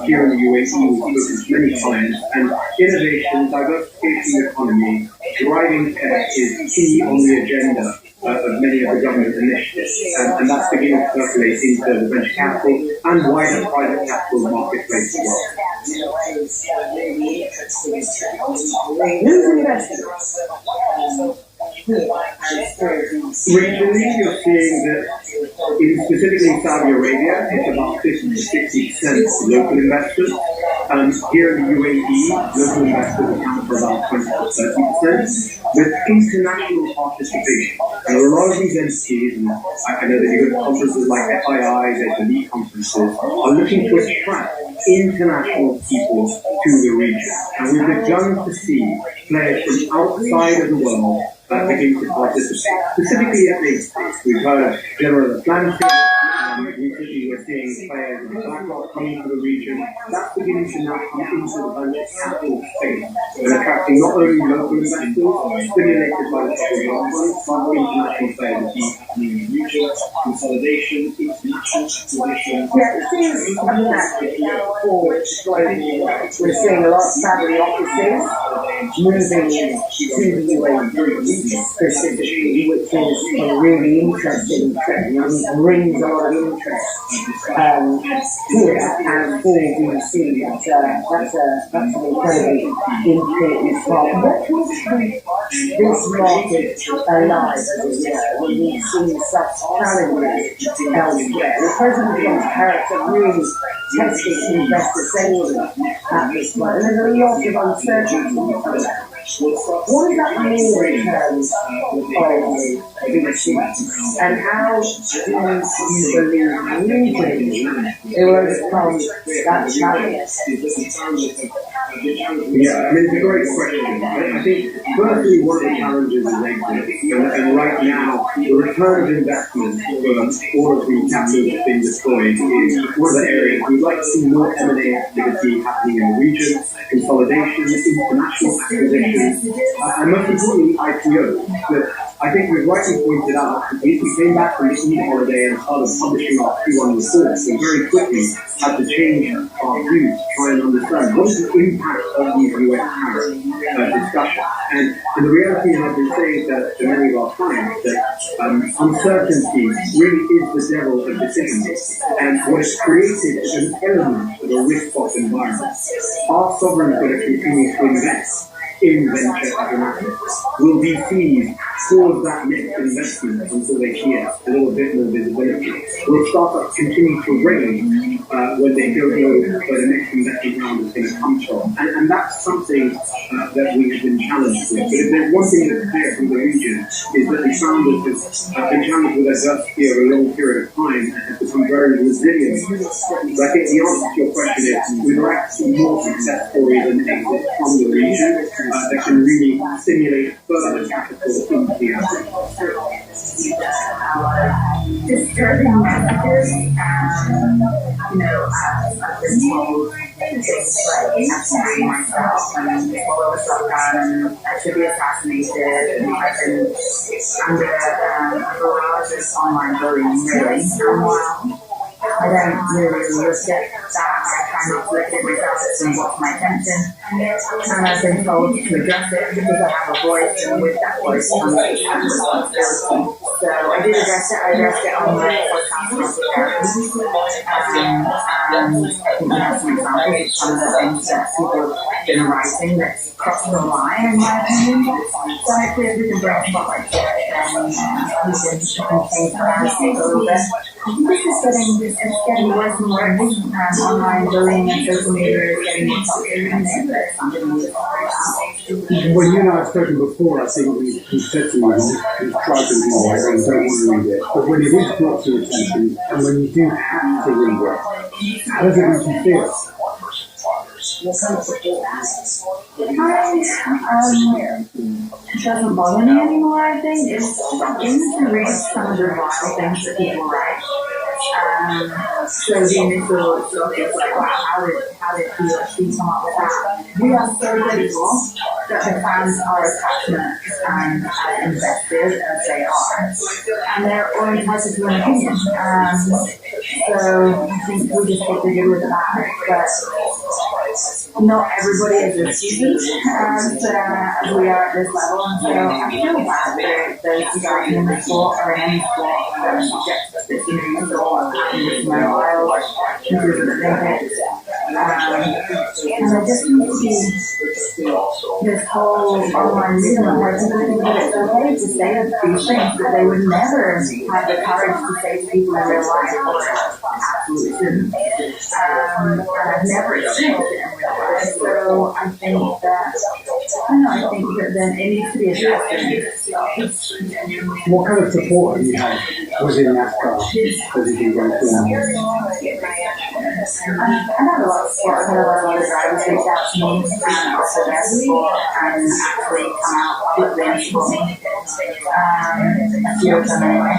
Speaker 1: Here in the UAE, we've spoken to many clients, and innovation, diversification of the economy, driving tech is key on the agenda of many of the government initiatives, and that's beginning to percolate into the venture capital and wider private capital marketplace as well.
Speaker 16: Who's investing?
Speaker 1: Regionally, you're seeing that specifically in Saudi Arabia, it's about 50 to 60% local investors. Here in the UAE, local investors account for about 20 to 30%, with international participation. And a lot of these entities, and I know that you go to conferences like FII, there's the lead conferences, are looking to attract international people to the region. And we've begun to see players from outside of the world begin to participate, specifically at the space. We've heard of General Atlantic. Recently, we're seeing players like BlackRock coming to the region. That's beginning to now come into the venture capital space and attracting not only local investors, stimulated by the public government, but international players in the region, consolidation, international acquisition.
Speaker 16: Yeah, it seems coming back forward globally. We're seeing a lot of family offices moving to the UAE specifically, which is a really interesting trend. It brings a lot of interest here and for VC. That's an incredibly important part. What will keep this market alive, as it were, when we've seen such challenges elsewhere? The President Trump's tariffs are really testing investor sentiment at this point, and there's a lot of uncertainty around that. What does that mean in terms of VC, and how do you believe regionally it will overcome that challenge?
Speaker 1: Yeah, I mean, it's a great question. I think, firstly, one of the challenges is exit. And right now, the return of investment for all of the capital that's been deployed is one of the areas we'd like to see more M&A activity happening in the region, consolidation, international acquisition, and most importantly, IPO. But I think we've rightly pointed out, we came back from the Eid holiday and started publishing our Q1 reports, and very quickly had to change our views to try and understand what is the impact of these US tariff discussions. And the reality, and I've been saying to many of our clients, that uncertainty really is the devil of decision making. And what is created is an element of a risk-off environment. Our sovereigns going to continue to invest in venture as an asset. Will VCs pause that next investment until they see a little bit more visibility? Will startups continue to raise when they don't know where the next investment round is going to come from? And that's something that we have been challenged with. But if there's one thing that's clear from the region, is that the founders have been challenged with adversity over a long period of time and have become very resilient. So I think the answer to your question is we'd like to see more success stories and exits from the region that can really stimulate further capital into the asset.
Speaker 2: Disturbing messages, I've been told things like I'm snapping myself and follow a shotgun, I should be assassinated, and I've been under a barrage of online bullying, really. Meanwhile, I don't really look at that. I try not to look at myself, it's been brought to my attention, and I've been told to address it because I have a voice, and with that voice comes responsibility. So I did address it. I addressed it on my podcast and I think we have some examples of some of the things that people have been writing that crossed the line, in my opinion. So hopefully if we can bring spotlight to it, then we can change the landscape a little bit. This is getting worse and worse. Online bullying and social media is getting more popular, and it's something we need to talk about.
Speaker 1: Well, you and I have spoken before. I think he said to me, he's tried to read it and don't want to read it. But when it is brought to attention, and when you do have to read it, how does it make you feel?
Speaker 2: It doesn't bother me anymore, I think. It's shocking to read some of the vile things that people write. So the initial shock is like, wow, how did he or she come up with that? We are so grateful that the fans are as passionate and as invested as they are. And they're all entitled to an opinion. So I think we just have to deal with that. But not everybody is as seasoned as we are at this level, and so I feel bad that those guys in the sport or in any sport that are subject to this news or what happened with mobile issues of the Olympics. And I just need to see this whole online movement where people think that it's okay to say these things that they would never have the courage to say to people in real life, or absolutely shouldn't. And I've never experienced it in real life. So I think that then it needs to be addressed.
Speaker 1: What kind of support have you had within NASCAR as you've been going through?
Speaker 2: I've had a lot of support. I've had a lot of drivers reach out to me and also their support and actually come out publicly and support me. A few of them anyway.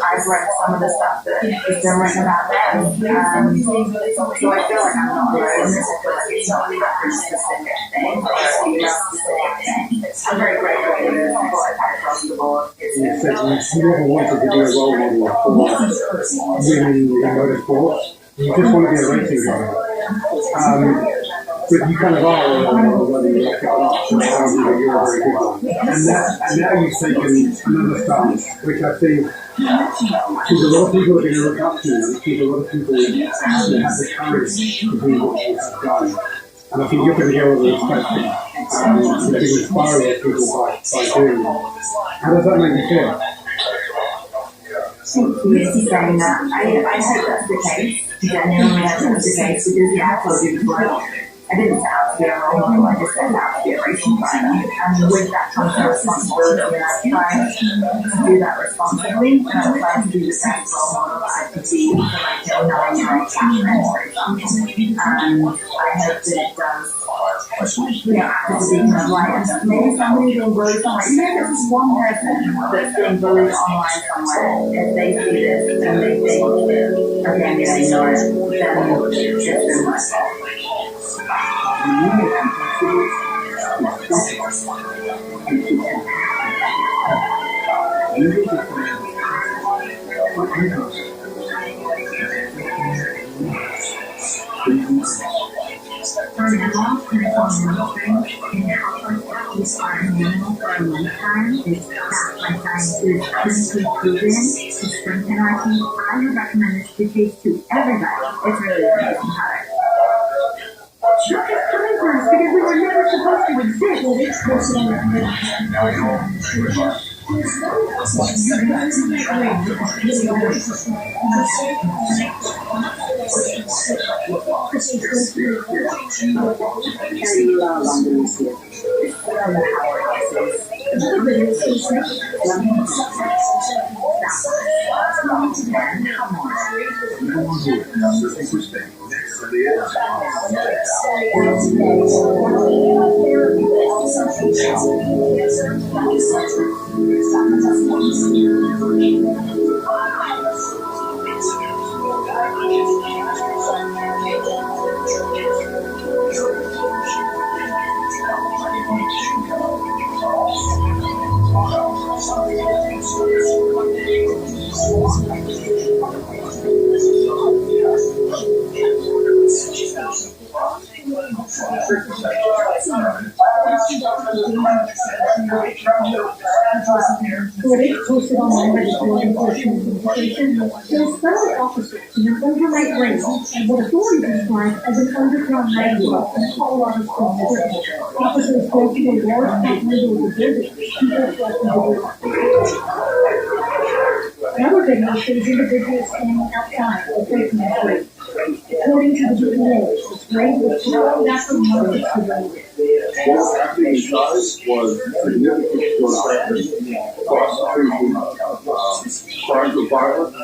Speaker 2: I've read some of the stuff that has been written about them. So I feel like I'm not alone. I feel like it's not a specific thing, or a specific thing. I'm very grateful for the support I've had across the board.
Speaker 1: You said you never wanted to be a role model for women in motorsports. You just want to be a racing driver. But you kind of are a role model, whether you like it or not. You're a very good one. And now you've taken another stance, which I think there's a lot of people are going to look up to you. There's a lot of people that have the courage to do what you have done. And I think you're going to get all the respect and to inspire other people by doing that. How does that make you feel?
Speaker 2: Thank you for saying that. I hope that's the case. Genuinely, I hope that's the case because, yeah, I told you before, I didn't set out to be a role model, I just set out to be a racing driver. And with that comes a responsibility, and I try to do that responsibly, and I try to be the best role model that I could be for my kid, knowing my passion, for example. And I hope that it does, after being online, maybe somebody being bullied somewhere, even if it's just one person that's being bullied online somewhere, if they see this and they think, okay, I'm going to ignore it, then it's been my fault. For example, these are minimal for a long time. It's backed by science is clinically proven to strengthen our team. I would recommend this toothpaste to everybody. It's really an amazing product. Look at Clippers, because we were never supposed to exist.
Speaker 6: footage posted online by the Law Enforcement Administration shows federal officers in an overnight raid at what authorities describe as an underground nightclub in Colorado Springs. Officers broke through a large front window of the building. People fled from the building. Another video shows individuals standing outside of the police raid. According to the DEA, this raid was carried out for months of civilians.
Speaker 11: What's happening inside was significant prostitution, crimes of violence.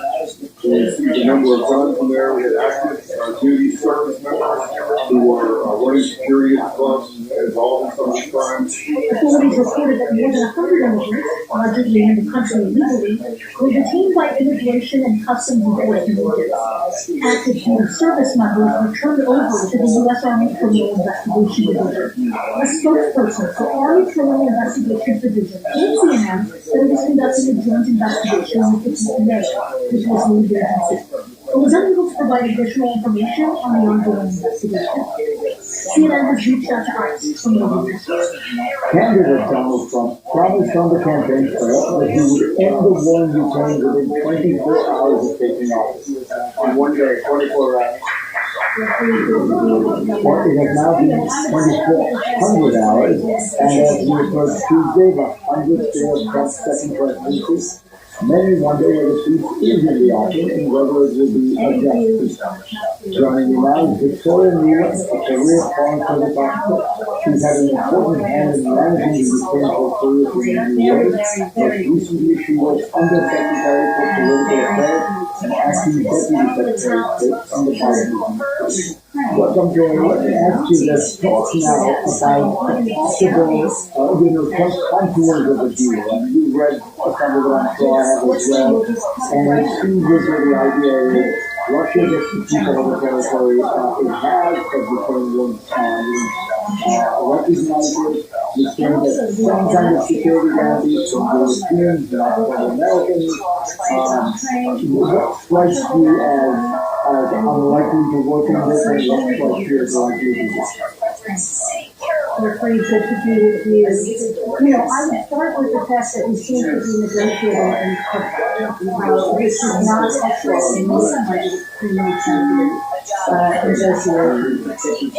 Speaker 11: We see the number of guns in there. We had active duty service members who were running security at clubs involved in some of these crimes.
Speaker 6: Authorities reported that more than 100 immigrants, allegedly in the country illegally, were detained by immigration and customs enforcement agents. Active duty service members were turned over to the U.S. Army Criminal Investigation Division. A spokesperson for Army Criminal Investigation Division told CNN that it was conducting a joint investigation with the DEA, which was news agency. It was unable to provide additional information on the ongoing investigation. CNN has reached out to ICE from the news.
Speaker 5: Candidate Donald Trump promised on the campaign trail that he would end the war in Ukraine within 24 hours of taking office.
Speaker 11: In one day, 24 hours.
Speaker 5: Well, it has now been 2,400 hours, and as we approach Tuesday, the 100th day of Trump's second presidency, many wonder whether peace is in the offing and whether it will be a just peace. Joining me now is Victoria Nealon, a career foreign service officer. She's had an important hand in managing the Ukraine portfolio for many years. Most recently, she was Undersecretary for Political Affairs and acting Deputy Secretary of State under Biden administration. Welcome, Joy. Let me ask you this talk now about the possible, just contours of the deal. You read some of it, I'm sure I have as well. And it seems as though the idea is Russia gets to keep all the territory it has, but Ukraine won't recognize it. You say that some kind of security guarantees from Europeans, not from Americans. What strikes you as unlikely to work in this, and what strikes you as likely to work?
Speaker 6: We're pretty good to be with you. You know, I would start with the fact that we seem to be negotiating in public. This is not actually in most countries extremely sensitive negotiation.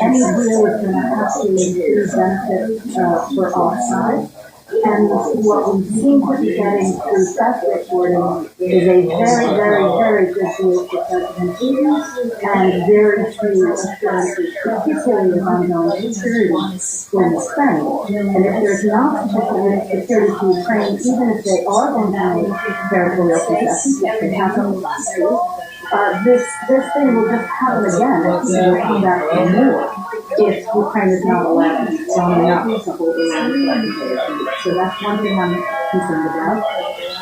Speaker 6: Any deal is going to have to include benefit for all sides. And what we seem to be getting through press reporting is a very, very, very good deal for President Putin and very few assurances, particularly of ongoing security in Ukraine. And if there's not sufficient security to Ukraine, even if they are going to make territorial concessions, which they happen last year, this thing will just happen again, and it will come back for more if Ukraine is not allowed to hold the land. So that's one thing I'm concerned about.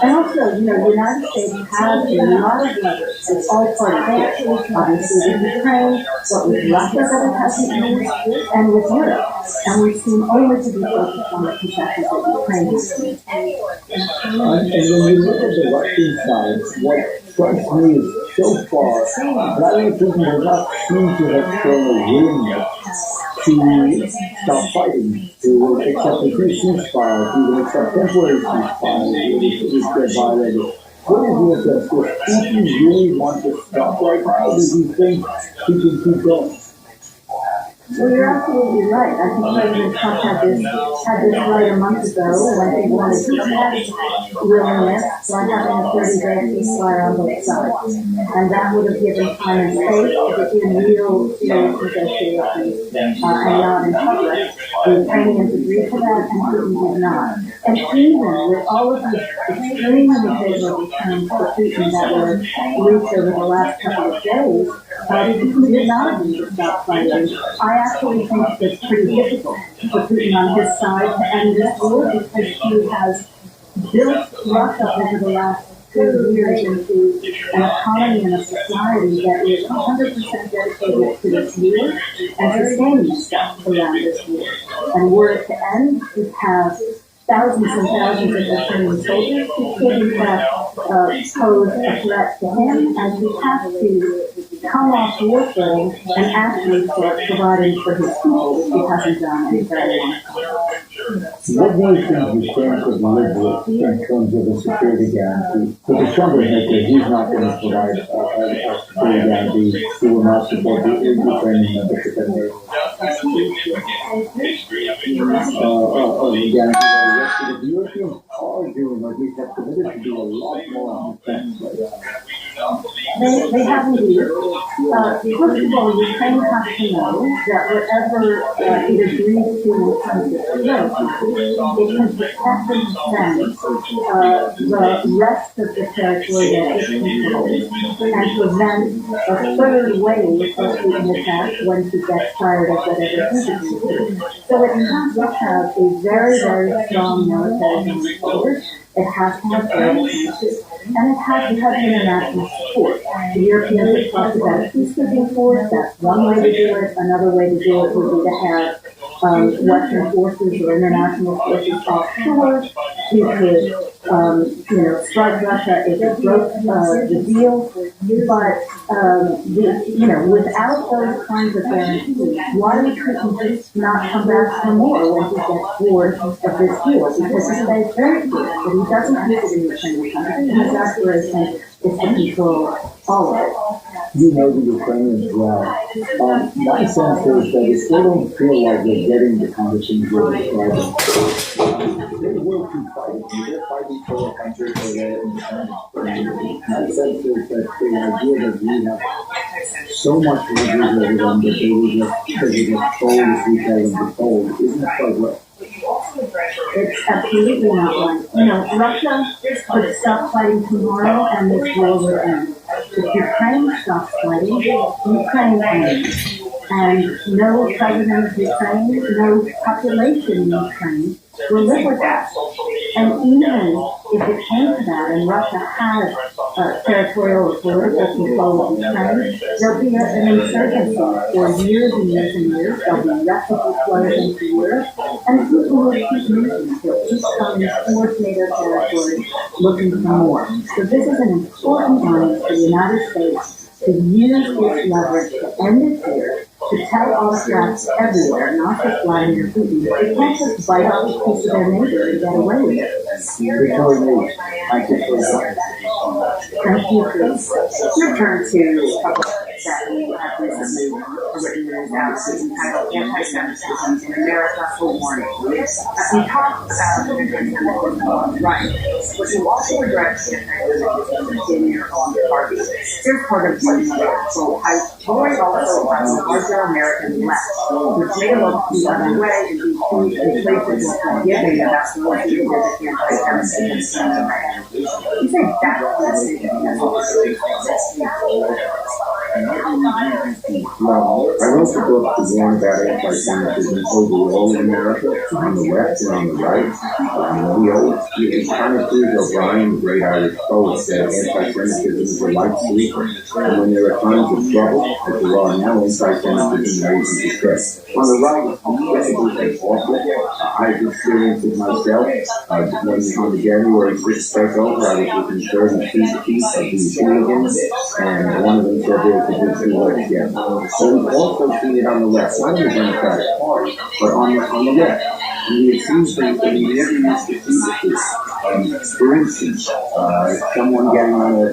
Speaker 6: And also, you know, the United States has a lot of leverage with all parties, obviously with Ukraine, but with Russia that it hasn't used, and with Europe. And we seem only to be focused on the concessions that Ukraine has made.
Speaker 5: And when you look at the Russian side, what strikes me is so far, Vladimir Putin does not seem to have shown a willingness to stop fighting, to accept a good ceasefire, to even accept temporary ceasefire, which get violated. What is your guess? Does Putin really want to stop right now, or do you think he can keep going?
Speaker 6: Well, you're absolutely right. I think President Trump had this right a month ago when he wanted to test willingness by having a 30-day ceasefire on both sides. And that would have given time and space to begin real serious negotiations and not in public. The Ukrainians agreed to that and Putin did not. And even with all of these extremely favorable terms for Putin that were reached over the last couple of days, Putin did not agree to stop fighting. I actually think it's pretty difficult for Putin on his side to end this war because he has built Russia over the last 2 years into an economy and a society that is 100% dedicated to this war and sustaining itself around this war. And were it to end, we have thousands and thousands of Ukrainian soldiers who could in fact pose a threat to him, and we have to come off war footing and actually start providing for his people, which he hasn't done in a very long time.
Speaker 5: What do you think Ukraine could live with in terms of a security guarantee? Because Trump has said he's not going to provide a security guarantee. He will not support the Ukrainian membership in the guarantee. The Europeans are doing, or at least have committed to do a lot more on defense.
Speaker 6: They have indeed. First of all, Ukraine has to know that whatever it agrees to in terms of territory, it can protect and defend the rest of the territory that it controls and prevent a third wave of being attacked when he gets tired of whatever he agrees to. So it has to have a very, very strong military going forward. It has to have air defenses, and it has to have international support. The Europeans have talked about a peacekeeping force. That's one way to do it. Another way to do it would be to have Western forces or international forces offshore. You could, strike Russia if it broke the deal. But, without those kinds of guarantees, why would Putin not come back for more when he gets bored of this deal? Because he stays very clear that he doesn't use it in the single country. His aspiration is to control all of it.
Speaker 5: You know the Ukrainians well. My sense is that if they don't feel like they're getting the kind of things you're describing, they will keep fighting. They're fighting for their country, for their independence. My sense is that the idea that we have so much leverage over them that they will just fold if we tell them to fold isn't quite right.
Speaker 6: It's absolutely not right. Russia could stop fighting tomorrow and this war will end. If Ukraine stops fighting, Ukraine ends. And no president of Ukraine, no population in Ukraine will live with that. And even if it came to that and Russia had territorial or political control of Ukraine, there'll be an insurgency for years and years and years. There'll be refugees flooded into Europe, and people will keep moving. They'll keep coming towards NATO territory looking for more. So this is an important moment for the United States to use its leverage to end it here, to tell autocrats everywhere, not just Vladimir Putin, they can't just bite off a piece of their neighbor and get away with it. Thank you, please.
Speaker 7: Your turn to a book that we have recently written news out. It's entitled Anti-Semitism in America, a Warning. We talked about anti-Semitism right, but you also address anti-Semitism in your own party. Here's part of what you did. So I worried also about the larger American left, which may look the other way and be huge in places of forgiving about what people did against anti-Semitism. You say that's the message.
Speaker 8: Well, I wrote the book to warn about anti-Semitism overall in America, on the left and on the right. It kind of proves O'Brien, the great Irish poet, that anti-Semitism is a light sleeper. And when there are times of trouble, as there are now, anti-Semitism raises its head. On the right, it's awful. I've experienced it myself. When on the January 6th takeover, I was within 30 feet of these hooligans, and one of them said there was a good thing like that. So we've also seen it on the left, not in the Democratic Party, but on the left. And we have seen things that we never used to see before. For instance, someone getting on a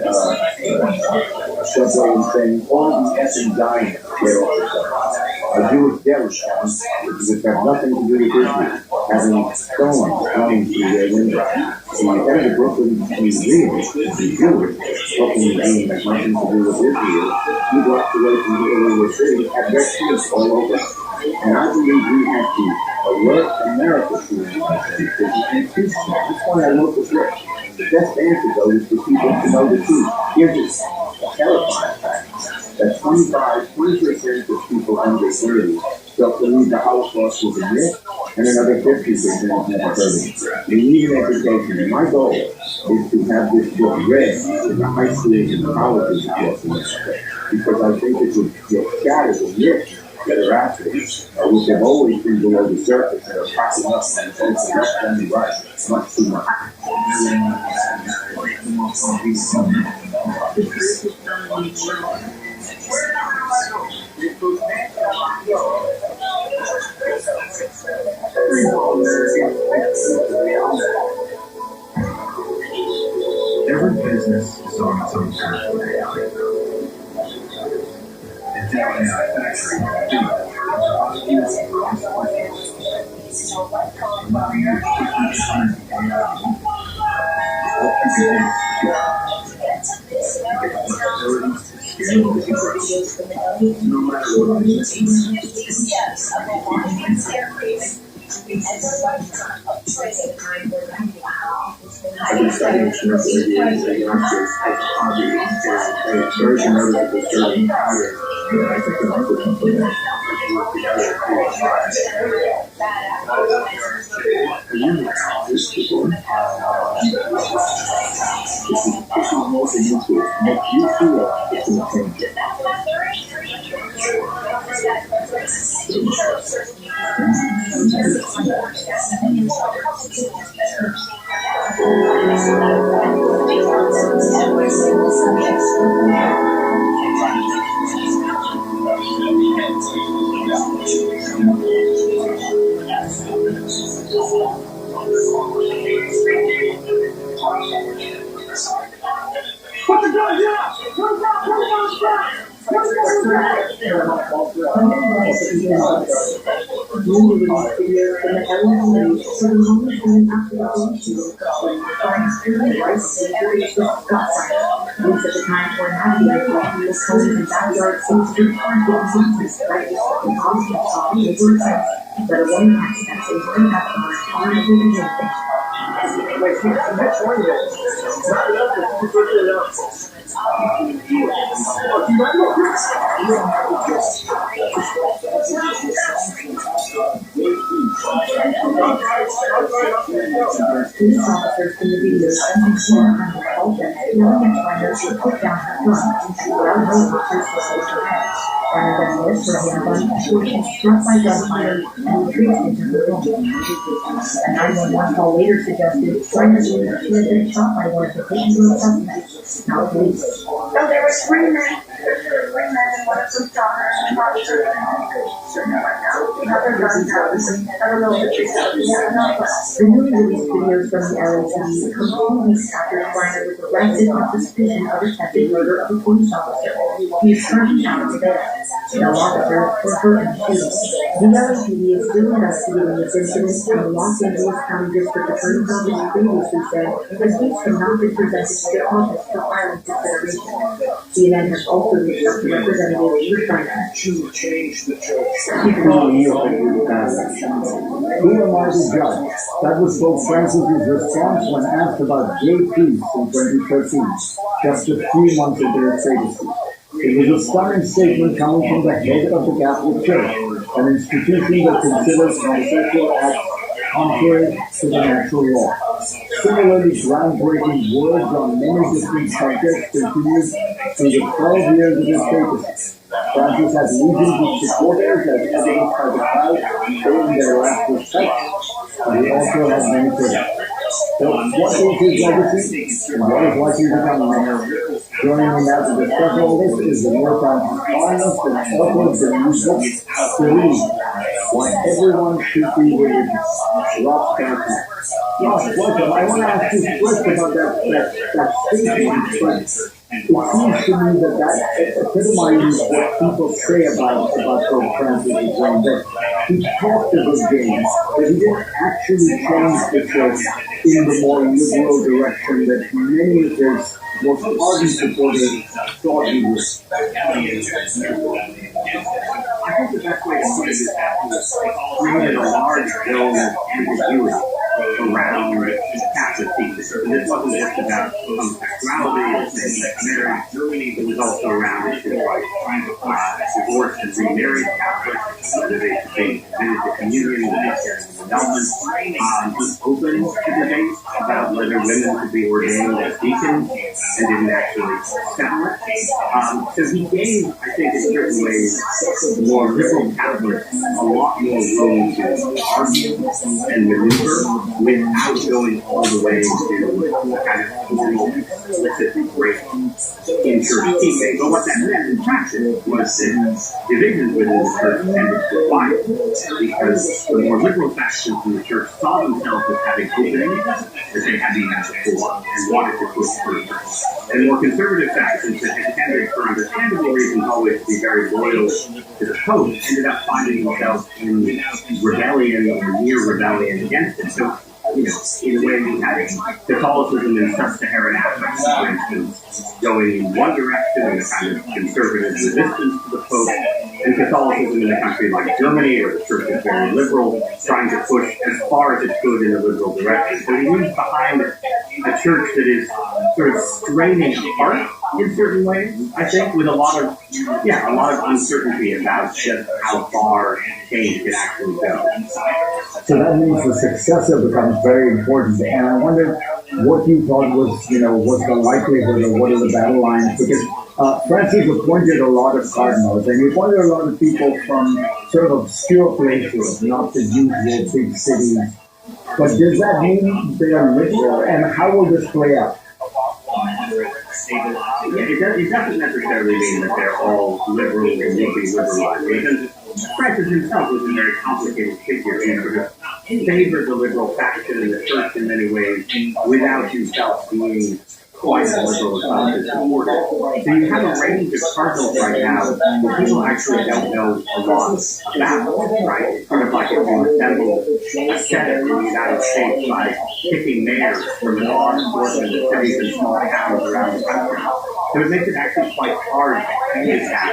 Speaker 8: subway and saying, all of these effing Zionists, get off the subway. A Jewish deli which have nothing to do with Israel, having stones coming through their window. The head of the Brooklyn Museum, the Jewish, Brooklyn Museum has nothing to do with Israel. He walked away from where we were sitting at red shoes all over. And I believe we have to alert America to anti-Semitism and teach them. That's why I wrote the book. The best antidote is for people to know the truth. Here's a terrifying fact that 20% of people under 30 don't believe the Holocaust was a myth, and another 50% never heard of it. We need an education, and my goal is to have this book read in the high schools and colleges across America, because I think it would shatter the myths that are out there, which have always been below the surface and are popping up and both the left and the right, much too much.
Speaker 11: I've been studying for a number of years as a hobby, and I started to notice that there's certain patterns that I think are important for them to work together to create Have you heard this before? This is more than you to make you feel it's an attention.
Speaker 3: Police officers in the video suddenly saw her on the pulpit, yelling at Reiner to put down her gun, allowing helicopters to hold her head. Reiner then missed her handgun, she was struck by gunfire and retreated into her room. A 911 call later suggested Reiner believed that she had been shot by one of the Pittsburgh suspects, not police.
Speaker 2: So there were three men. There were three men, and one of them shot her. I'm not sure. Another gun out. I don't know if it's
Speaker 3: The newly released videos from the LAPD come 2 weeks after Reiner was arrested on suspicion of attempted murder of a police officer. He is currently out of bail. No officers were hurt in the shooting. The LAPD is still investigating this incident, and the Los Angeles County District Attorney's Office previously said the case cannot be presented to the office for filing consideration. CNN has also reached out to representatives for China.
Speaker 5: Who am I to judge? That was Pope Francis's response when asked about gay priests in 2013, just a few months into their papacy. It was a stunning statement coming from the head of the Catholic Church, an institution that considers homosexual acts contrary to the natural law. Similarly, groundbreaking words on many different subjects continued through the 12 years of his papacy. Francis has legions of supporters, as evidenced by the crowd showing their last respect, and he also has many critics. So, what is his legacy, and what is likely to come next? Joining me now to discuss all this is the New York Times columnist and author of the new book, Believe, Why Everyone Should Be Religious, Rob Scanton. Rob, welcome. I want to ask you first about that statement, but it seems to me that epitomizes what people say about Pope Francis as well, that he talked a good game, but he didn't actually change the church in the more liberal direction that many of his most ardent supporters thought he would.
Speaker 12: I think the best way to put it is that he created a large zone of ambiguity around Catholic teaching. And this wasn't just about homosexuality or same-sex marriage. It was also around issues like divorce and remarried Catholics, whether they should be admitted to communion, whether they should endowment. Was open to debate about whether women could be ordained as deacons and didn't actually settle it. So he gave, I think, in certain ways, the more liberal Catholics a lot more room to argue and maneuver without going all the way to kind of formal explicit break in church keeping. But what that meant in practice was that divisions within the church tended to widen, because the more liberal factions in the church saw themselves as having openings that they hadn't had before and wanted to push further. And more conservative factions that had tended, for understandable reasons, always to be very loyal to the Pope, ended up finding themselves in rebellion or near rebellion against it. So, you know, in a way we had Catholicism in sub-Saharan Africa, for instance, going in one direction in a kind of conservative resistance to the Pope, and Catholicism in a country like Germany, where the church is very liberal, trying to push as far as it could in a liberal direction. So he leaves behind a church that is sort of straining apart in certain ways, I think, with a lot of uncertainty about just how far change can actually go.
Speaker 5: So that means the successor becomes very important. And I wonder what you thought was, what's the likelihood or what are the battle lines? Because Francis appointed a lot of cardinals, and he appointed a lot of people from sort of obscure places, not the usual big cities. But does that mean they are liberal? And how will this play out?
Speaker 12: Yeah, it doesn't necessarily mean that they're all liberal and will be liberalized. Because Francis himself was a very complicated figure. He sort of favored the liberal faction in the church in many ways without himself being quite as liberal as some of his supporters. So you have a range of cardinals right now that people actually don't know a lot about, right? It's sort of like if you assemble a Senate in the United States by picking mayors from an large portion of the cities and small towns around the country. So it makes it actually quite hard to handicap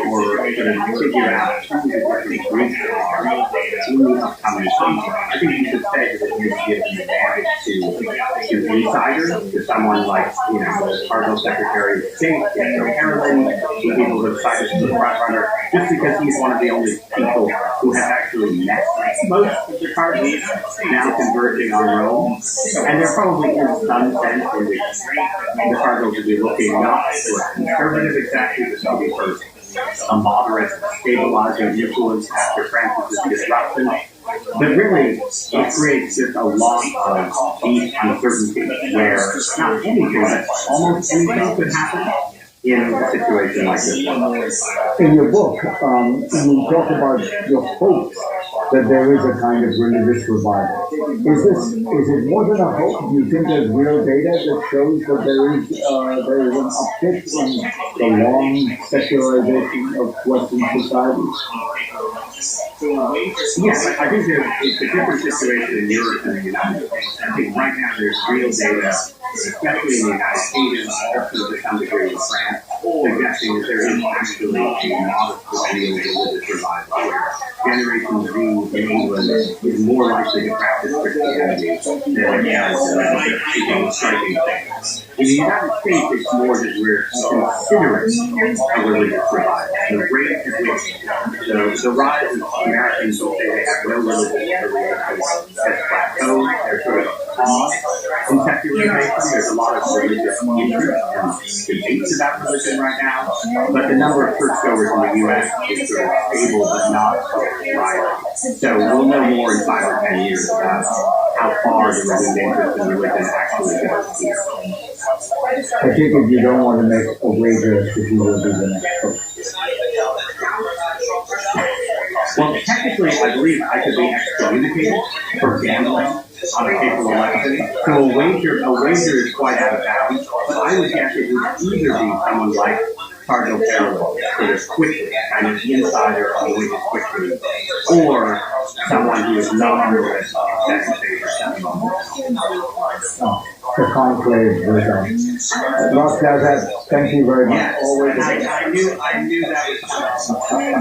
Speaker 12: or sort of figure out who the different groups are in the upcoming season. I think you should say that you give an advantage to insiders, to someone like, the Cardinal Secretary of State, Carolyn, who people have cited as the front runner, just because he's one of the only people who have actually met most of the cardinals now converging on Rome. And there probably is some sense in which the cardinals will be looking not for a conservative exactly, but maybe for a moderate, stabilizing influence after Francis's disruption. But really, it creates just a lot of deep uncertainty where not anything, but almost anything could happen in a situation like this one.
Speaker 5: In your book, you talk about your hopes that there is a kind of religious revival. Is it more than a hope? Do you think there's real data that shows that there is an uptick in the long secularization of Western societies?
Speaker 12: Yes, I think it's a different situation in Europe than the United States. I think right now there's real data, especially in the United Kingdom, also to some degree in France, suggesting that there is actually a modest degree of religious revival where Generation Z in England is more likely to practice Christianity than it has striking things. In the United States, it's more that we're considering a religious revival. The rate at which the rise of Americans who say they have no religious belief has plateaued. They're sort of paused in secularization. There's a lot of religious interest and debates about religion right now, but the number of churchgoers in the U.S. is sort of stable but not rising. So we'll know more in 5 or 10 years about how far the renewed interest in religion actually goes here.
Speaker 5: I take it you don't want to make a wager as to who will be the next pope.
Speaker 12: Well, technically, I believe I could be excommunicated for gambling on a papal election. So a wager is quite out of bounds. But I would guess it would either be someone like Cardinal Carolyn, sort of quickly, kind of insider on the way to quickly, or someone who is not on the list that in favor of
Speaker 5: the conclave was on. Ross Gazette, thank you very much.
Speaker 12: Yes,
Speaker 5: always
Speaker 12: I knew that was coming.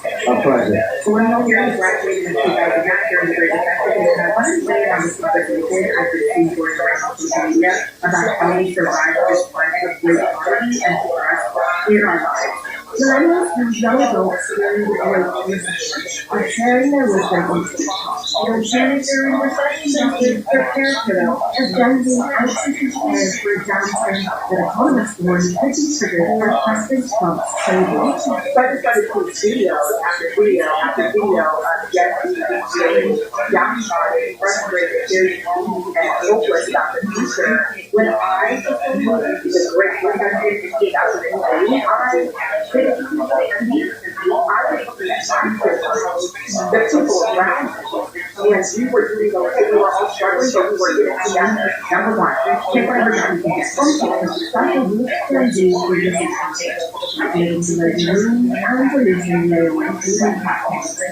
Speaker 5: A pleasure.
Speaker 7: One more year, graduated in 2009 during the Great Depression, and I wanted to lay on this information I could see going around on social media about how we survived this crisis of great poverty and for us in our lives.
Speaker 16: Millennials and young adults during the Great Recession are sharing their wisdom on TikTok. They're sharing during recession to prepare for them, as Gen Z anxiously prepares for a downturn that economists warn could be triggered by President Trump's trade war.
Speaker 13: So I just started to see video after video after video of Gen Z being downtrodden, frustrated, and hopeless about the future. When I moved the Great Recession in 2008, the people around us, yes, we were doing those, we were all struggling, but we were getting together. Number one, take whatever job you can get.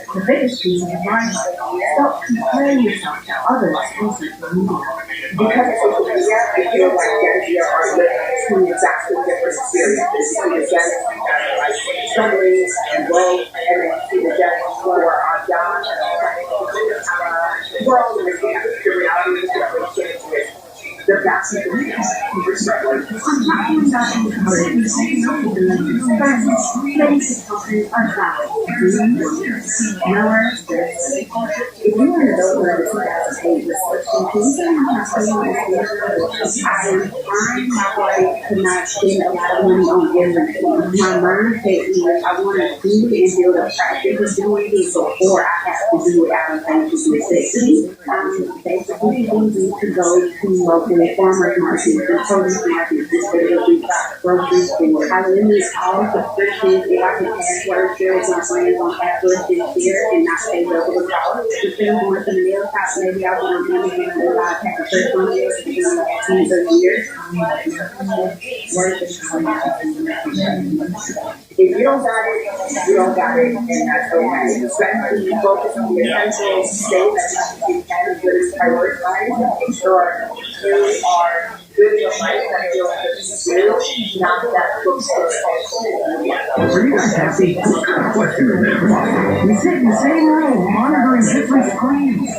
Speaker 16: The biggest piece of advice: stop comparing yourself to others on social media.
Speaker 13: Because of social media, I feel like Gen Z are living two exactly different experiences. You see the Gen Z that are like struggling and broke, and then you see the Gen Z who are young and world, and the reality is different with the vast majority of people struggling.
Speaker 16: I'm talking about encouragement. Places are valid.
Speaker 3: If you want to know where the 2008 recession came I'm not like to not spend a lot of money on everything. My mind said I want to do it and build a practice of doing it before I have to do it out of financial necessity. Basically, we need to go to local farmers markets and produce markets instead of the grocery store. I limit all subscriptions if I can add word share with my friends on Apple this year and not pay double the cost. Instead of going to the mail shop, maybe I'll go on Amazon and buy a pack of fresh on there for $2 a year.
Speaker 13: If you don't got it, you don't got it, and that's okay. Especially you focus on the essential state that you can as good as prioritize, or you are living a life that feels good to you, not that looks good.
Speaker 1: Are you guys happy? Question remember. We sit in the same room monitoring different screens.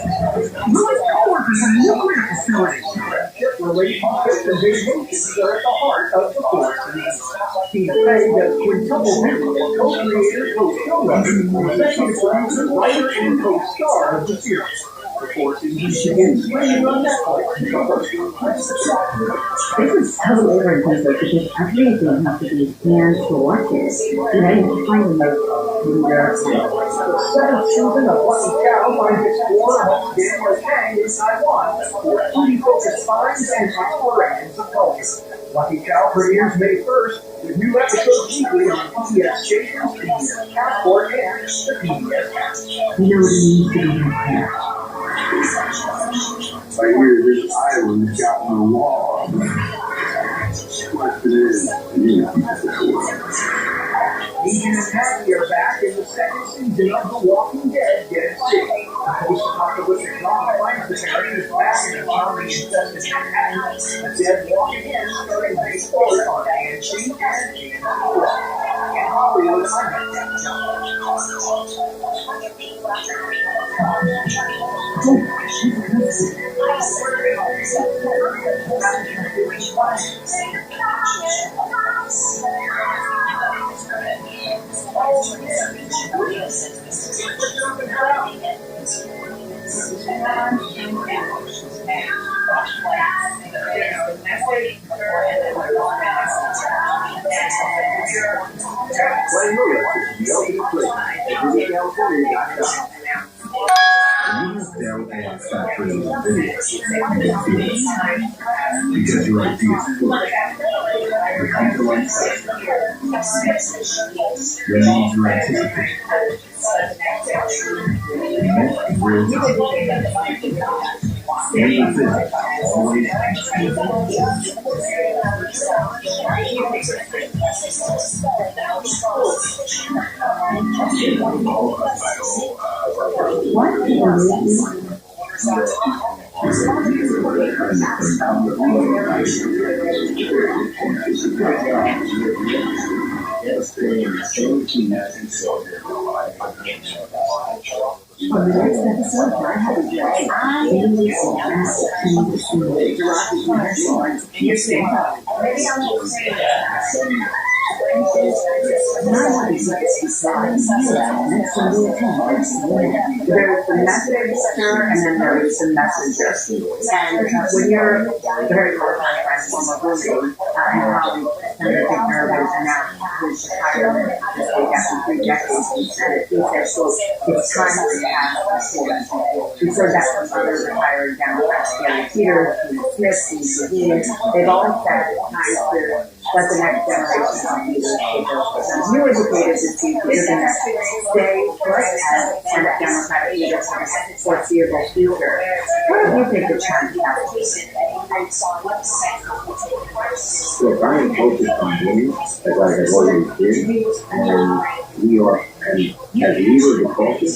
Speaker 1: Louis coworkers in a nuclear facility.
Speaker 13: Relationships and relationships are at the heart of the force. Tina Fey does quintuple member, co-creator, co-showrunner, executive producer, writer, and co-star of the series. The Force is Michigan, streaming on Netflix.
Speaker 3: This is so irritating because I really don't have to be hands to watch it. You know, you find the
Speaker 13: The seventh season of Lucky Cow finds its core amongst Daniel Kang in Taiwan, where foodie-focused finds and explorations of culture. Lucky Cow premieres May 1st, with new episodes weekly on PBS stations, PBS Passport, and the PBS app.
Speaker 3: You know what it means to be happy.
Speaker 1: I hear this island's got no law. Question is, do you keep that word?
Speaker 13: Negan and Maggie are back in the second season of The Walking Dead, Dead City. The post-apocalyptic drama finds the characters back in a zombie-infested Manhattan. A dead walking in starting May 4th on AMC and HBO. In Hollywood,
Speaker 4: because your ideas become the light your needs are anticipated. In real time. In physics, always
Speaker 3: On the next episode, I have a guest. Amy Maybe I'm
Speaker 18: There's the messenger and then there's the messenger. And when you're very close friends, former roommate, and colleague, Senator Dick Durbin announced his retirement this week after 3 decades in the Senate, he said, quote, "It's time to have a stand." We've heard that from other retiring Democrats, Gary Peters, Steve Smith, Steve Levine. They've all said it's time to let the next generation of leaders take over. So you indicated this week that you're going to stay put as Senate Democratic leader for the foreseeable future. What do you think the challenge is?
Speaker 8: Look, I am focused on winning, as I have always been, and we are, and as leader of the caucus,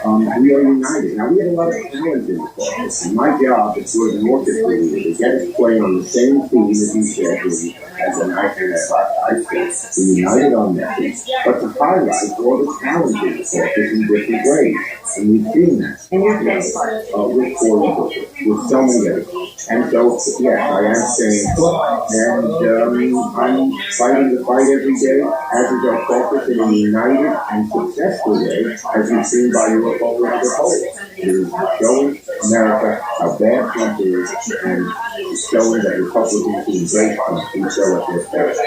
Speaker 8: we are united. Now, we have a lot of talent in the caucus, and my job is sort of an orchestra leader to get us playing on the same theme as you said, as an icon, as I said, we're united on message, but to highlight all the talent in the caucus in different ways. And we've seen that.
Speaker 18: And you're saying what?
Speaker 8: With Cory with so many others. And so, yes, I am staying put, and I'm fighting the fight every day, as is our caucus, in a united and successful way, as you've seen by your poll after poll. It is showing America how bad Trump is, and showing that Republicans who embrace Trump can show us their best.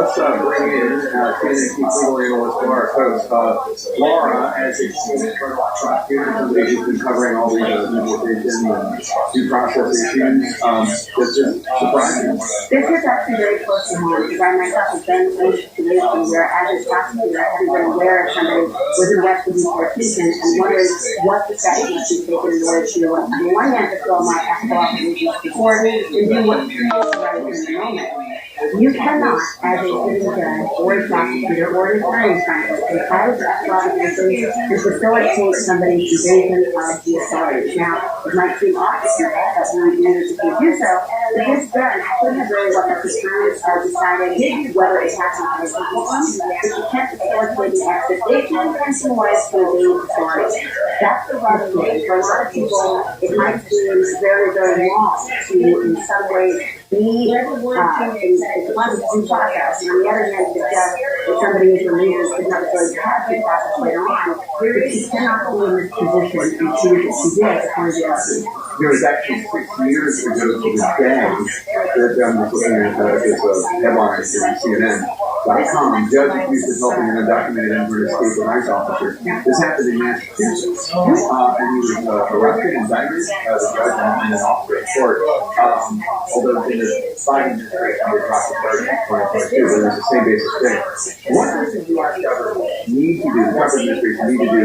Speaker 11: Let's bring in CNN Chief Legal Analyst Laura Coates. Laura, as a CNN prosecutor, somebody who's been covering all these deportation and due process issues, this is surprising.
Speaker 18: This is actually very close to home because I myself have been in a situation where, as a prosecutor, I haven't been aware if somebody was arrested before deportation and wondering what the strategy should be taken in order to, on the one hand, fulfill my ethical obligations before and do what feels right in the moment. You cannot, as a sitting judge or a prosecutor or an attorney, frankly, comply with ethical obligations and facilitate somebody's invasion of the authorities. Now, it might seem odd to that we managed to do so, but this judge could have really what the concerns are deciding whether it has to be a problem, but you can't facilitate an exit. They can penalize for the authorities. That's the rough thing. For a lot of people, it might seem very, very long to, in some ways, be in one due process. And on the other hand, suggest that somebody is released is not necessarily have due process later on. But you cannot be in this position and choose what she did according to us.
Speaker 11: There was actually 6 years ago to the day that I'm just looking at this headline in CNN.com. Judge accused of helping an undocumented immigrant escape an ICE officer. This happened in Massachusetts. And he was arrested, indicted, the judge, and then off to court. Although in the Biden administration, they dropped the charge in 2022, but it was the same basic thing. What does the U.S. government need to do, the Trump administration need to do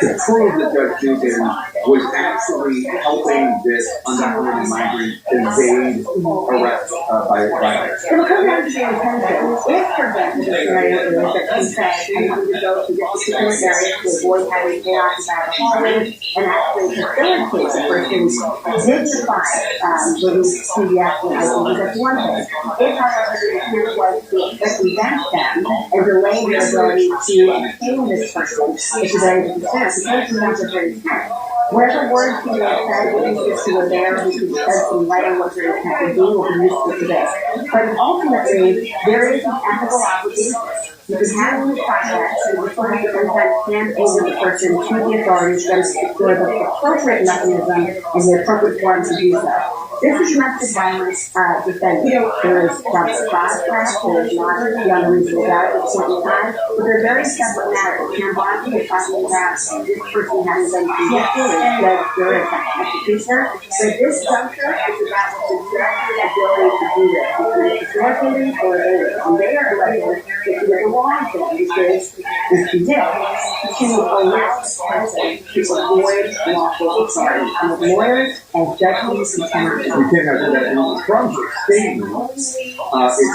Speaker 11: to prove that Judge Dugan was actually helping this undocumented migrant evade arrest by ICE?
Speaker 18: It will come down to the intention. If, for example, the scenario is that he said, I'm going to go to this particular area to avoid having chaos about the hallway and actually facilitate the person's dignified release to the actual ID, that's one thing. If, however, the intent was to prevent them and delay their ability to obtain this person, it's a very different sense. Because it's not a very intent. Whatever words he may have said, we can just to a there, we can shed some light on what your intent would be, will be useful today. But ultimately, there is an ethical obligation. You can have in the process, and before you sometimes hand over the person to the authorities, then secure the appropriate mechanism and the appropriate form to do so. This is domestic violence defendant. There is Trump's process, there is not beyond a reasonable doubt at a certain time, but they're very separate matters. Cam Bonton is talking about this person having been convicted and judged during an execution. But this juncture is about the judge's ability to do this. It's facilitating or and they are elected to do the wrong thing, which is, if she did, to allow this person to avoid lawful authority. And with lawyers and judges who cannot
Speaker 11: We can't have that. In Trump's statement, it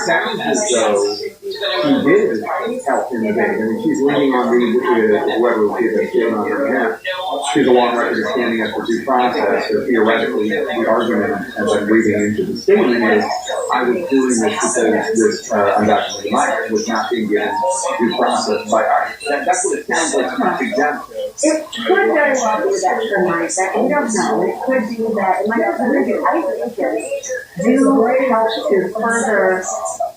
Speaker 11: sounds as though he did help in the debate. I mean, she's leaning on whoever would give a statement on her behalf. She has a long record of standing up for due process, so theoretically, the argument, as I'm reading into the statement, is I was doing this because this undocumented migrant was not being given due process by ICE. That's what it sounds like to suggest.
Speaker 18: It could very well be that her mindset. We don't know. It could be that it might have been do help to further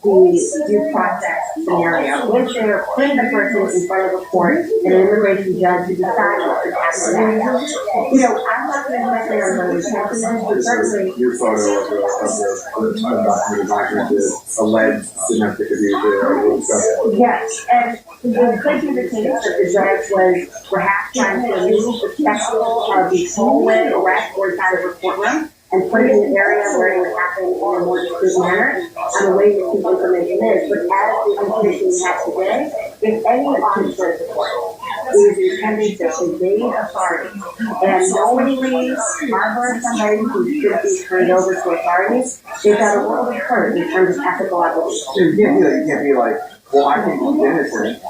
Speaker 7: the due process scenario. If they're putting the person in front of a court and an immigration judge to decide what to happen next. You know, I'm not going to say I'm going to check this, but certainly.
Speaker 11: Your photo of the undocumented migrant is alleged domestic abuse there.
Speaker 7: Yes, and the could be the case that the judge was perhaps trying to remove the spectacle of the hallway arrest or inside of a courtroom and put it in an area where it would happen in a more discreet manner. I'm aware that the information is, but as the information we have today, if any officer of the court is intending to evade authority and knowingly harbor somebody who should be turned over to authorities, they've got a world of hurt in terms of ethical obligations.
Speaker 11: You can't be like, well, I think he's innocent.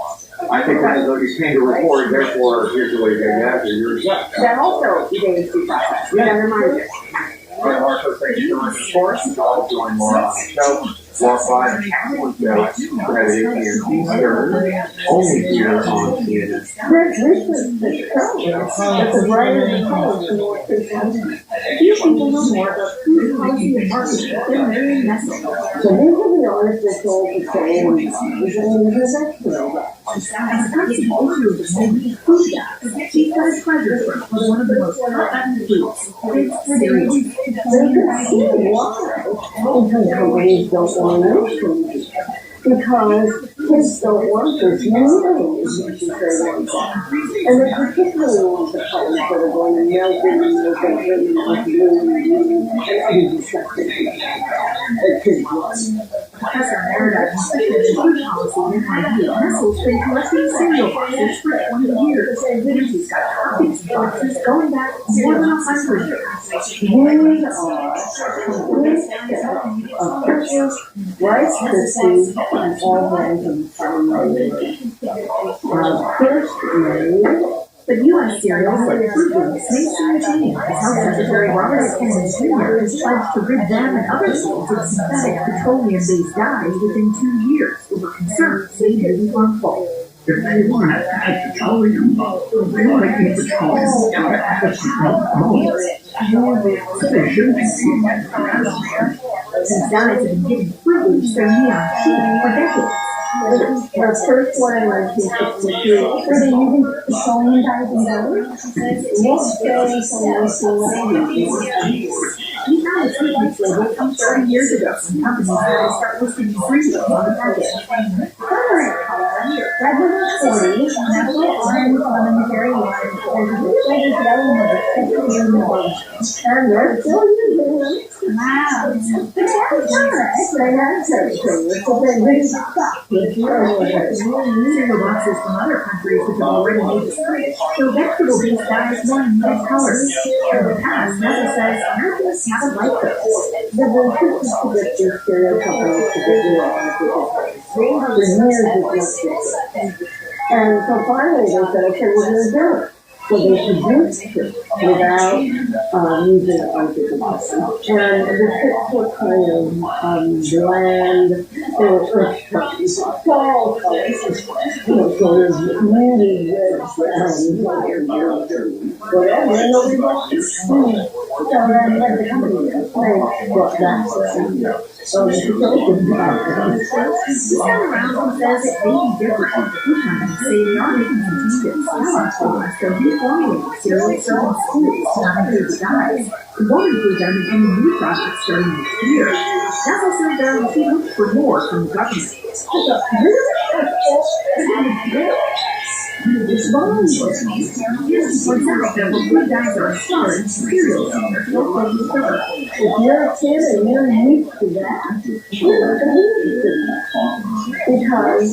Speaker 11: I think that he's came to report, therefore, here's the way you get after yours.
Speaker 7: That also evades due process. It undermines it.
Speaker 11: Marco, thank you so much. Of course, I'll join more on the show. Walk by and challenge that credit and Eastern, only here on CNN.
Speaker 16: This is the show. At the right of the post in North Carolina. Few people know more about food policy and marketing than Mary Nestle. So these are the artificial potatoes. Is it an exceptional? As the owner of the Maybe Food Gap, she started pleasure for one of the most hot-button foods. It's cereal. They can see why. Because companies don't want to know food. Because kids don't want this new as much as they want that. And they particularly want the colors that are going to melt in and look like really like blue and other disgusting things. It could be.
Speaker 17: Professor Meredith, especially food policy in NYU, Nestle's been collecting cereal boxes for 20 years. She's got copies of boxes going back more than 100 years.
Speaker 16: These are complete of Hershey's, Rice Krispies, and all brands of farm first made.
Speaker 17: But U.S. cereals like Fruit Loops may soon change as Health Secretary Robert F. Kennedy Jr. has pledged to rid them and other states of synthetic petroleum-based dyes within 2 years over concerns they may be harmful.
Speaker 13: If they want to add petroleum, they want to keep petroleum out of agriculture. They shouldn't be seeing that around.
Speaker 17: These dyes have been giving Fruit Loops their neon sheen for decades.
Speaker 16: The first one in 1963, were they using petroleum dyes in those? Most days on
Speaker 17: We found a Fruit Loops label from 30 years ago when companies had to start listing ingredients on the package.
Speaker 16: current color, regular 40, natural orange, lemon, berry wine, there's a flavor development of 50 years old. And they're still using them. Wow. But that's nice. They have such things, so they really stop.
Speaker 17: Cereal boxes from other countries which have already made the switch show vegetable-based dyes more in red colors. In the past, NASA says Americans haven't liked those.
Speaker 16: The truth is to get these cereal companies to get rid of it. For years it's not good. And so finally they said, okay, we're going to do it. So they produced it without using artificial. And the pits were kind of bland. They were fall colors. So there's really red, brown, whatever. And nobody bought it. So then the company brought that to so the
Speaker 17: This time around, he says it may be different. The food companies say they are making some changes. So reformulating cereal serving schools to not include the dyes. It won't include them in any new projects starting next year. NASA said they'll look for more from the government. It's volume. For example, food dyes are starred in cereals and they're filled with sugar.
Speaker 16: if you're a kid and you're used to that, you're not going to use it. Because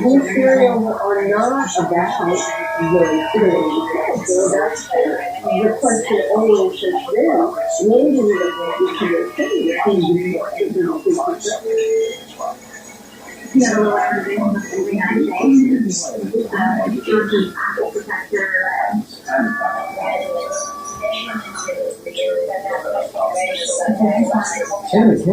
Speaker 16: these cereals are not about the cereal. They're about the question always has been, when do we get to the
Speaker 17: The other organization was the United States, Georgia's apple protector,
Speaker 5: Anna Kendrick's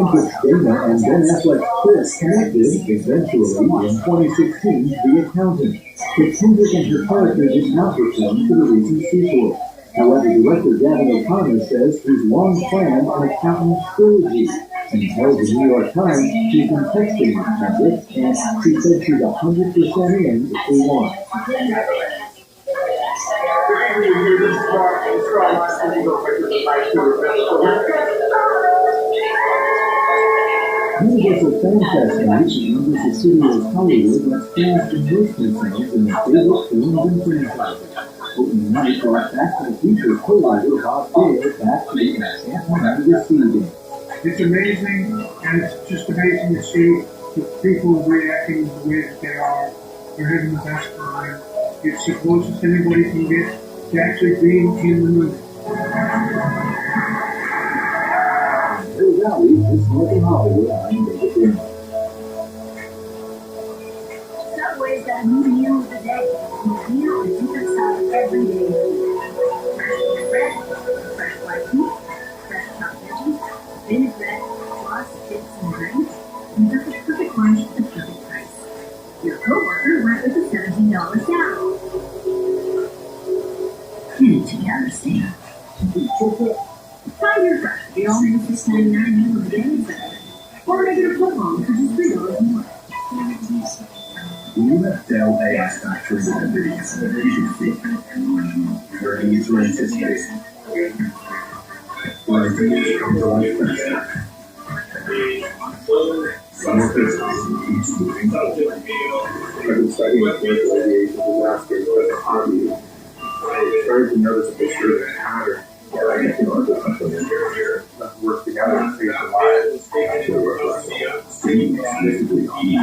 Speaker 5: Dana and Ben Affleck's Chris connected eventually in 2016 via accountant. But Kendrick and her character did not return to the recent sequel. However, director Gavin O'Connor says he's long planned an accountant trilogy. And told the New York Times she's been texting with Kendrick, and she said she's 100% in if we want. Universal Film Fest night at Universal Studios Hollywood lets fans immerse themselves in their favorite films and franchises. Opening night brought Back to the Future co-writer Bob Gale back to the Santa Monica Sea.
Speaker 1: It's amazing, and it's just amazing to see the people reacting the way that they are. They're having the best time. It's the closest anybody can get to actually being in the movie.
Speaker 5: Hill Valley is north of Hollywood. I'm David Green.
Speaker 10: Subway's got a new meal of the day. You feel a different style every day. Fresh bread, fresh white meat, fresh chopped veggies, vinaigrette, sauce, chips, and drinks. You got the perfect lunch at the perfect price. Your coworker went with a $17 salad. You need to understand. Find your fresh, the all-new $6.99 meal of the day instead. Or regular football for just $3 more.
Speaker 15: When you have Dell AI Factory with NVIDIA, you can see your needs are anticipated. When ideas come to life faster, your business keeps moving forward. I've been studying commercial aviation disasters as a hobby. I started to notice a disturbing pattern. I get to know this something here. Let's work together and save the lives. To work with Steve, basically key.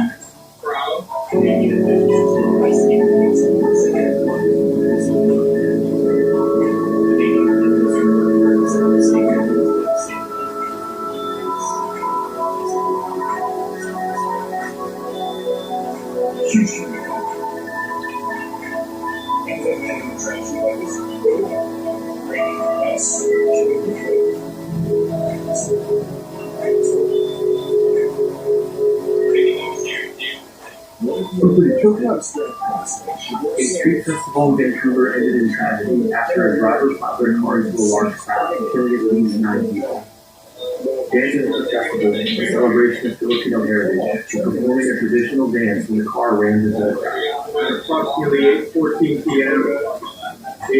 Speaker 15: A street festival in Vancouver ended in tragedy after a driver plowed their car into a large crowd, killing at least 9 people. Dancing at the festival, a celebration of Filipino heritage, performing a traditional dance when the car ran into the crowd.
Speaker 1: At approximately 8:14 p.m., a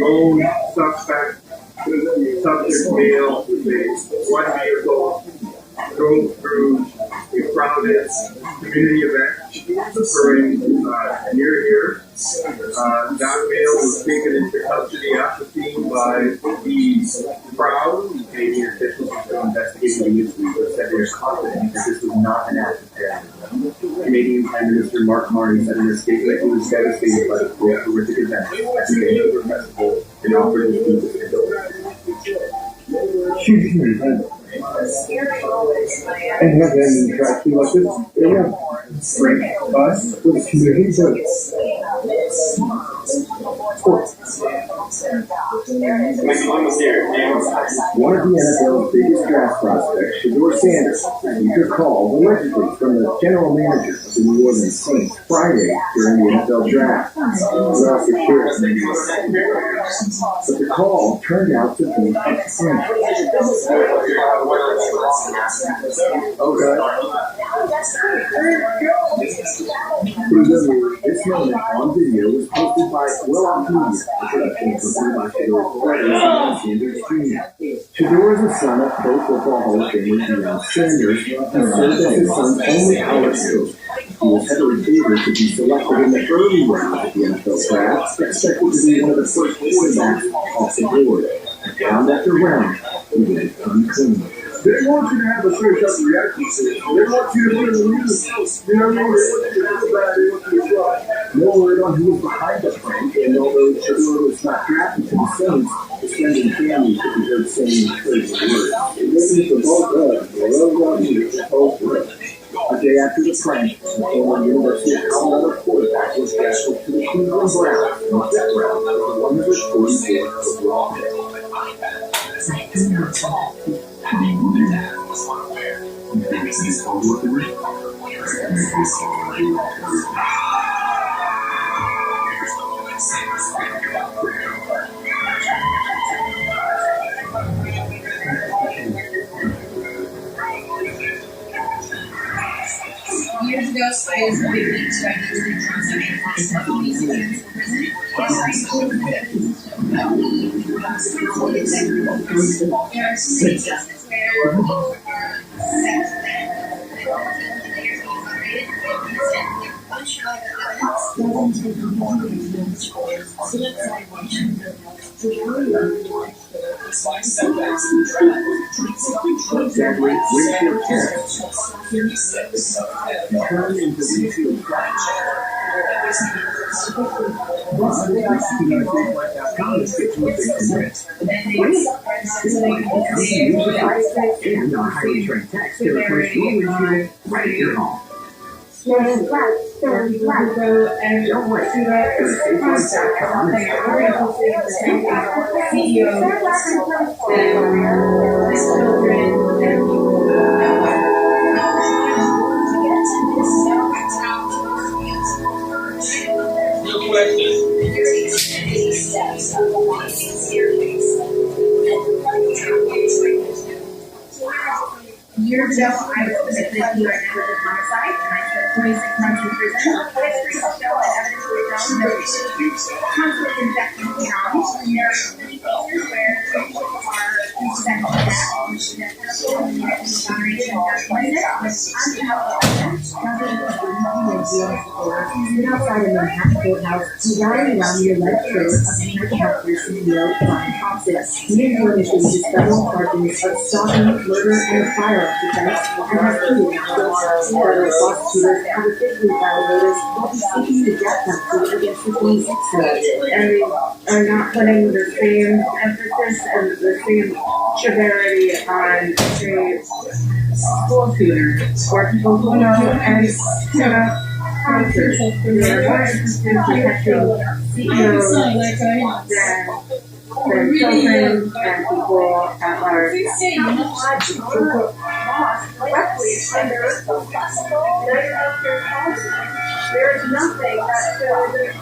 Speaker 1: lone subject male with a one vehicle drove through a crowded community event occurring near here. That male was taken into custody at the scene by the crowd. Canadian officials are still investigating the incident, but said they are confident that this was not an act of terrorism. Canadian Prime Minister Mark Marty said in a statement he was devastated by the horrific event at the Vancouver Festival and offered his deepest condolences.
Speaker 5: And have them try to like this. Yeah. Great bus with community service. One of the NFL's biggest draft prospects, Shedeur Sanders, received a call allegedly from the general manager of the New Orleans Saints Friday during the NFL draft. Well, for sure. But the call turned out to be a prank. Okay. This moment on video was posted by Will Off Media, a production company by Shedeur Sanders Jr. Shedeur is the son of Pro Football Hall of Famer Deion Sanders, who served as his son's only college coach. He was heavily favored to be selected in the early round of the NFL draft, expected to be one of the first quarterbacks off the board. Round after round, he went unclean.
Speaker 1: They want you to have a straight up reaction to it. They want you to put in the music. You know what I mean? They want you to feel bad. They want you to try.
Speaker 5: No word on who was behind the prank, and although Shedeur was not drafted to the Saints, his friends and family could be heard saying crazy words. It wasn't for both of us. The road on you for both of us. A day after the prank, the former University of Colorado quarterback was drafted to the Cleveland Browns in the fifth round of the 144th overall pick.
Speaker 12: Sadly, windshield tests turn into windshield cracks. But let's get to a big convince. And our highly trained techs can replace your windshield right at your home.
Speaker 6: Stand flat, stand flat.
Speaker 12: Don't wait. Go to SafeOne.com
Speaker 2: Years ago, I was convicted of negligent homicide, and I spent 26 months in prison. History will show that evidence was shown that conflict infected towns, and there are many cases where people are sent to death, generation of places,
Speaker 3: Sit outside a Manhattan courthouse to rally around the alleged murder of American Healthcare CEO Brian Thompson. He and Jordan faces federal charges of stalking, murder, and a firearms offense, and has pleaded not guilty. Federal prosecutors have officially filed notice will be seeking the death penalty against the 26-year-old, and they are not putting the same emphasis and the same severity on, say, school shooters or people who know and set up concerts. They're more interested in protecting CEOs than children and people at large.
Speaker 2: There is nothing that should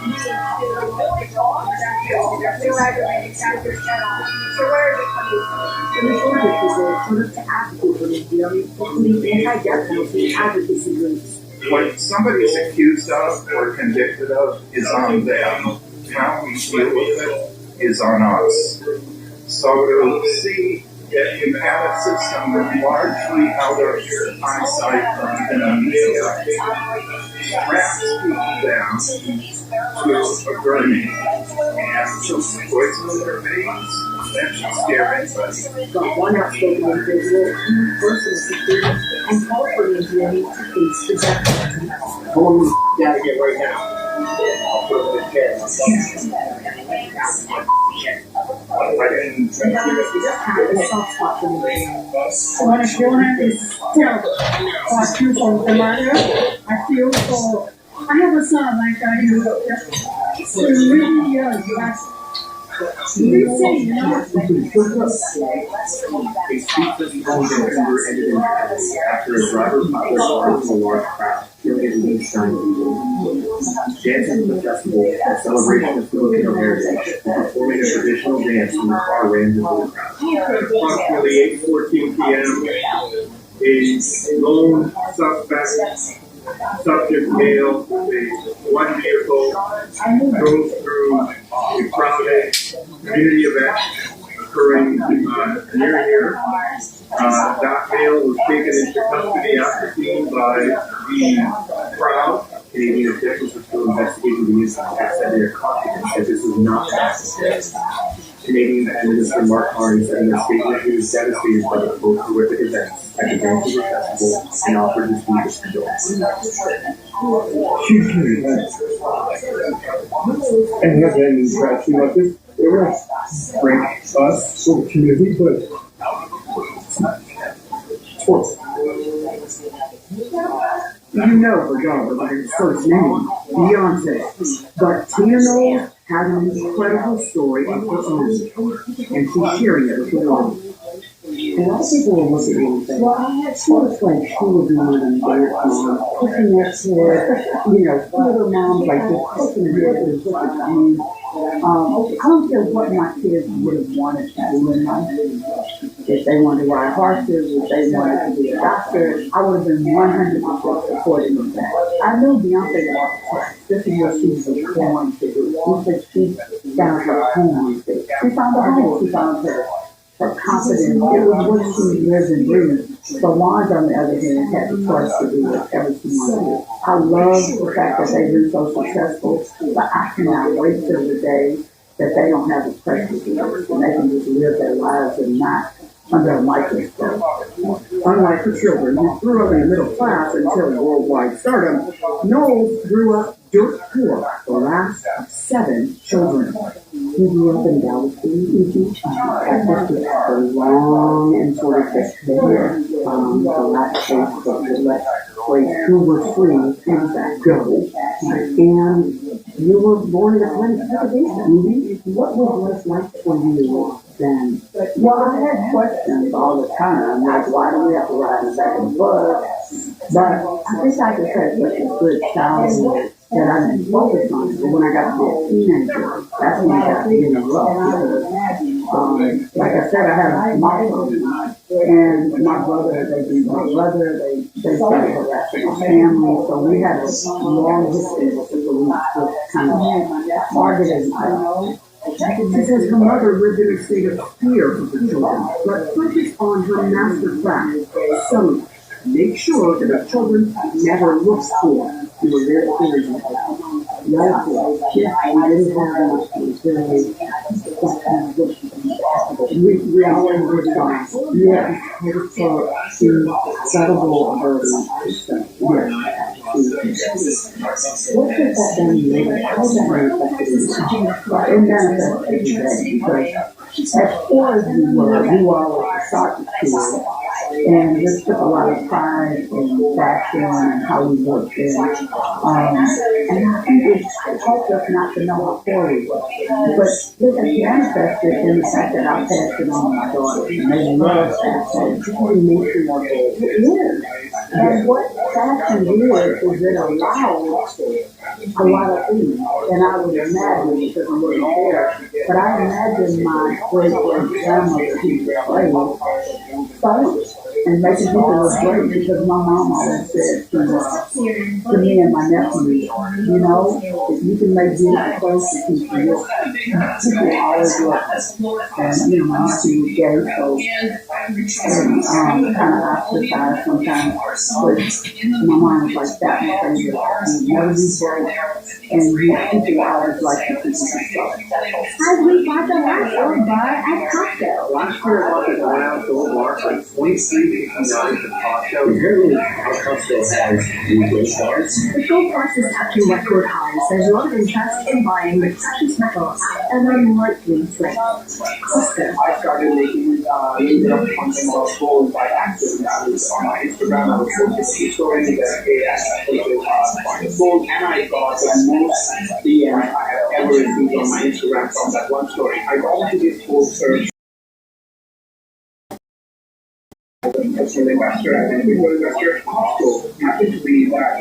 Speaker 2: need to really go on that no aggravating factors at all. So where is it coming from?
Speaker 3: The majority of people turn up to advocate for this deal, including anti-death penalty advocacy groups.
Speaker 15: What somebody's accused of or convicted of is on them. How we deal with it is on us. So to see that you have a system that's largely out of eyesight from the media straps people down to a gurney and to poison their veins. That should scare anybody.
Speaker 3: Got one outspoken individual, personal security, and called for the attorney to face the death penalty.
Speaker 1: Pull him out of here right now. I'll put him in the chair.
Speaker 14: What is going is terrible. I feel for the mother. I feel for. I have a son like I do. He's really young. He's saying, you know.
Speaker 12: A speechless home Denver ended in tragedy after a driver fired from a large crowd, killing at least 9 people. Dancing at the festival, a celebration of Filipino heritage, and performing a traditional dance when the car ran into the crowd.
Speaker 19: Approximately 8:14 p.m., a lone subject male with one vehicle drove through a crowded community event occurring near here. That male was taken into custody after seen by the crowd.
Speaker 12: Canadian officials are still investigating the incident and said they are confident that this was not an accident. Canadian Minister Mark Carney said in a statement he was devastated by the both horrific events at the Vancouver Festival and offered his deepest condolences.
Speaker 1: Huge event. And have been tragedy like this. It will break us, for the community, but sports.
Speaker 3: You know regardless of his first name, Beyonce, but Tina Knowles had an incredible story of her own, and she's sharing it with the world. A lot of people will look at me and say, she looks like she would be one of them dance moms, cooking next to her, theater moms like this, cooking here and cooking food. I don't care what my kids would have wanted to do in life.
Speaker 16: if they wanted to ride horses, if they wanted to be a doctor, I would have been 100% supportive of that. I knew Beyonce was this is what she was born to do. She said she found her home. She found a home. She found her confidence. It was what she lived and breathed. Solange, on the other hand, had the choice to do whatever she wanted to do. I love the fact that they've been so successful, but I cannot wait till the day that they don't have the pressure to do, and they can just live their lives and not under a microscope. Unlike the children who grew up in the middle class until worldwide stardom, Knowles grew up dirt poor, the last of 7 children. He grew up in Dallas, the long and sort of hair, the last place who were free and go. And you were born in a kind of segregation. What was life like for you then? Well, I had questions all the time, like why do we have to ride in the back of the bus? But I think I just had such a good childhood that I didn't focus on it. But when I got to be a teenager, that's when I got to get in the rough. Because, like I said, I had a mom and my brother, they started harassing my family. So we had a long history with the police, just kind of targeted my She says her mother lived in a state of fear for the children, but focused on her master plan, sewing. Make sure that the children never look poor. We were very clear about that. Yeah, we didn't have we always were trying. Yeah, for incredible ability. What did that then mean? How was that manifested in you? It manifested today because as poor as we were a soccer kid. And this took a lot of pride in fashion and how we worked in. And I think it helped us not to know how poor we were. But it manifested in the fact that I passed it on to my daughter. And they love fashion. It's really making more goals. It is. And what fashion is it allows a lot of things. And I would imagine, because I wasn't there, but I imagine my great-great-grandmother who was sewing and making people look great, because my mom always said to me and my nephew, you know, if you can make beautiful clothes for people, people always look. And, you know, my nephew was gay, so kind of ostracized sometimes, but my mom was like that, my favorite. You never be great, and people always like to keep themselves.
Speaker 3: As we got the last old bar at Costco.
Speaker 11: Last year, I was around the old bar, like 23
Speaker 3: The gold price is touching record highs. There's a lot of interest in buying the precious metals at an unlikely rate. Costco.
Speaker 9: I started making content about gold by accident. I was on my Instagram. I was focusing stories that I gold, and I got the most DM I have ever received on my Instagram from that one story. I got into this whole search. As an investor, I've been a investor at Costco. Happened to be that